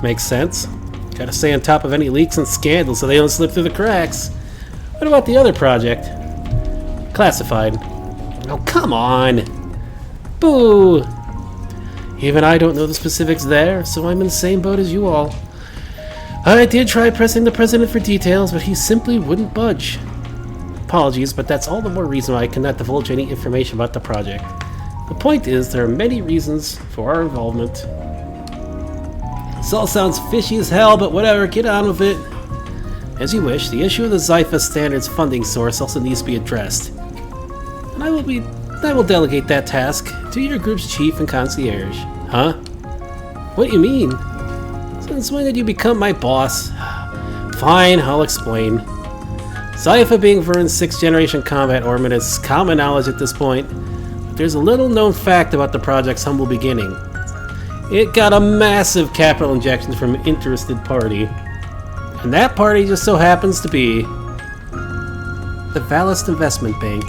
Makes sense. Gotta stay on top of any leaks and scandals so they don't slip through the cracks. What about the other project? Classified. Oh, come on! Boo! Even I don't know the specifics there, so I'm in the same boat as you all. I did try pressing the president for details, but he simply wouldn't budge. Apologies, but that's all the more reason why I cannot divulge any information about the project. The point is, there are many reasons for our involvement. This all sounds fishy as hell, but whatever, get on with it. As you wish, the issue of the Zypha Standards funding source also needs to be addressed. And I will delegate that task to your group's chief and concierge. Huh? What do you mean? Since when did you become my boss? Fine, I'll explain. Zypha being Vern's 6th generation combat ornament is common knowledge at this point, but there's a little known fact about the project's humble beginning. It got a massive capital injection from an interested party. And that party just so happens to be the Valist Investment Bank.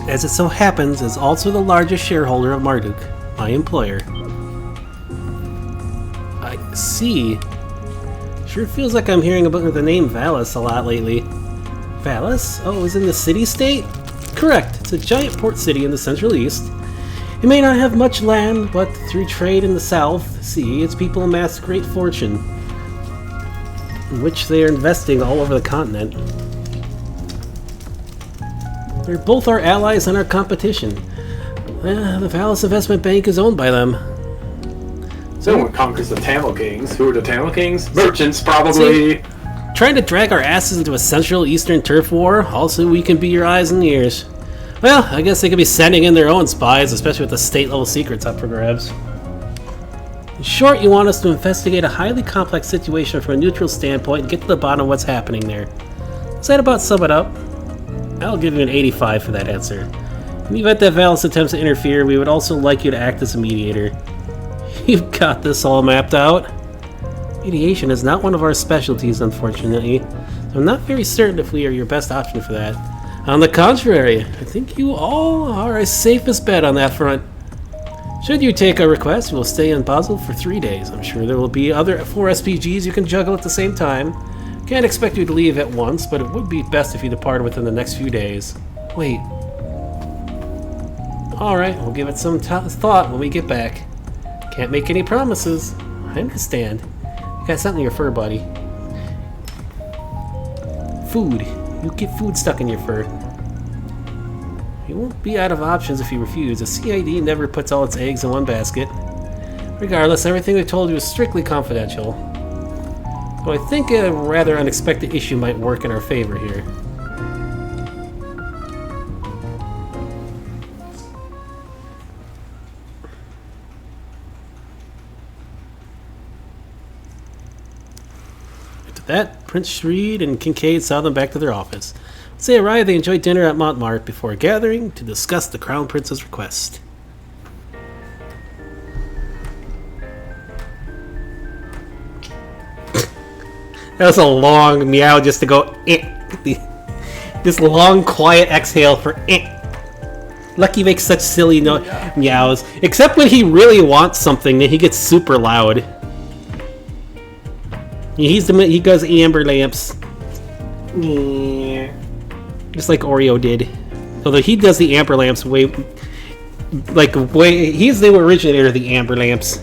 As it so happens, is also the largest shareholder of Marduk, my employer. I see. Sure feels like I'm hearing about the name Valis a lot lately. Valis? Oh, is in the city-state? Correct. It's a giant port city in the Central East. It may not have much land, but through trade in the South Sea, its people amassed great fortune, in which they are investing all over the continent. They're both our allies and our competition. The Valis Investment Bank is owned by them. Someone conquers the Tamil Kings. Who are the Tamil Kings? Merchants, probably. See, trying to drag our asses into a Central Eastern turf war, also we can be your eyes and ears. Well, I guess they could be sending in their own spies, especially with the state-level secrets up for grabs. In short, you want us to investigate a highly complex situation from a neutral standpoint and get to the bottom of what's happening there. Does that about sum it up? I'll give you an 85 for that answer. In the event that Valis attempts to interfere, we would also like you to act as a mediator. You've got this all mapped out. Mediation is not one of our specialties, unfortunately. I'm not very certain if we are your best option for that. On the contrary, I think you all are our safest bet on that front. Should you take our request, we'll stay in Basel for 3 days. I'm sure there will be other 4 SPGs you can juggle at the same time. Can't expect you to leave at once, but it would be best if you departed within the next few days. Wait. Alright, we'll give it some thought when we get back. Can't make any promises. I understand. You got something in your fur, buddy. Food. You get food stuck in your fur. You won't be out of options if you refuse. The CID never puts all its eggs in one basket. Regardless, everything we've told you is strictly confidential. Though I think a rather unexpected issue might work in our favor here. After that, Prince Shreed and Kincaid saw them back to their office. Once they arrived, they enjoyed dinner at Montmartre before gathering to discuss the Crown Prince's request. That was a long meow just to go eh. This long quiet exhale for eh. Lucky makes such silly meows. Except when he really wants something, then he gets super loud. He goes amber lamps. Yeah. Just like Oreo did. Although he does the amber lamps way... He's the originator of the amber lamps.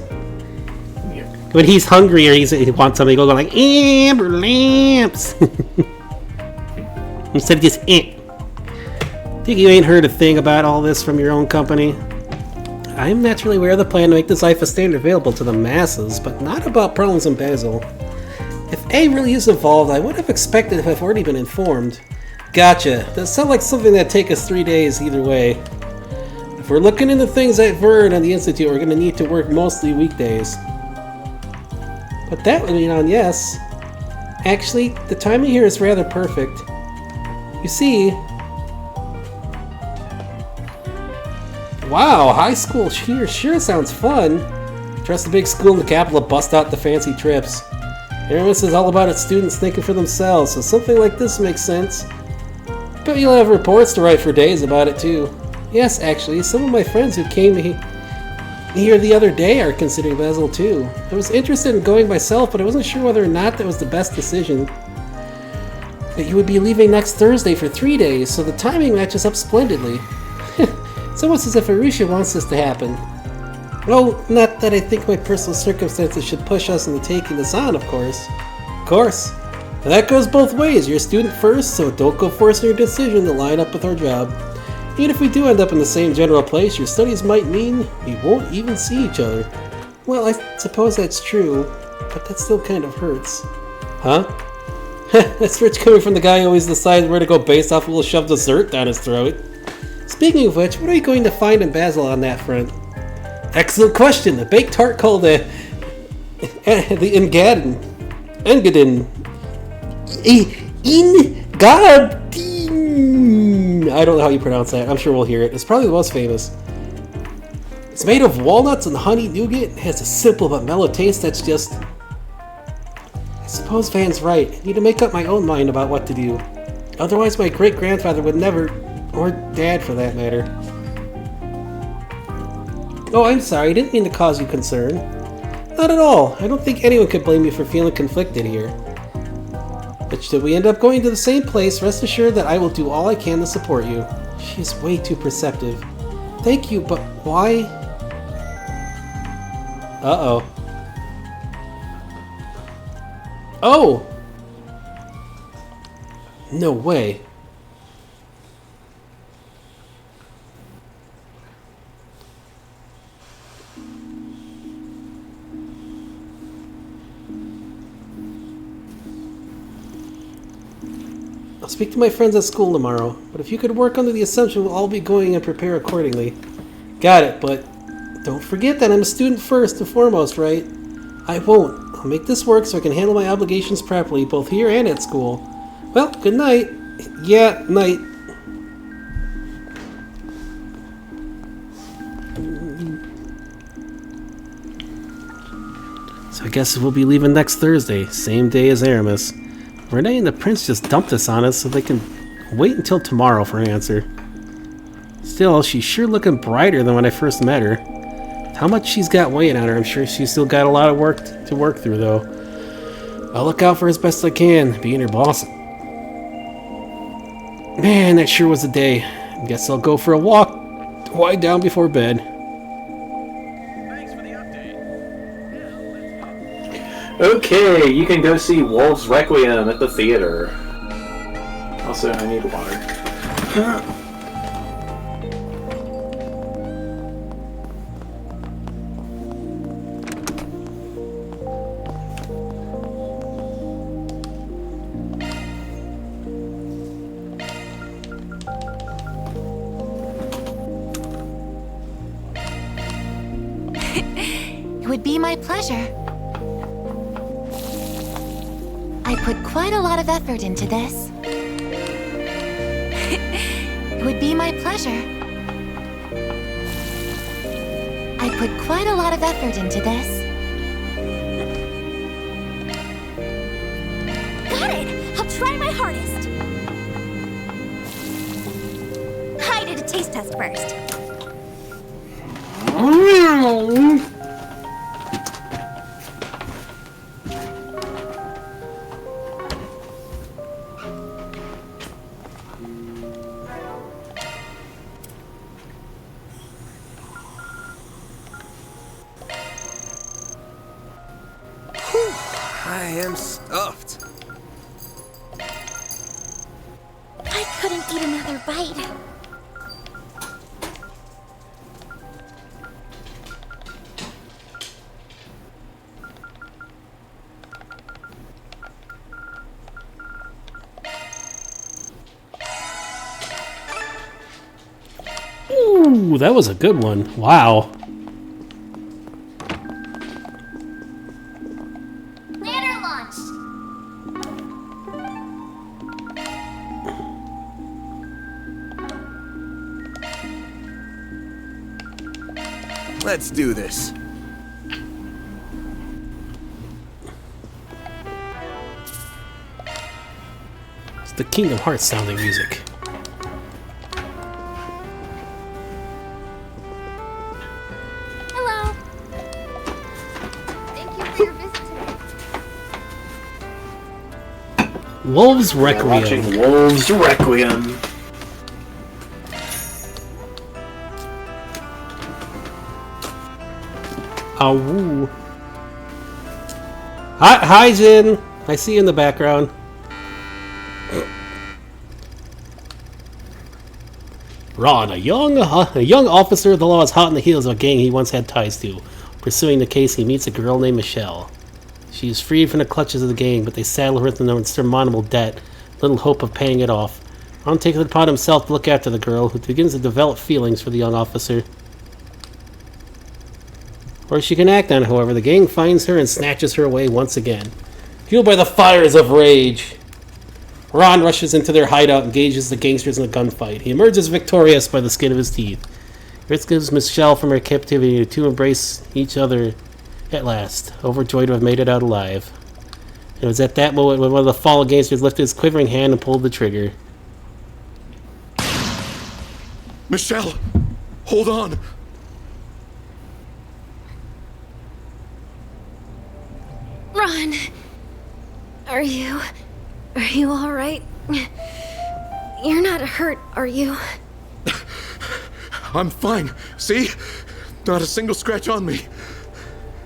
When he's hungry or he wants something, he'll go like, amber lamps! Instead of just, eh. Think you ain't heard a thing about all this from your own company? I'm naturally aware of the plan to make this life a standard available to the masses, but not about problems in Basel. If A really is involved, I would have expected if I've already been informed. Gotcha. That sounds like something that'd take us 3 days either way. If we're looking into things at Vern and the Institute, we're going to need to work mostly weekdays. But that would mean on yes. Actually, the timing here is rather perfect. You see... Wow, high school here sure sounds fun. Trust the big school in the capital to bust out the fancy trips. Aramis is all about its students thinking for themselves, so something like this makes sense. But you'll have reports to write for days about it too. Yes, actually, some of my friends who came here the other day are considering Basel too. I was interested in going myself, but I wasn't sure whether or not that was the best decision. But you would be leaving next Thursday for 3 days, so the timing matches up splendidly. It's almost as if Arusha wants this to happen. Well, not that I think my personal circumstances should push us into taking this on, of course. Of course. And that goes both ways. You're a student first, so don't go forcing your decision to line up with our job. Even if we do end up in the same general place, your studies might mean we won't even see each other. Well, I suppose that's true, but that still kind of hurts. Huh? That's rich coming from the guy who always decides where to go based off a little shoved dessert down his throat. Speaking of which, what are you going to find in Basel on that front? Excellent question. A baked tart called the Engadin. I don't know how you pronounce that. I'm sure we'll hear it. It's probably the most famous. It's made of walnuts and honey nougat. It has a simple but mellow taste that's just... I suppose Van's right. I need to make up my own mind about what to do. Otherwise my great-grandfather would never... Or Dad, for that matter. Oh, I'm sorry. I didn't mean to cause you concern. Not at all. I don't think anyone could blame you for feeling conflicted here. But should we end up going to the same place, rest assured that I will do all I can to support you. She's way too perceptive. Thank you, but why? Uh-oh. Oh! No way. I'll speak to my friends at school tomorrow, but if you could work under the assumption we'll all be going and prepare accordingly. Got it, but don't forget that I'm a student first and foremost, right? I won't. I'll make this work so I can handle my obligations properly, both here and at school. Well, good night. Yeah, night. So I guess we'll be leaving next Thursday, same day as Aramis. Renee and the prince just dumped this on us so they can wait until tomorrow for an answer. Still, she's sure looking brighter than when I first met her. With how much she's got weighing on her, I'm sure she's still got a lot of work to work through, though. I'll look out for her as best I can, being her boss. Man, that sure was a day. Guess I'll go for a walk, wind down before bed. Okay, you can go see Wolf's Requiem at the theater. Also, I need water. It would be my pleasure. I put quite a lot of effort into this. It would be my pleasure. I put quite a lot of effort into this. Got it! I'll try my hardest. I did a taste test first. I am stuffed. I couldn't eat another bite. Ooh, that was a good one. Wow. Ladder launched. Let's do this. It's the Kingdom Hearts sounding music. Hello. Thank you for your visit today. Wolves We're Requiem. watching Wolves Requiem. Oh, woo. Hi, Jin. I see you in the background. Ron, a young officer of the law is hot in the heels of a gang he once had ties to. Pursuing the case, he meets a girl named Michelle. She is freed from the clutches of the gang, but they saddle her with an insurmountable debt, little hope of paying it off. Ron takes it upon himself to look after the girl, who begins to develop feelings for the young officer. Or she can act on it, however. The gang finds her and snatches her away once again. Fueled by the fires of rage, Ron rushes into their hideout and engages the gangsters in a gunfight. He emerges victorious by the skin of his teeth. He rescues Michelle from her captivity and the two embrace each other at last, overjoyed to have made it out alive. It was at that moment when one of the fallen gangsters lifted his quivering hand and pulled the trigger. Michelle! Hold on! Ron! Are you all right? You're not hurt, are you? I'm fine. See? Not a single scratch on me.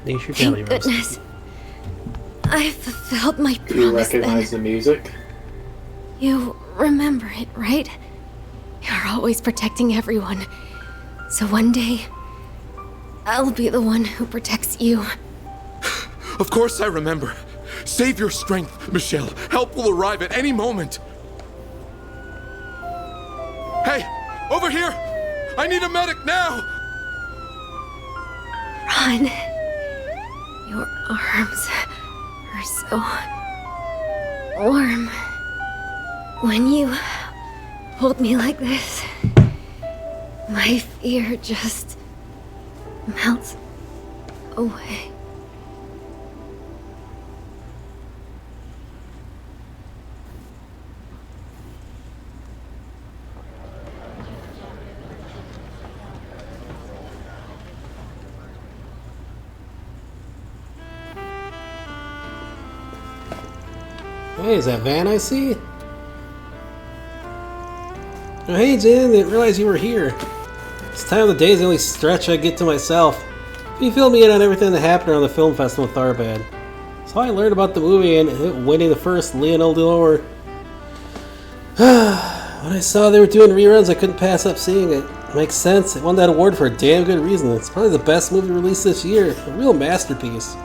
Thank goodness. I fulfilled my Do you promise recognize then. the music? You remember it, right? You're always protecting everyone. So one day, I'll be the one who protects you. Of course I remember. Save your strength, Michelle. Help will arrive at any moment. Hey, over here! I need a medic now! Ron, your arms are so warm. When you hold me like this, my fear just melts away. Hey, is that Van I see? Oh, hey, Jin, didn't realize you were here. This time of the day is the only stretch I get to myself. You filled me in on everything that happened around the film festival with Tharbad. So I learned about the movie and it winning the first Leonel d'Or. When I saw they were doing reruns, I couldn't pass up seeing it. Makes sense. It won that award for a damn good reason. It's probably the best movie released this year. A real masterpiece.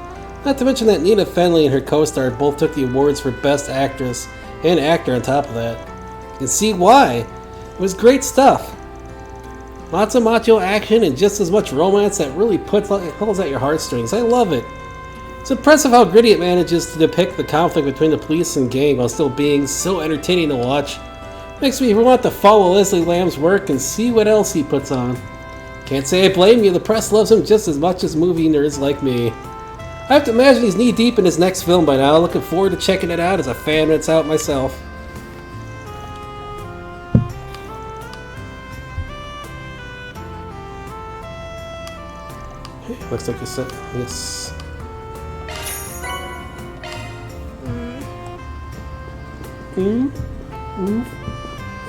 Not to mention that Nina Fenley and her co-star both took the awards for Best Actress and Actor on top of that. You can see why. It was great stuff. Lots of macho action and just as much romance that really pulls at your heartstrings. I love it. It's impressive how gritty it manages to depict the conflict between the police and gang while still being so entertaining to watch. Makes me want to follow Leslie Lamb's work and see what else he puts on. Can't say I blame you, the press loves him just as much as movie nerds like me. I have to imagine he's knee-deep in his next film by now. Looking forward to checking it out as a fan when it's out myself. Hey, looks like it's... Yes.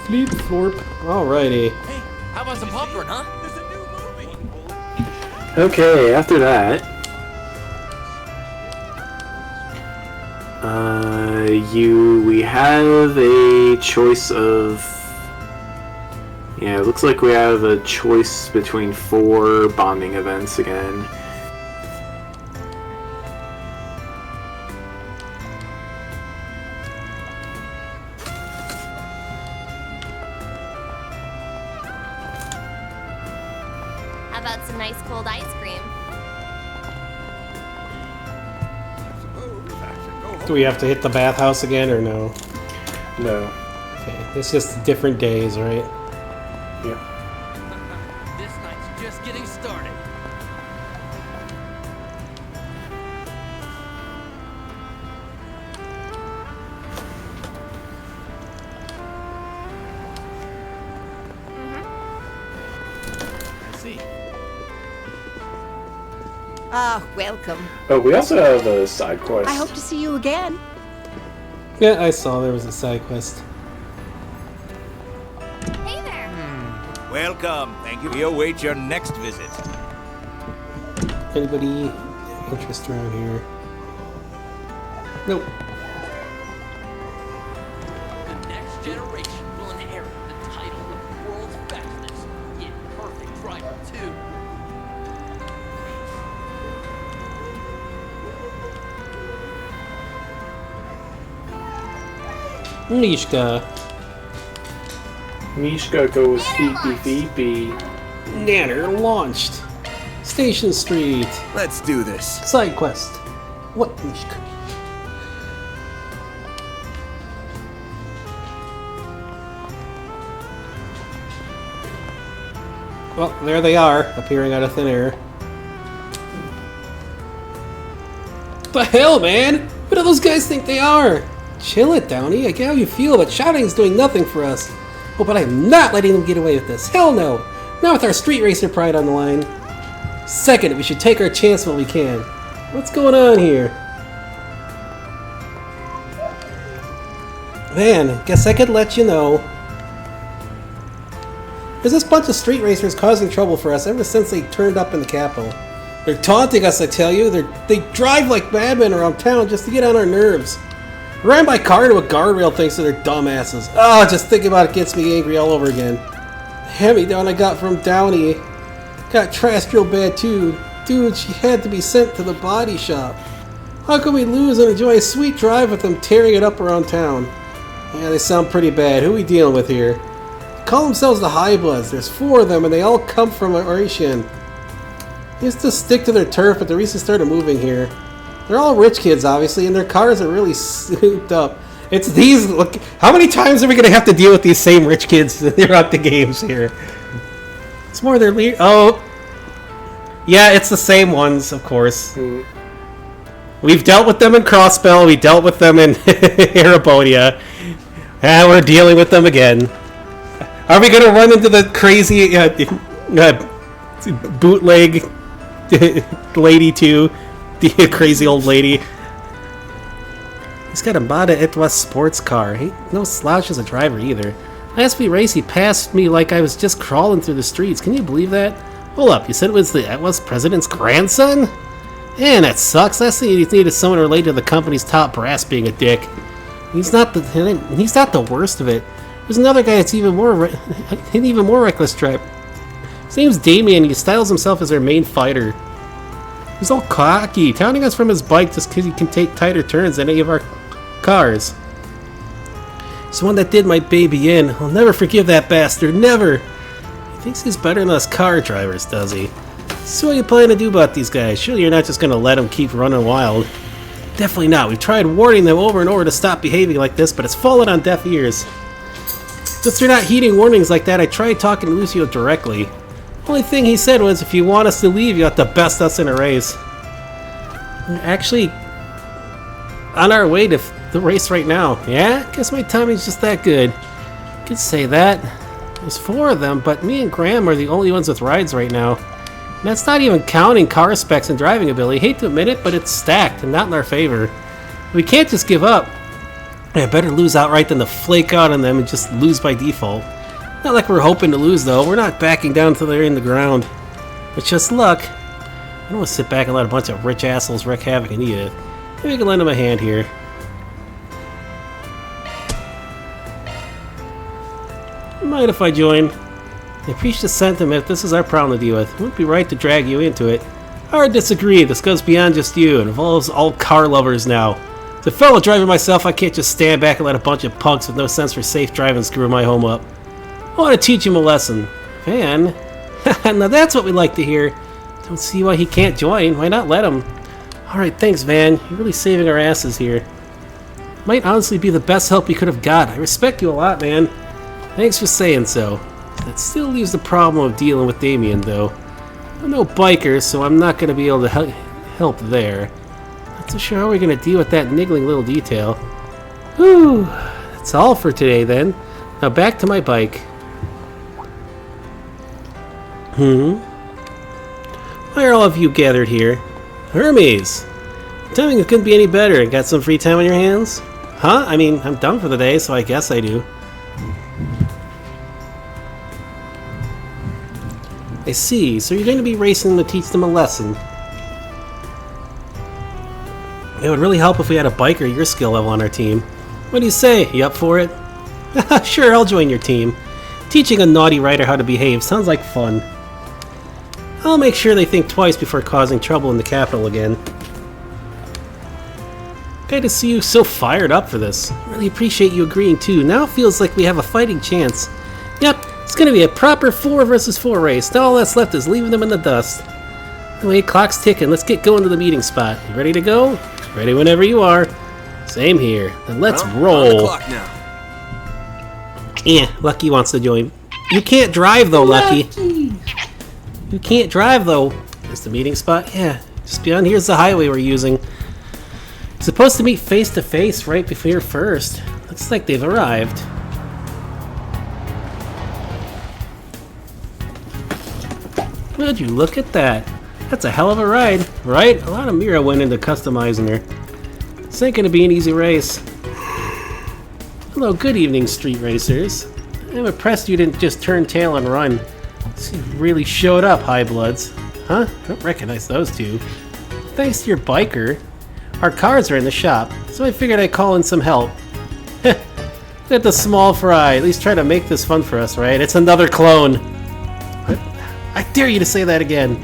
Fleet Thorpe. Alrighty. Hey, how about some popcorn, huh? Okay, after that, we have a choice of, yeah, it looks like we have a choice between 4 bonding events again. How about some nice cold ice cream? Do we have to hit the bathhouse again or no? No. Okay, it's just different days, right? Yeah. This night's just getting started. I see. Ah, welcome. Oh, we also have a side quest. I hope to see you again. Yeah, I saw there was a side quest. Hey there. Welcome. Thank you. We await your next visit. Anybody interest around here? Nope. The next generation will inherit the title of world's fastest, yet perfect driver, too. Mishka. Mishka goes feepy feepy. Nanner launched. Station Street. Let's do this. Side quest. What Mishka? Well, there they are, appearing out of thin air. What the hell, man? What do those guys think they are? Chill it, Downey. I get how you feel, but shouting's doing nothing for us. Oh, but I'm not letting them get away with this. Hell no! Not with our street racer pride on the line. Second, we should take our chance while we can. What's going on here? Man, guess I could let you know. There's this bunch of street racers causing trouble for us ever since they turned up in the capital. They're taunting us, I tell you. They drive like madmen around town just to get on our nerves. Ran my car into a guardrail thanks to their dumbasses. Ah, just thinking about it gets me angry all over again. The hand-me-down I got from Downey got trashed real bad too. Dude, she had to be sent to the body shop. How can we lose and enjoy a sweet drive with them tearing it up around town? Yeah, they sound pretty bad. Who are we dealing with here? They call themselves the High Bloods. There's 4 of them and they all come from Orishan. They used to stick to their turf, but they recently started moving here. They're all rich kids, obviously, and their cars are really souped up. It's these. Look, how many times are we gonna have to deal with these same rich kids throughout the games here? It's more their oh, yeah, it's the same ones, of course. We've dealt with them in Crossbell. We dealt with them in Erebodea, and we're dealing with them again. Are we gonna run into the crazy bootleg lady too? The crazy old lady. He's got a Mazda Etwas sports car. Ain't no slouch as a driver either. Last we raced, he passed me like I was just crawling through the streets. Can you believe that? Hold up, you said it was the Etwas president's grandson? Man, that sucks. Last thing you need is someone related to the company's top brass being a dick. He's not the worst of it. There's another guy that's even more reckless trip. His name's Damien. He styles himself as our main fighter. He's all cocky, taunting us from his bike just because he can take tighter turns than any of our cars. He's the one that did my baby in. I'll never forgive that bastard. Never. He thinks he's better than us car drivers, does he? So what are you planning to do about these guys? Surely you're not just going to let them keep running wild. Definitely not. We've tried warning them over and over to stop behaving like this, but it's fallen on deaf ears. Since they're not heeding warnings like that, I tried talking to Lucio directly. Only thing he said was, if you want us to leave, you have to best us in a race. We're actually on our way to the race right now. Yeah? Guess my timing's just that good. Could say that. There's 4 of them, but me and Graham are the only ones with rides right now. And that's not even counting car specs and driving ability. Hate to admit it, but it's stacked and not in our favor. We can't just give up. I better lose outright than to flake out on them and just lose by default. Not like we're hoping to lose, though. We're not backing down until they're in the ground. It's just luck. I don't want to sit back and let a bunch of rich assholes wreak havoc and eat it. Maybe I can lend them a hand here. Mind if I join? I appreciate the sentiment. This is our problem to deal with. It wouldn't be right to drag you into it. I disagree. This goes beyond just you. It involves all car lovers now. As a fellow driver myself, I can't just stand back and let a bunch of punks with no sense for safe driving screw my home up. I want to teach him a lesson. Van? Now that's what we like to hear. Don't see why he can't join. Why not let him? Alright, thanks, Van. You're really saving our asses here. Might honestly be the best help we could have got. I respect you a lot, man. Thanks for saying so. That still leaves the problem of dealing with Damien, though. I'm no biker, so I'm not going to be able to help there. Not so sure how we're going to deal with that niggling little detail. Whew. That's all for today, then. Now back to my bike. Why are all of you gathered here? Hermes! Timing couldn't be any better. Got some free time on your hands? Huh? I mean, I'm done for the day, so I guess I do. I see. So you're going to be racing to teach them a lesson. It would really help if we had a biker your skill level on our team. What do you say? You up for it? Sure, I'll join your team. Teaching a naughty rider how to behave sounds like fun. I'll make sure they think twice before causing trouble in the capital again. Glad to see you so fired up for this. Really appreciate you agreeing too. Now it feels like we have a fighting chance. Yep, it's gonna be a proper 4 versus 4 race. Now all that's left is leaving them in the dust. Anyway, clock's ticking. Let's get going to the meeting spot. You ready to go? Ready whenever you are. Same here. Then let's roll. On the clock now. Yeah, Lucky wants to join. You can't drive though, Lucky. You can't drive though. There's the meeting spot. Yeah, just beyond here's the highway we're using. Supposed to meet face to face right before first. Looks like they've arrived. Would you look at that? That's a hell of a ride, right? A lot of Mira went into customizing her. This ain't gonna be an easy race. Hello, good evening, street racers. I'm impressed you didn't just turn tail and run. You really showed up, High Bloods. Huh? I don't recognize those two. Thanks to your biker. Our cars are in the shop, so I figured I'd call in some help. Look at the small fry. At least try to make this fun for us, right? It's another clone. I dare you to say that again.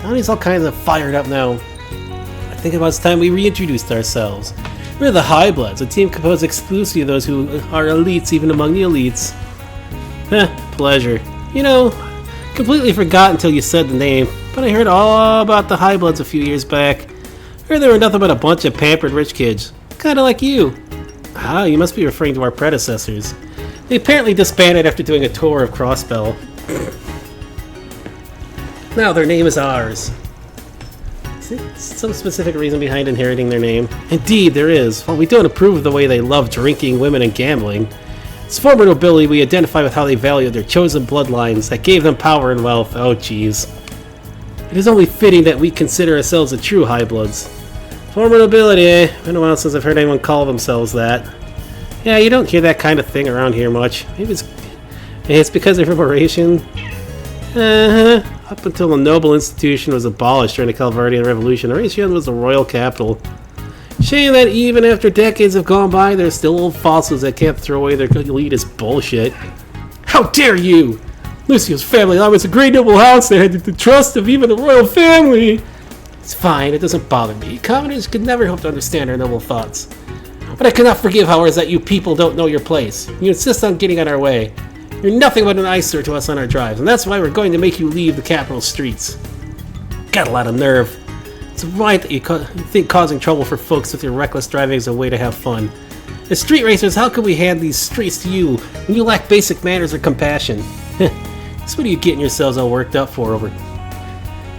Donnie's all kinds of fired up now. I think it's time we reintroduced ourselves. We're the High Bloods, a team composed exclusively of those who are elites even among the elites. Pleasure. You know, completely forgot until you said the name, but I heard all about the High Bloods a few years back. Heard they were nothing but a bunch of pampered rich kids. Kinda like you. Ah, you must be referring to our predecessors. They apparently disbanded after doing a tour of Crossbell. Now their name is ours. Is there some specific reason behind inheriting their name? Indeed, there is. While we don't approve of the way they love drinking, women, and gambling, as former nobility, we identify with how they valued their chosen bloodlines that gave them power and wealth. Oh, jeez. It is only fitting that we consider ourselves the true High Bloods. Former nobility, eh? Been a while since I've heard anyone call themselves that. Yeah, you don't hear that kind of thing around here much. Maybe it's because of reparation. Up until the noble institution was abolished during the Calvardian Revolution, Horatio was the royal capital. Shame that even after decades have gone by, there's still old fossils that can't throw away their elitist bullshit. How dare you! Lucio's family line was a great noble house that had the trust of even the royal family! It's fine, it doesn't bother me. Commoners could never hope to understand our noble thoughts. What I cannot forgive, however, is that you people don't know your place. You insist on getting on our way. You're nothing but an eyesore to us on our drives, and that's why we're going to make you leave the capital streets. Got a lot of nerve. It's right that you think causing trouble for folks with your reckless driving is a way to have fun. As street racers, how could we hand these streets to you when you lack basic manners or compassion? So what are you getting yourselves all worked up for over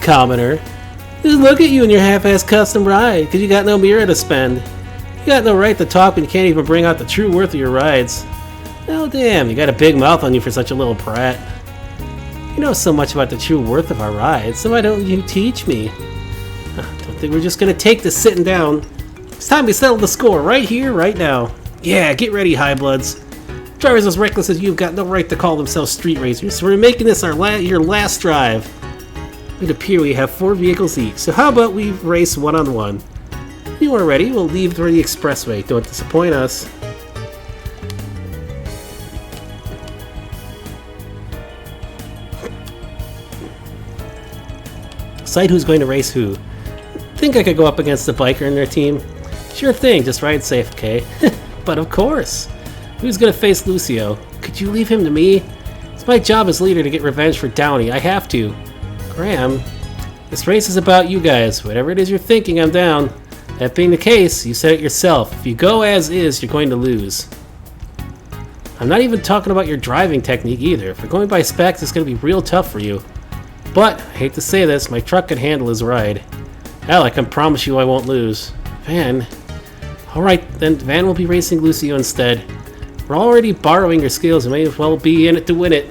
commoner? Just look at you and your half-assed custom ride, because you got no mirror to spend. You got no right to talk when you can't even bring out the true worth of your rides. Oh damn, you got a big mouth on you for such a little brat. You know so much about the true worth of our rides, so why don't you teach me? Don't think we're just gonna take this sitting down. It's time we settle the score right here, right now. Yeah, get ready, high bloods. Drivers as reckless as you've got no right to call themselves street racers, so we're making this your last drive. It appears we have 4 vehicles each, so how about we race one-on-one? When you are ready, we'll leave for the expressway. Don't disappoint us. Decide who's going to race who. Think I could go up against the biker in their team? Sure thing, just ride safe, okay? But of course. Who's gonna face Lucio? Could you leave him to me? It's my job as leader to get revenge for Downey. I have to. Graham, this race is about you guys. Whatever it is you're thinking, I'm down. That being the case, you said it yourself. If you go as is, you're going to lose. I'm not even talking about your driving technique either. If we're going by specs, it's going to be real tough for you. But, I hate to say this, my truck can handle his ride. Hell, I can promise you I won't lose. Van. Alright, then Van will be racing Lucio instead. We're already borrowing your skills, and may as well be in it to win it.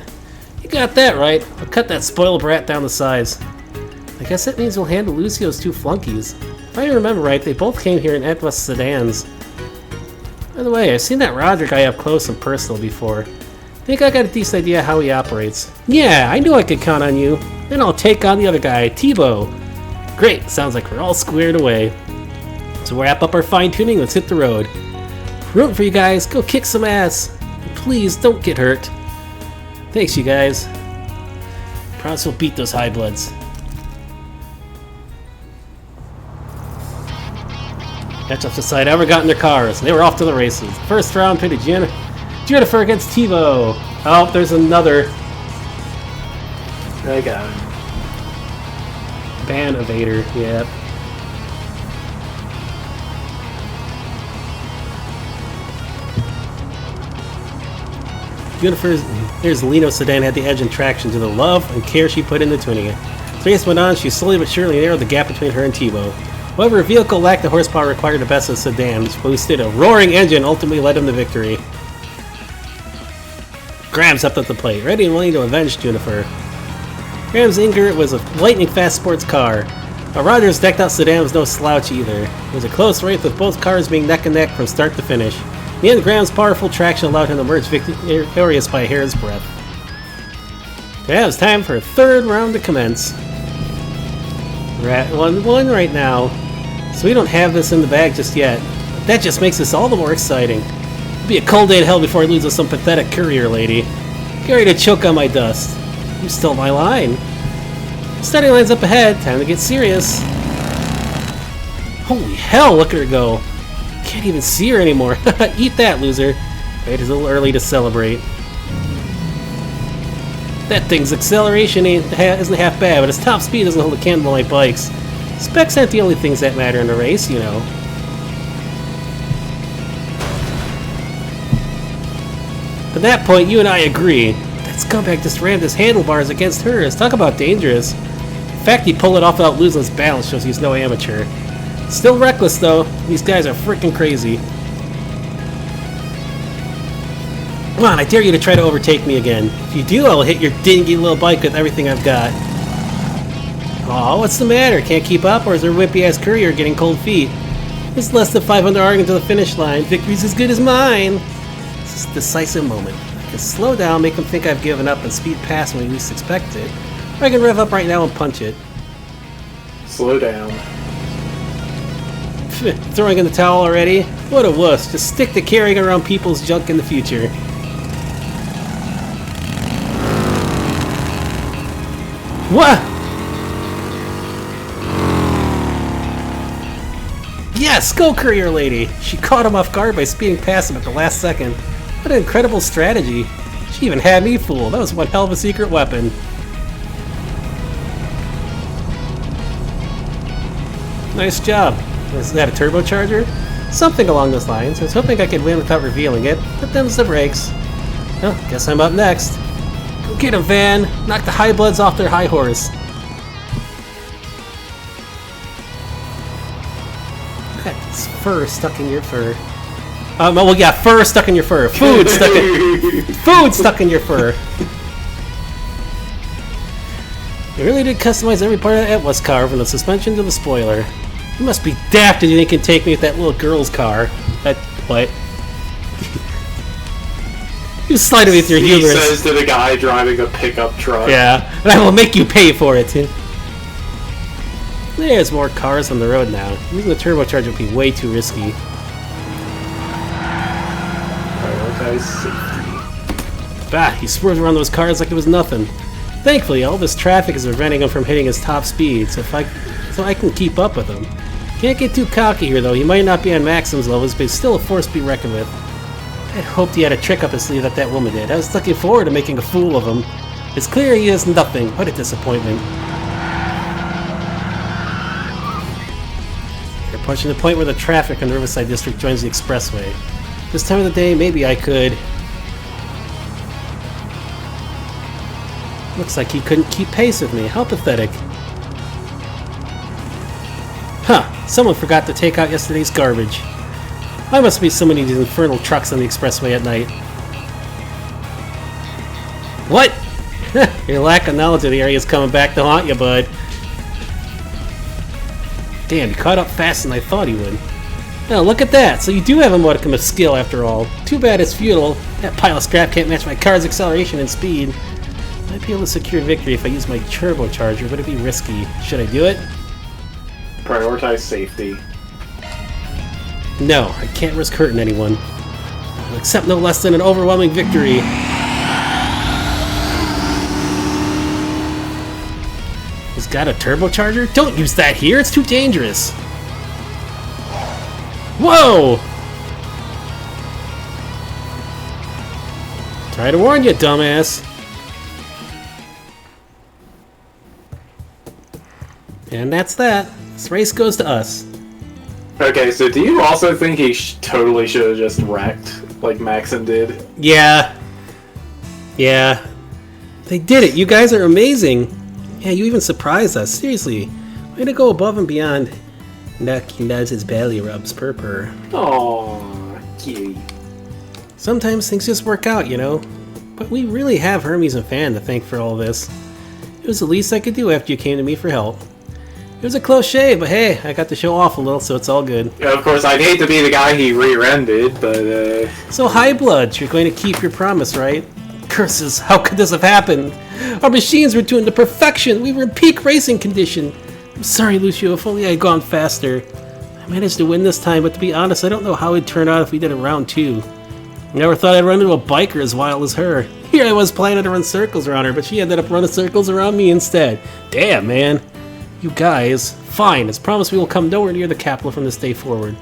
You got that right. I'll cut that spoiled brat down to size. I guess that means we'll handle Lucio's 2 flunkies. If I remember right, they both came here in Atlas sedans. By the way, I've seen that Roger guy up close and personal before. Think I got a decent idea how he operates. Yeah, I knew I could count on you. Then I'll take on the other guy, Tebow. Great, sounds like we're all squared away. So wrap up our fine-tuning, let's hit the road. Rooting for you guys, go kick some ass. And please, don't get hurt. Thanks, you guys. Promise we'll beat those high bloods. Matchups decide ever got in their cars, and they were off to the races. First round pitted Jennifer against Tebow. Oh, there's another. I got him. Ban evader, yep. There's Lino sedan had the edge and traction to the love and care she put into tuning it. As the race went on, she slowly but surely narrowed the gap between her and Tebow. However, her vehicle lacked the horsepower required to best of the sedan, which boosted a roaring engine ultimately led him to victory. Graham stepped up the plate, ready and willing to avenge Jennifer. Graham's Inger was a lightning-fast sports car. But Roger's decked-out sedan was no slouch either. It was a close race with both cars being neck and neck from start to finish. In the end, Graham's powerful traction allowed him to emerge victorious by a hair's breadth. Yeah, it's time for a third round to commence. We're at 1-1 right now, so we don't have this in the bag just yet. But that just makes this all the more exciting. It'll be a cold day in hell before I lose to some pathetic courier lady. Get ready to choke on my dust. You stole my line. Starting line's up ahead. Time to get serious. Holy hell, look at her go. Can't even see her anymore. Eat that, loser. Wait, it's a little early to celebrate. That thing's acceleration isn't half bad, but its top speed doesn't hold a candle to my bikes. Specs aren't the only things that matter in a race, you know. At that point, you and I agree. That scumbag just rammed his handlebars against hers. Talk about dangerous. In fact, he pulled it off without losing his balance, shows he's no amateur. Still reckless, though. These guys are freaking crazy. Come on, I dare you to try to overtake me again. If you do, I'll hit your dingy little bike with everything I've got. Aw, what's the matter? Can't keep up, or is their wimpy-ass courier getting cold feet? It's less than 500 arguing to the finish line. Victory's as good as mine. This is a decisive moment. I can slow down, make them think I've given up, and speed past when we least expect it. Or I can rev up right now and punch it. Slow down. Throwing in the towel already? What a wuss. Just stick to carrying around people's junk in the future. What? Yes, go courier lady! She caught him off guard by speeding past him at the last second. What an incredible strategy. She even had me fooled. That was one hell of a secret weapon. Nice job. Is that a turbocharger? Something along those lines. I was hoping I could win without revealing it, but them's the breaks. Well, guess I'm up next. Go get him, Van! Knock the high bloods off their high horse. Got this fur stuck in your fur. Well, yeah, fur stuck in your fur. Food stuck in your fur. You really did customize every part of that Atlas car, from the suspension to the spoiler. You must be daft if you think you can take me with that little girl's car. What? You slide it with your humor. He says to the guy driving a pickup truck. Yeah, and I will make you pay for it. There's more cars on the road now. Using the turbocharger would be way too risky. Prioritize safety. Bah, he swerved around those cars like it was nothing. Thankfully, all this traffic is preventing him from hitting his top speed, so I can keep up with him. Can't get too cocky here, though. He might not be on Maxim's levels, but he's still a force to be reckoned with. I'd hoped he had a trick up his sleeve that woman did. I was looking forward to making a fool of him. It's clear he has nothing. What a disappointment. We're approaching the point where the traffic on the Riverside District joins the expressway. This time of the day, maybe I could... Looks like he couldn't keep pace with me. How pathetic. Huh. Someone forgot to take out yesterday's garbage. I must be so many of these infernal trucks on the expressway at night. What? Your lack of knowledge of the area is coming back to haunt you, bud. Damn, he caught up faster than I thought he would. Now, look at that. So you do have a modicum of skill, after all. Too bad it's futile. That pile of scrap can't match my car's acceleration and speed. I'd be able to secure victory if I use my turbocharger, but it'd be risky. Should I do it? Prioritize safety. No, I can't risk hurting anyone. I'll accept no less than an overwhelming victory. He's got a turbocharger? Don't use that here, it's too dangerous. Whoa! Try to warn you, dumbass. And that's that. This race goes to us. Okay, so do you also think he totally should have just wrecked, like Maxim did? Yeah. Yeah. They did it. You guys are amazing. Yeah, you even surprised us. Seriously. Way to go above and beyond. Nucky does his belly rubs, purr. Aww, cute. Sometimes things just work out, you know? But we really have Hermes and Fan to thank for all this. It was the least I could do after you came to me for help. It was a close shave, but hey, I got to show off a little, so it's all good. Yeah, of course, I'd hate to be the guy he rear-ended, but So, High Blood, you're going to keep your promise, right? Curses, how could this have happened? Our machines were tuned to perfection. We were in peak racing condition. I'm sorry, Lucio, if only I had gone faster. I managed to win this time, but to be honest, I don't know how it'd turn out if we did a round 2. Never thought I'd run into a biker as wild as her. Here I was planning to run circles around her, but she ended up running circles around me instead. Damn, man. You guys, fine. As promised, we will come nowhere near the capital from this day forward.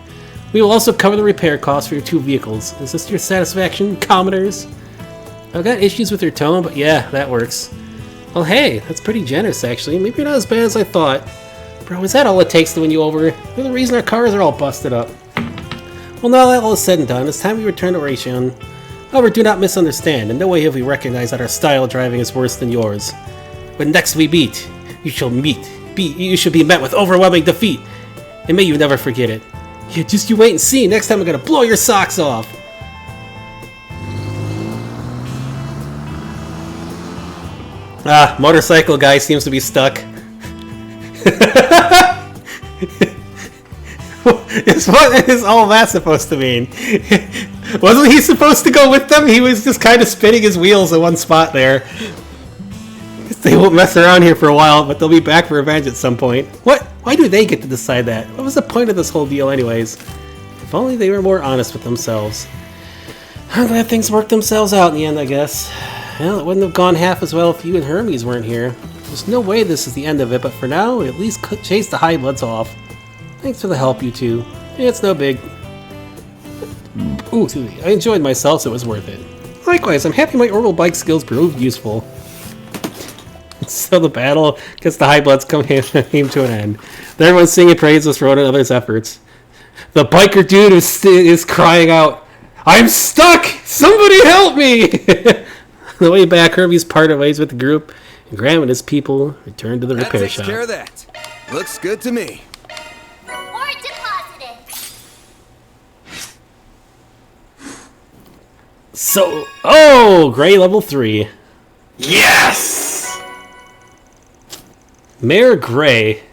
We will also cover the repair costs for your 2 vehicles. Is this to your satisfaction, commoners? I've got issues with your tone, but yeah, that works. Well, hey, that's pretty generous, actually. Maybe you're not as bad as I thought. Bro, is that all it takes to win you over? You're the reason our cars are all busted up. Well, now that all is said and done, it's time we return to Raytheon. However, do not misunderstand. In no way have we recognized that our style of driving is worse than yours. When next we meet, you shall be met with overwhelming defeat. And may you never forget it. Yeah, just you wait and see. Next time I'm gonna blow your socks off. Ah, motorcycle guy seems to be stuck. What is all that supposed to mean? Wasn't he supposed to go with them? He was just kind of spinning his wheels in one spot there. They won't mess around here for a while, but they'll be back for revenge at some point. What? Why do they get to decide that? What was the point of this whole deal anyways? If only they were more honest with themselves. I'm glad things worked themselves out in the end, I guess. Well, it wouldn't have gone half as well if you and Hermes weren't here. There's no way this is the end of it, but for now, we at least chase the high bloods off. Thanks for the help, you two. It's no big. Ooh, I enjoyed myself, so it was worth it. Likewise, I'm happy my orbital bike skills proved useful. So the battle against the high bloods came to an end. Everyone's singing praises for one another's efforts. The biker dude is crying out, "I'm stuck! Somebody help me!" On the way back, Hermes parted ways with the group, and Graham and his people returned to the repair shop. That takes care of that. Looks good to me. Reward deposited. So, oh, Gray level 3. Yes! Mayor Gray.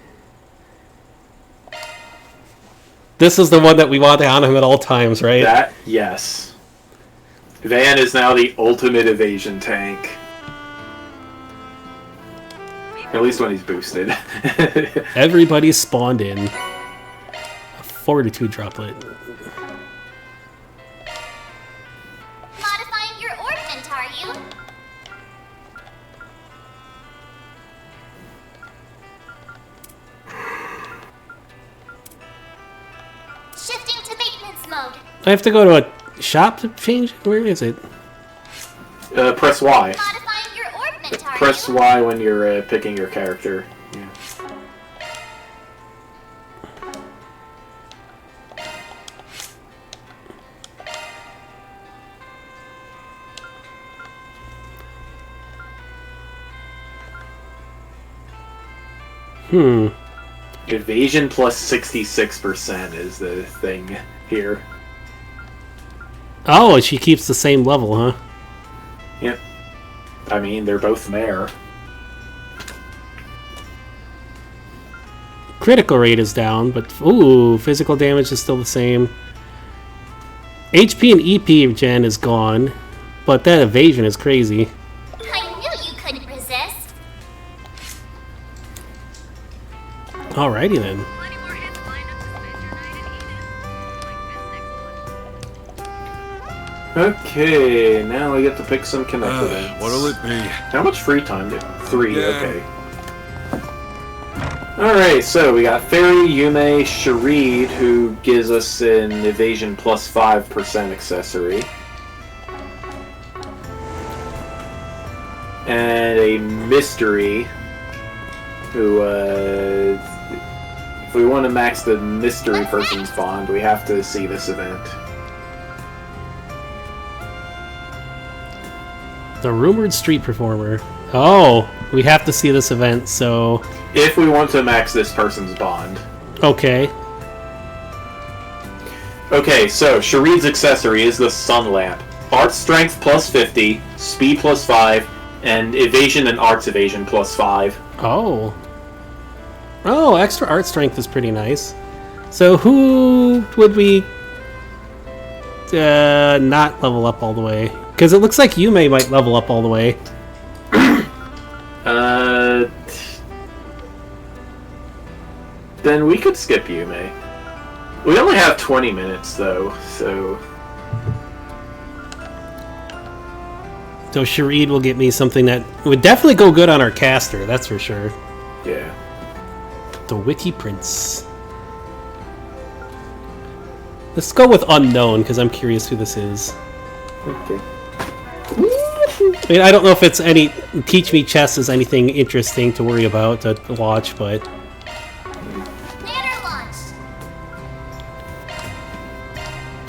This is the one that we want on him at all times, right? That, yes. Van is now the ultimate evasion tank. At least when he's boosted. Everybody spawned in. A fortitude droplet. Modifying your ordnance, are you? Shifting to maintenance mode. I have to go to a shop to change? Where is it? Press Y. Modifying your ordnance, are Press Y when you're picking your character. Yeah. Evasion plus 66% is the thing here. Oh, she keeps the same level, huh? Yep. I mean, they're both mare. Critical rate is down, but ooh, physical damage is still the same. HP and EP gen is gone, but that evasion is crazy. I knew you couldn't resist. Alrighty then. Okay, now we get to pick some connect events. What'll it be? How much free time do 3, Yeah. okay. Alright, so we got Fairy, Yume, Sharid, who gives us an evasion plus 5% accessory. And a Mystery, who, if we want to max the Mystery person's bond, we have to see this event. The rumored street performer. Oh, we have to see this event, so... If we want to max this person's bond. Okay. Okay, so Sharid's accessory is the Sun Lamp. Art Strength plus 50, Speed plus 5, and Evasion and Arts Evasion plus 5. Oh. Oh, extra art strength is pretty nice. So who would we... not level up all the way? Because it looks like Yume might level up all the way. Then we could skip Yume. We only have 20 minutes, though, so... So Sharid will get me something that would definitely go good on our caster, that's for sure. Yeah. The Witty Prince. Let's go with Unknown, because I'm curious who this is. Okay. I mean, I don't know if it's any... Teach Me Chess is anything interesting to worry about, to watch, but...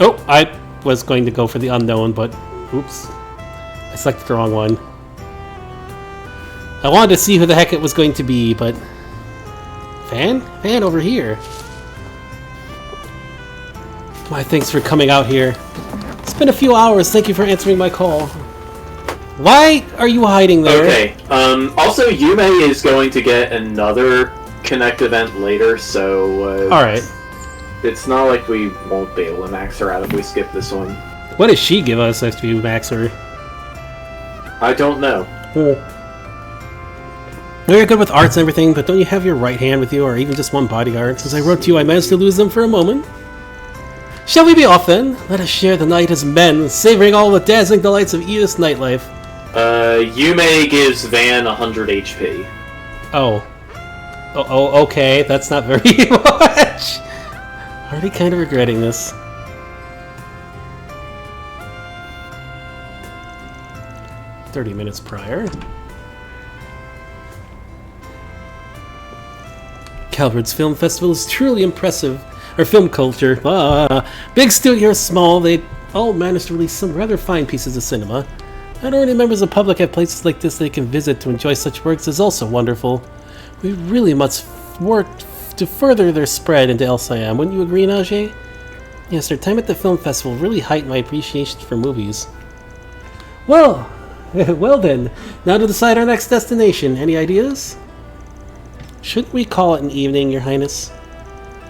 Oh, I was going to go for the Unknown, but... Oops. I selected the wrong one. I wanted to see who the heck it was going to be, but... Van? Van over here. Why, thanks for coming out here. It's been a few hours. Thank you for answering my call. Why are you hiding there? Okay, also Yume is going to get another Connect event later, so... Alright. It's not like we won't be able to max her out if we skip this one. What does she give us if we max her? I don't know. know you're good with arts and everything, but don't you have your right hand with you, or even just one bodyguard? Since I wrote to you, I managed to lose them for a moment. Shall we be off then? Let us share the night as men, savoring all the dazzling delights of Eos nightlife. Yume gives Van 100 HP. Oh, okay, that's not very much. Already kind of regretting this. "30 minutes prior. Calvert's Film Festival is truly impressive. Our film culture. Big studio or small, they all managed to release some rather fine pieces of cinema. Not only members of the public have places like this they can visit to enjoy such works is also wonderful. We really must work to further their spread into El Siam. Wouldn't you agree, Najee? Yes, their time at the film festival really heightened my appreciation for movies. Well, well then, now to decide our next destination. Any ideas? Shouldn't we call it an evening, Your Highness?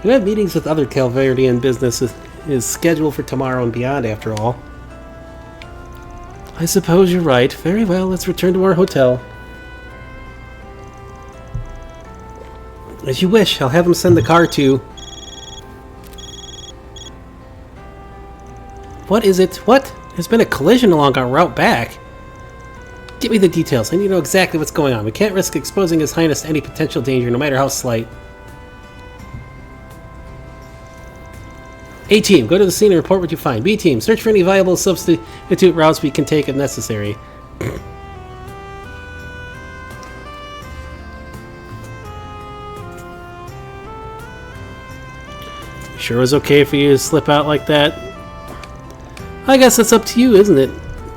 We have meetings with other Calverdian businesses is scheduled for tomorrow and beyond, after all. I suppose you're right. Very well, let's return to our hotel. As you wish, I'll have them send the car to... What is it? What? There's been a collision along our route back. Give me the details. I need to know exactly what's going on. We can't risk exposing His Highness to any potential danger, no matter how slight. A-Team, go to the scene and report what you find. B-Team, search for any viable substitute routes we can take if necessary. Sure it was okay for you to slip out like that? I guess that's up to you, isn't it?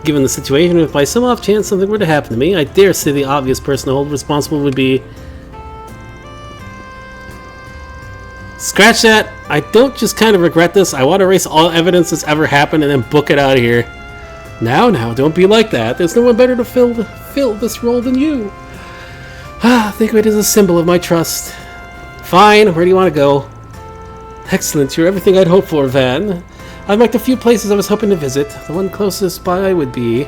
Given the situation, if by some off chance something were to happen to me, I dare say the obvious person to hold responsible would be... Scratch that! I don't just kind of regret this, I want to erase all evidence that's ever happened and then book it out of here. Now, don't be like that. There's no one better to fill this role than you. Think of it as a symbol of my trust. Fine, where do you want to go? Excellent, you're everything I'd hoped for, Van. I've marked a few places I was hoping to visit. The one closest by would be...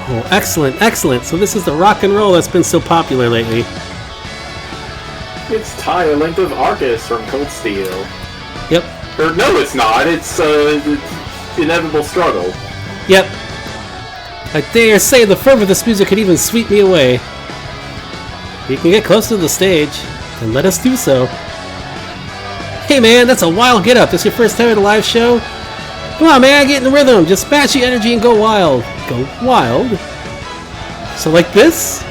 Oh, excellent, excellent. So this is the rock and roll that's been so popular lately. It's Ty, a length of Arcus from Cold Steel. Yep. Or no, it's not. It's Inevitable Struggle. Yep. I dare say the fervor of this music could even sweep me away. If you can get close to the stage, then let us do so. Hey man, that's a wild get-up. This your first time at a live show? Come on man, get in the rhythm. Just match your energy and go wild. Go wild? So like this?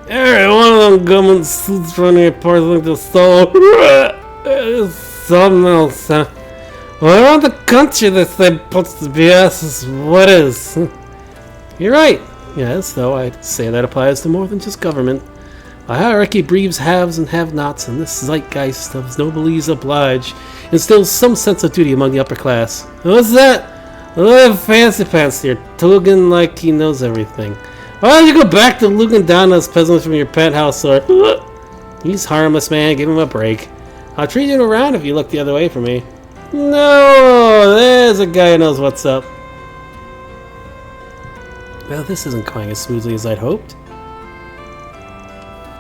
Every one of them government suits running apart like the soul. Something else. Around the country they say puts the BS is what is. You're right. Yes, though I'd say that applies to more than just government. A hierarchy breeds haves and have-nots, and this zeitgeist of noblesse oblige instills some sense of duty among the upper class. What's that? Look at fancy pants here, talking like he knows everything. Why don't you go back to looking down those peasants from your penthouse, or... He's harmless, man. Give him a break. I'll treat you around if you look the other way from me. No! There's a guy who knows what's up. Well, this isn't going as smoothly as I'd hoped.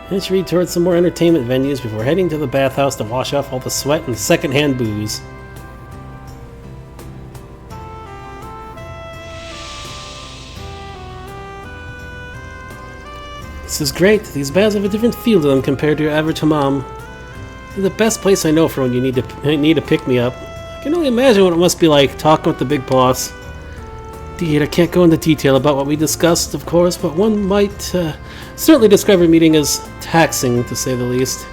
Let's read towards some more entertainment venues before heading to the bathhouse to wash off all the sweat and secondhand booze. This is great. These baths have a different feel to them compared to your average hammam. They're the best place I know for when you need to pick me up. I can only imagine what it must be like talking with the big boss. Indeed, I can't go into detail about what we discussed, of course, but one might certainly describe our meeting as taxing, to say the least.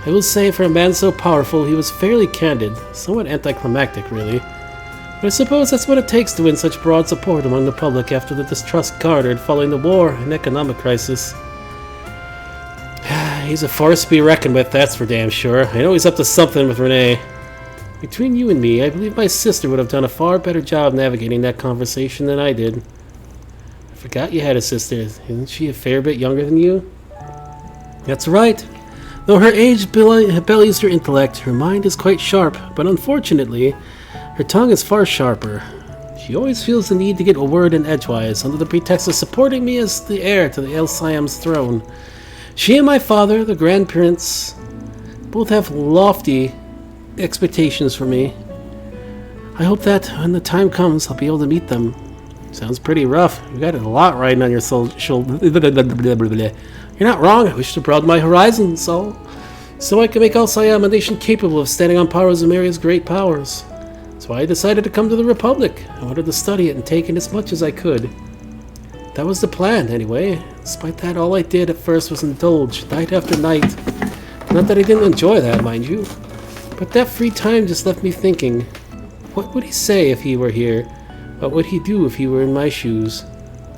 I will say, for a man so powerful, he was fairly candid, somewhat anticlimactic, really. But I suppose that's what it takes to win such broad support among the public after the distrust garnered following the war and economic crisis. He's a force to be reckoned with, that's for damn sure. I know he's up to something with Renee. Between you and me, I believe my sister would have done a far better job navigating that conversation than I did. I forgot you had a sister. Isn't she a fair bit younger than you? That's right. Though her age bellies her intellect, her mind is quite sharp, but unfortunately, her tongue is far sharper. She always feels the need to get a word in edgewise, under the pretext of supporting me as the heir to the El Siam's throne. She and my father, the Grand Prince, both have lofty expectations for me. I hope that when the time comes, I'll be able to meet them. Sounds pretty rough. You got a lot riding on your shoulder. You're not wrong. I wish to broaden my horizons, so I can make El Siam a nation capable of standing on par with Zemaria's great powers. So I decided to come to the Republic. I wanted to study it and take in as much as I could. That was the plan, anyway. Despite that, all I did at first was indulge, night after night. Not that I didn't enjoy that, mind you. But that free time just left me thinking, what would he say if he were here? What would he do if he were in my shoes?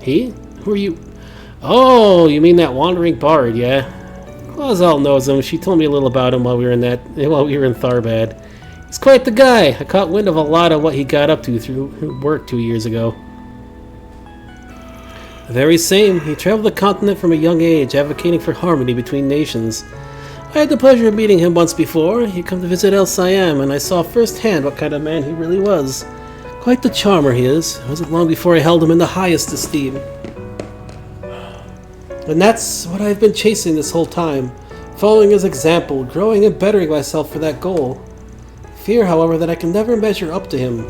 He? Who are you? Oh, you mean that wandering bard, yeah? Clausel knows him. She told me a little about him while we were in Tharbad. He's quite the guy. I caught wind of a lot of what he got up to through work 2 years ago. The very same. He traveled the continent from a young age, advocating for harmony between nations. I had the pleasure of meeting him once before. He'd come to visit El Siam, and I saw firsthand what kind of man he really was. Quite the charmer he is. It wasn't long before I held him in the highest esteem. And that's what I've been chasing this whole time. Following his example, growing and bettering myself for that goal. Fear, however, that I can never measure up to him.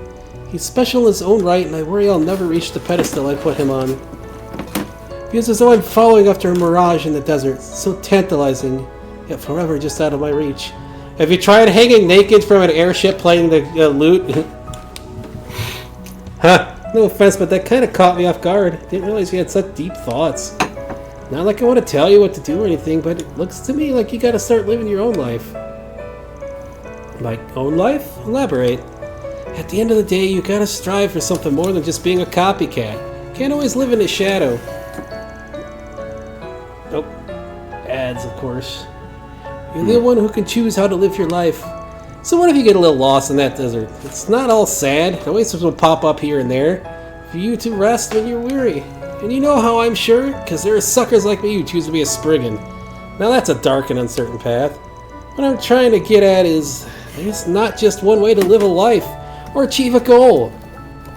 He's special in his own right, and I worry I'll never reach the pedestal I put him on. It feels as though I'm following after a mirage in the desert, so tantalizing, yet forever just out of my reach. Have you tried hanging naked from an airship playing the lute? Huh, no offense, but that kind of caught me off guard. Didn't realize you had such deep thoughts. Not like I want to tell you what to do or anything, but it looks to me like you gotta start living your own life. My own life? Elaborate. At the end of the day, you gotta strive for something more than just being a copycat. Can't always live in his shadow. Nope. Ads, of course. You're the one who can choose how to live your life. So what if you get a little lost in that desert? It's not all sad. Oasis will pop up here and there for you to rest when you're weary. And you know how I'm sure? Because there are suckers like me who choose to be a Spriggan. Now that's a dark and uncertain path. What I'm trying to get at is, there's not just one way to live a life or achieve a goal.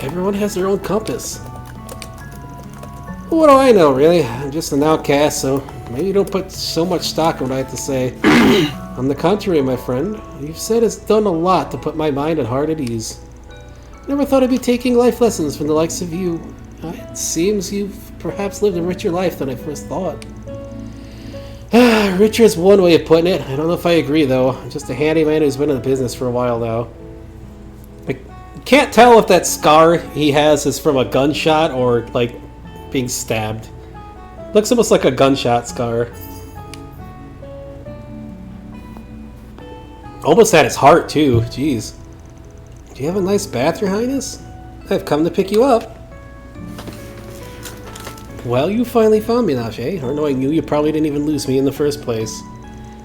Everyone has their own compass. Well, what do I know, really? I'm just an outcast, so maybe you don't put so much stock in what I have to say. On the contrary, my friend, you've said it's done a lot to put my mind and heart at ease. Never thought I'd be taking life lessons from the likes of you. It seems you've perhaps lived a richer life than I first thought. Richer is one way of putting it. I don't know if I agree, though. I'm just a handyman who's been in the business for a while now. I can't tell if that scar he has is from a gunshot or, like, being stabbed. Looks almost like a gunshot scar. Almost at his heart, too. Jeez. Do you have a nice bath, Your Highness? I've come to pick you up. Well, you finally found me, Nashe. Or knowing you probably didn't even lose me in the first place.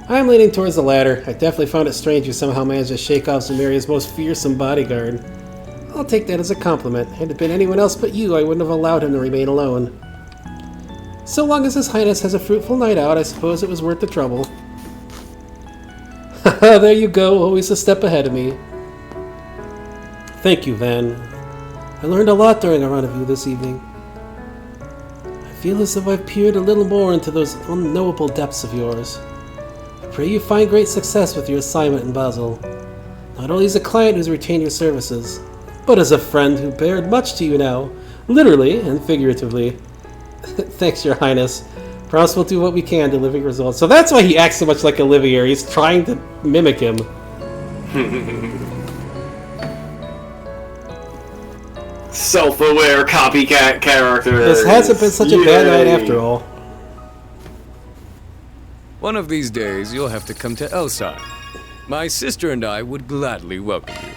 I'm leaning towards the latter. I definitely found it strange you somehow managed to shake off Zemaria's most fearsome bodyguard. I'll take that as a compliment. Had it been anyone else but you, I wouldn't have allowed him to remain alone. So long as His Highness has a fruitful night out, I suppose it was worth the trouble. Haha, there you go, always a step ahead of me. Thank you, Van. I learned a lot during our rendezvous this evening. I feel as though I've peered a little more into those unknowable depths of yours. I pray you find great success with your assignment in Basel. Not only as a client who's retained your services, but as a friend who bared much to you now, literally and figuratively. Thanks, Your Highness. Promise we'll do what we can to deliver results. So that's why he acts so much like Olivier. He's trying to mimic him. Self-aware copycat characters. This hasn't been such a bad night after all. One of these days, you'll have to come to Elsai. My sister and I would gladly welcome you.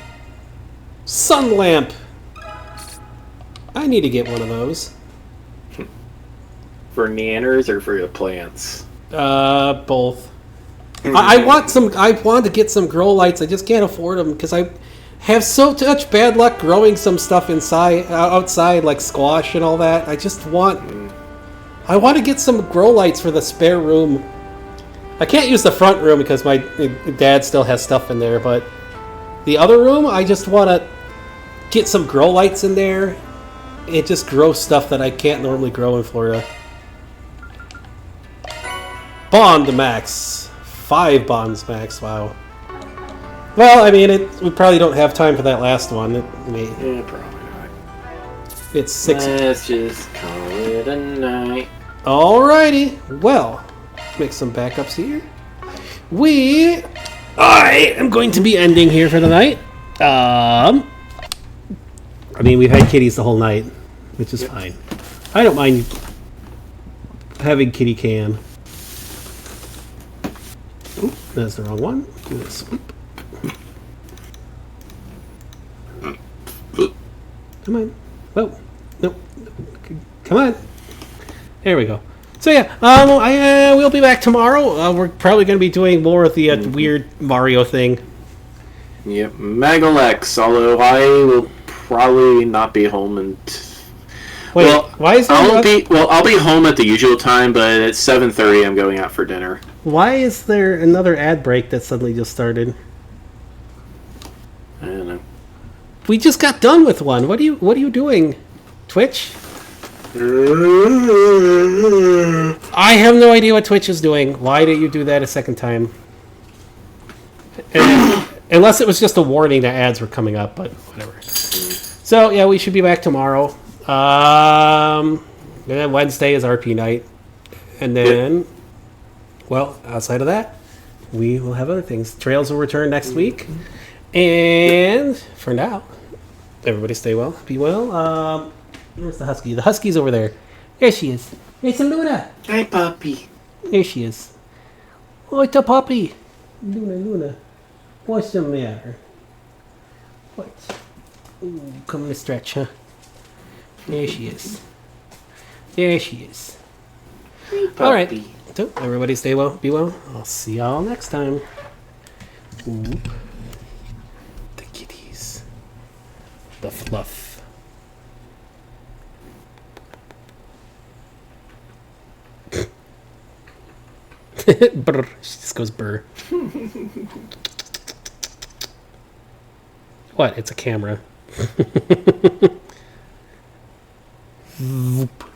Sun lamp! I need to get one of those. For nanners or for the plants? Both. I want to get some grow lights. I just can't afford them because I have so much bad luck growing some stuff outside, like squash and all that. I want to get some grow lights for the spare room. I can't use the front room because my dad still has stuff in there, but the other room, I just want to get some grow lights in there and just grow stuff that I can't normally grow in Florida. Bond max. 5 bonds max, wow. Well, I mean, we probably don't have time for that last one. Yeah, probably not. It's 6. Let's just call it a night. Alrighty. Well, make some backups here. I am going to be ending here for the night. I mean, we've had kitties the whole night, which is fine. I don't mind having kitty cam. Oop, that's the wrong one. Do this. Come on. Whoa. Nope. Come on. There we go. So yeah, I will be back tomorrow. We're probably going to be doing more of the weird Mario thing. Yep, Megalex, although I will probably not be home and... Wait, why is there... I'll be home at the usual time, but at 7:30 I'm going out for dinner. Why is there another ad break that suddenly just started? I don't know. We just got done with one. What are you doing? Twitch? I have no idea what Twitch is doing. Why did you do that a second time? Unless it was just a warning that ads were coming up, but whatever. So yeah, we should be back tomorrow. And then Wednesday is RP night. And then, well, outside of that, we will have other things. Trails will return next week. And for now, everybody stay well, be well. Where's the husky? The husky's over there. There she is. It's a Luna. Hi, puppy. There she is. Oh, it's a puppy. Luna. What's the matter? What? Ooh, come to stretch, huh? There she is. There she is. All right. So, everybody stay well, be well. I'll see y'all next time. Ooh. The kitties. The fluff. Brr. She just goes brr. What? It's a camera. Zoop.